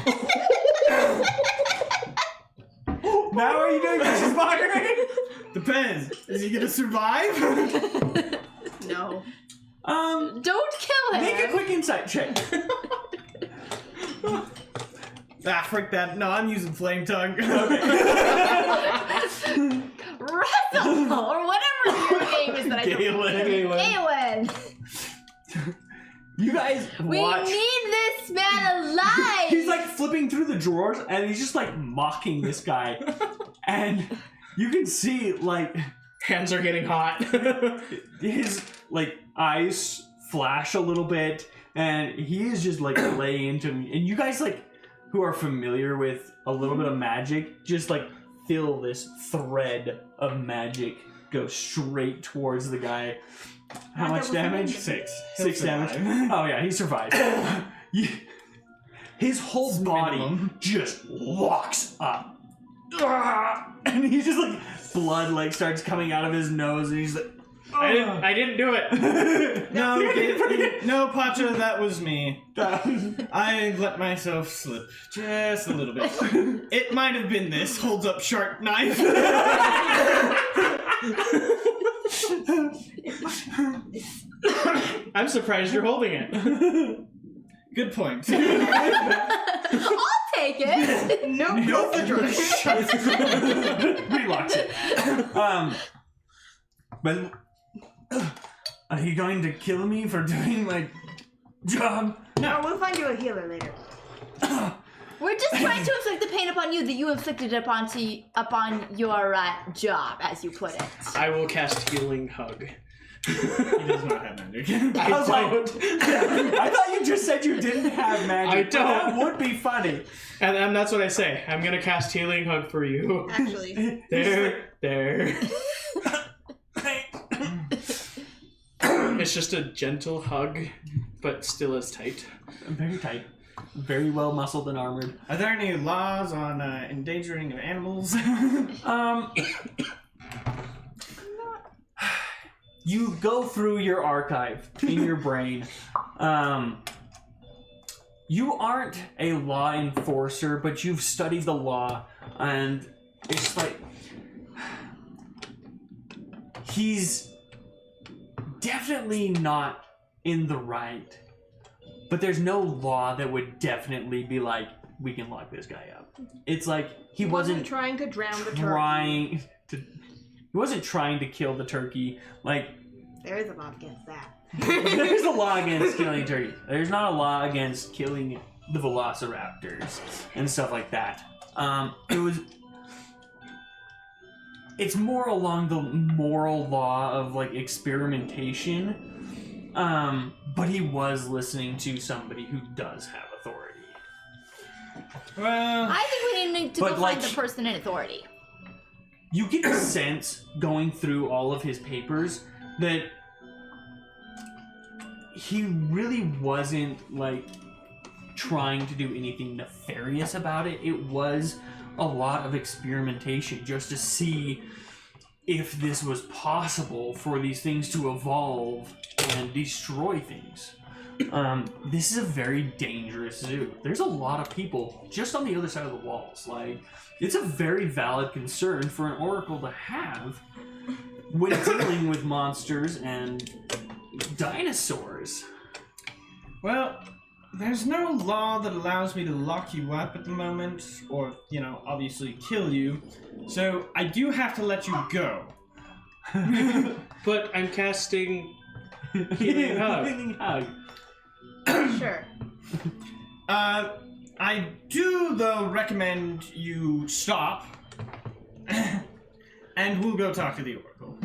Now are you doing vicious mockery? Depends. Is he gonna survive? No. Don't kill him! Make a quick insight check. Ah, frick that. No, I'm using flame tongue. Wrestle! Or whatever your name is that I don't Galen. Galen! You guys We watch. need this man alive! He's like flipping through the drawers and he's just like mocking this guy. And you can see like Hands are getting hot. his like eyes flash a little bit and he is just like laying into me. And you guys like who are familiar with a little bit of magic just like feel this thread of magic go straight towards the guy. How much damage? 6. 6 damage. Oh yeah, he survived. His whole body minimum. just locks up. And he's just like blood like starts coming out of his nose and he's like I didn't do it. No, Pacha, that was me. I let myself slip just a little bit. It might have been this. Holds up sharp knife. I'm surprised you're holding it. Good point. I'll take it! Nope. Go for drugs. relocks it. But are you going to kill me for doing my job? No, we'll find you a healer later. We're just trying to inflict the pain upon you that you inflicted upon your job, as you put it. I will cast Healing Hug. He does not have magic. I was like, don't. I thought you just said you didn't have magic. I but don't. That would be funny. And that's what I say. I'm gonna cast Healing Hug for you. Actually. There. It's just a gentle hug, but still as tight. Very tight. Very well muscled and armored. Are there any laws on endangering of animals? You go through your archive in your brain. You aren't a law enforcer, but you've studied the law, and it's like he's definitely not in the right, but there's no law that would definitely be like, we can lock this guy up. It's like he wasn't trying to drown the turkey. He wasn't trying to kill the turkey. Like, There is a law against that. there's a law against killing turkeys. There's not a law against killing the velociraptors and stuff like that. It's more along the moral law of like experimentation. But he was listening to somebody who does have authority. Well, I think we need to But, go like, find the person in authority. You get a sense going through all of his papers that he really wasn't like trying to do anything nefarious about it. It was a lot of experimentation just to see if this was possible for these things to evolve and destroy things. This is a very dangerous zoo. There's a lot of people just on the other side of the walls. Like, it's a very valid concern for an oracle to have when dealing with monsters and dinosaurs. Well, there's no law that allows me to lock you up at the moment, or, obviously kill you. So I do have to let you go. But I'm casting Healing Hug. Healing Hug. Sure. I do, though, recommend you stop. And we'll go talk to the Oracle.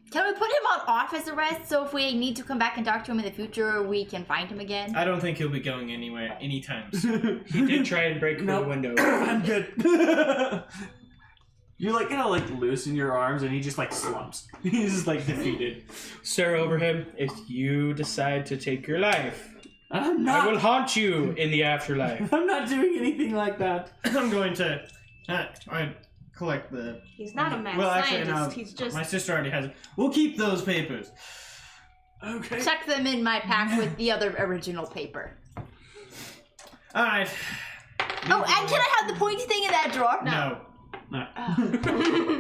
Can we put him on office arrest so if we need to come back and talk to him in the future, we can find him again? I don't think he'll be going anywhere anytime soon. He did try and break through the window. I'm good. You're like gonna loosen your arms and he just slumps. He's just defeated. Sir Overhead, if you decide to take your life, I'm not. I will haunt you in the afterlife. I'm not doing anything like that. I'm going to collect the... He's not a mad Well, actually, scientist. no. He's just... My sister already has it. We'll keep those papers. Okay. Check them in my pack with the other original paper. Alright. Oh, and can I have the pointy thing in that drawer? No.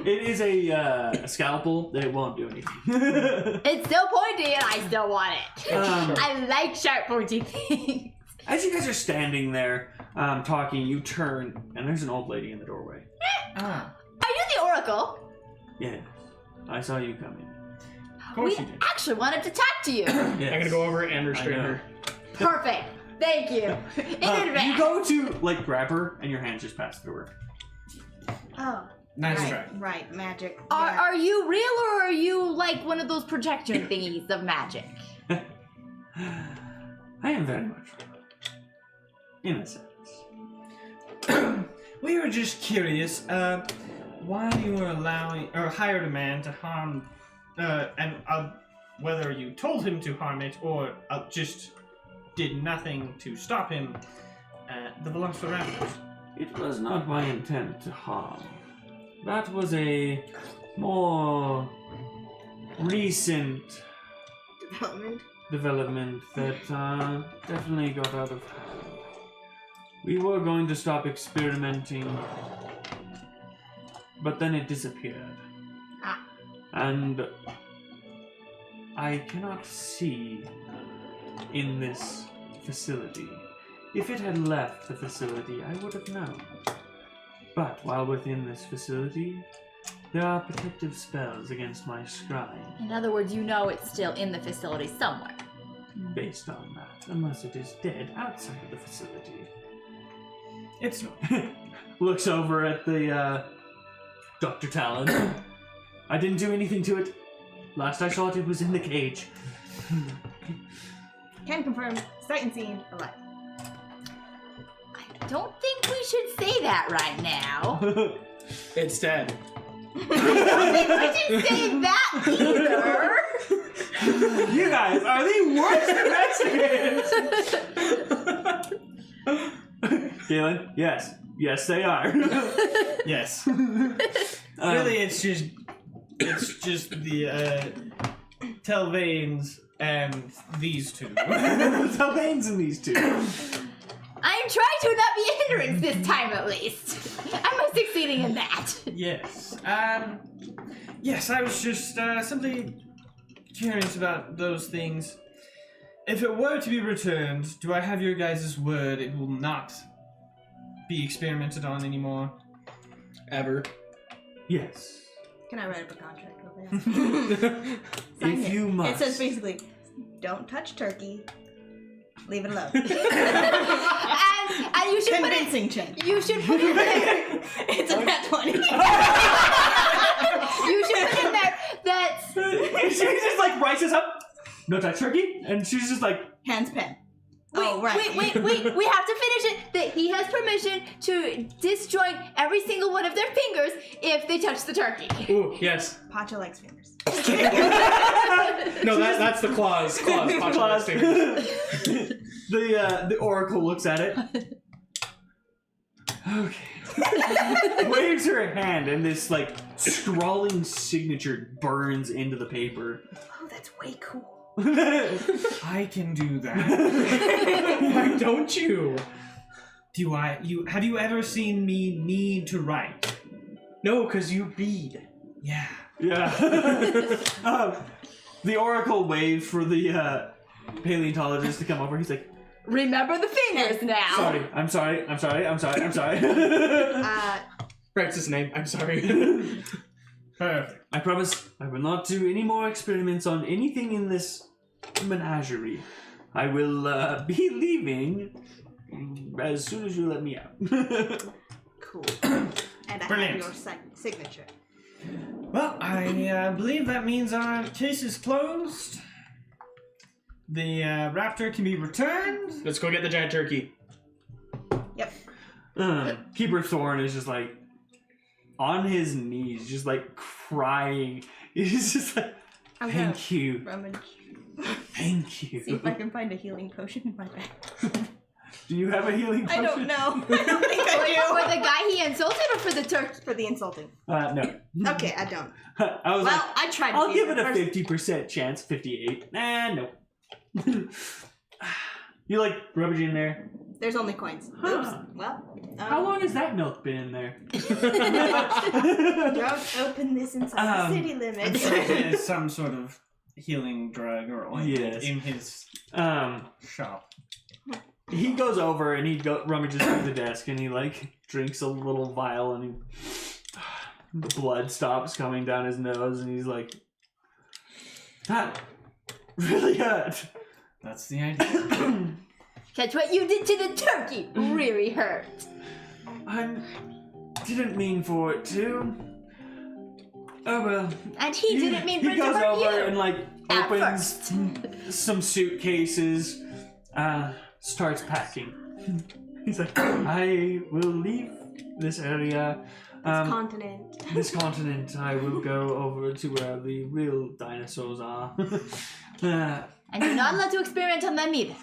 It is a scalpel that it won't do anything. It's still pointy and I still want it. I like sharp pointy things. As you guys are standing there talking, you turn and there's an old lady in the doorway. Ah. Are you the Oracle? Yes, I saw you come in. Of course We you did. actually wanted to talk to you. Yes. I'm gonna go over and restrain I know. her. Perfect. Thank you. In advance. You go to grab her and your hands just pass through her. Oh. Nice right, try. Right, magic. Are you real or are you like one of those projection thingies of magic? I am very much in a sense. We were just curious, why you were allowing, or hired a man to harm, whether you told him to harm it, or just did nothing to stop him, the Velociraptors. It was not my intent to harm. That was a more recent development that definitely got out of hand. We were going to stop experimenting, but then it disappeared. Ah. And I cannot see in this facility. If it had left the facility, I would have known. But while within this facility, there are protective spells against my shrine. In other words, you know it's still in the facility somewhere. Based on that, unless it is dead outside of the facility. It's Looks over at the Dr. Talon. I didn't do anything to it. Last I saw it, it was in the cage. Can confirm. Sight and seen. Alive. I don't think we should say that right now. It's dead. I don't think we should say that either. You guys are the worst investigators! Galen, yes. Yes, they are. yes. Really, it's just the Telvanes and these two. Telvanes and these two. I'm trying to not be a hindrance this time at least. Am I succeeding in that? Yes. Yes, I was just simply curious about those things. If it were to be returned, do I have your guys' word it will not be experimented on anymore? Ever. Yes. Can I write up a contract with him? If you must. It says basically, don't touch turkey. Leave it alone. and you should put it. Convincing check. You should put it there. It's a nat 20. You should put in there that She just writes this up. No touch turkey, and she's just like. Hands pen. Wait, wait. We have to finish it. That he has permission to disjoint every single one of their fingers if they touch the turkey. Ooh, yes. Pacha likes fingers. No, that's the claws. Claws. The oracle looks at it. Okay. Waves her hand, and this like scrawling signature burns into the paper. Oh, that's way cool. I can do that. Why don't you? Have you ever seen me need to write? No, because you read. Yeah. Yeah. The oracle waves for the paleontologist to come over. He's like, Remember the fingers now. sorry, I'm sorry. Writes his name. I'm sorry. Perfect. I promise I will not do any more experiments on anything in this menagerie. I will be leaving as soon as you let me out. Cool. And I Brilliant. have your signature. Well, I believe that means our case is closed. The raptor can be returned. Let's go get the giant turkey. Yep. Keeper Thorn is just like on his knees, just like crying. He's just like, I'm gonna thank you. rummage. Thank you. See if I can find a healing potion in my bag. Do you have a healing potion? I don't know. I don't think I For the guy he insulted or for the turkey? do. For the insulting. No. Okay, I don't. I was Well, I tried to I'll be give it the a first- 50% chance. 58. Nah, no. You like rummaging in there? There's only coins. Huh. Oops. Well. How long has that milk been in there? Don't open this inside the city I'm limits. sure there's some sort of healing drug or ointment Yes. in his shop. He goes over and he rummages through the desk and he like drinks a little vial and the blood stops coming down his nose and he's like, that really hurt. That's the idea. That's what you did to the turkey. Really hurt. I didn't mean for it to. Oh well. And he didn't mean for He it to goes hurt over you. and like At opens some suitcases, starts packing. He's like, I will leave this area. Continent. This continent, I will go over to where the real dinosaurs are. And you're not allowed to experiment on them either.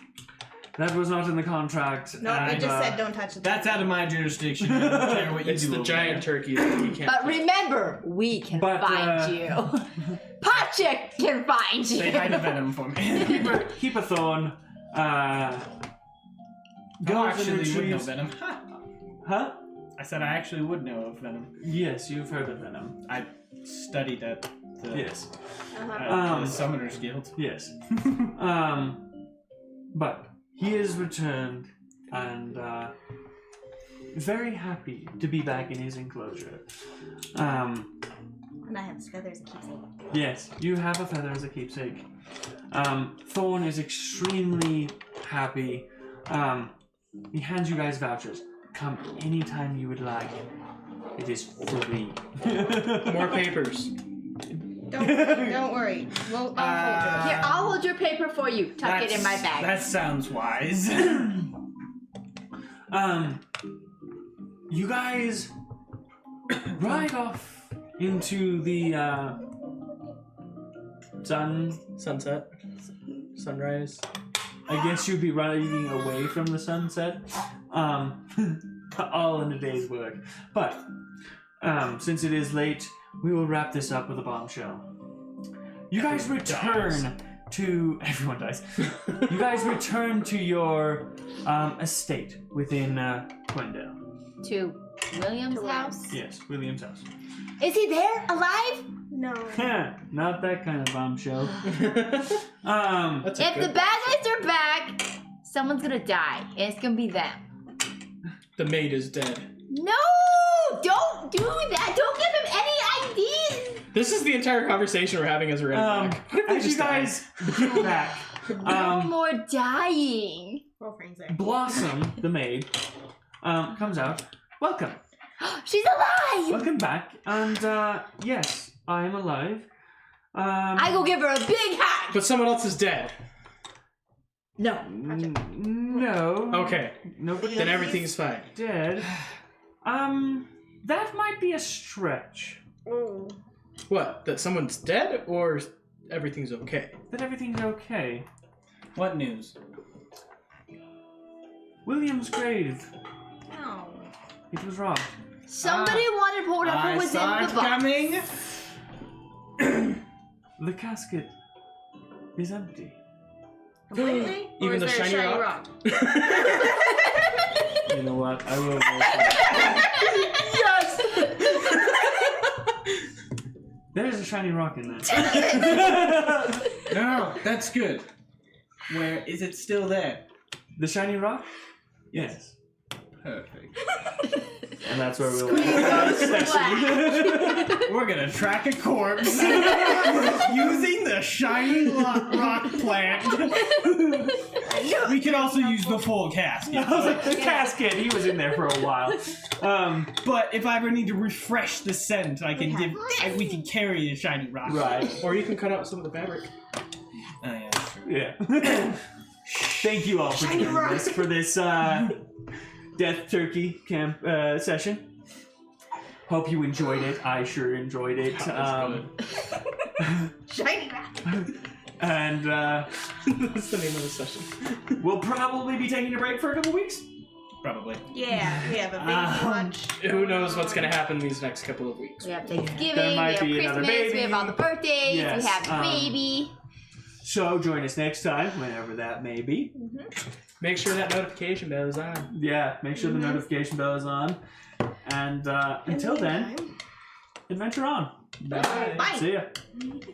That was not in the contract. No, and, it just said don't touch the That's out of my jurisdiction. I don't care what you It's do. the over giant turkey that we can't. But remember, we can But, find you. Pacha can find there. Say hi to you. Venom for me. Keep a thorn. I Goes and actually would know retrieves. Venom. Huh? I said I actually would know of Venom. Yes, you've heard of Venom. I studied at the, Yes. the Summoners Guild. Yes. But he is returned and very happy to be back in his enclosure. And I have feathers and keepsake. Yes, you have a feather as a keepsake. Thorn is extremely happy. He hands you guys vouchers. Come anytime you would like. It is free. More papers. Don't worry. I'll hold Here, I'll hold your paper for you. Tuck it in my bag. That sounds wise. You guys ride off into the Sunset. Sunrise. I guess you'd be riding away from the sunset. All in a day's work. But since it is late, we will wrap this up with a bombshell. You guys return to everyone dies. You guys return to your estate within Glendale. To William's house? Yes, William's house. Is he there? Alive? No. Not that kind of bombshell. That's a If the good. bad guys are back, someone's gonna die. And it's gonna be them. The maid is dead. No! Don't do that! Don't give him any ideas! This is the entire conversation we're having as we're heading back. What if they As you just died? guys get back, No more dying. Roll for anxiety. Blossom, the maid, comes out. Welcome. She's alive! Welcome back. And, yes, I am alive. I go give her a big hug! But someone else is dead. No. No. Okay. Nobody Then else everything's is fine. dead. That might be a stretch. Oh. What? That someone's dead or everything's okay? That everything's okay. What news? William's grave. No. It was robbed. Somebody wanted whatever I was saw in it the box. coming. The casket is empty. Completely? Or Even is the there a shiny shiny rock? rock? You know what? I will vote for There is a shiny rock in there. No, that's good. Where is it still there? The shiny rock? Yes. Perfect. And that's where we'll We're gonna track a corpse using the shiny rock plant. We can also use the full casket. I was like, the casket. He was in there for a while. But if I ever need to refresh the scent, we can carry the shiny rock. Right. Or you can cut out some of the fabric. Oh, yeah, that's true. Yeah. Thank you all for joining us for this Death Turkey camp session. Hope you enjoyed it. I sure enjoyed it. Shiny rock. And That's the name of the session. we'll probably be taking a break for a couple weeks. Probably. Yeah, we have a big lunch. Who knows what's gonna happen these next couple of weeks? We have Thanksgiving, There might we be have another Christmas, we baby. have all the birthdays, Yes, we have the baby. So join us next time, whenever that may be. Make sure that notification bell is on. Yeah, make sure the notification bell is on. And until then, adventure on. Bye. Bye. See ya.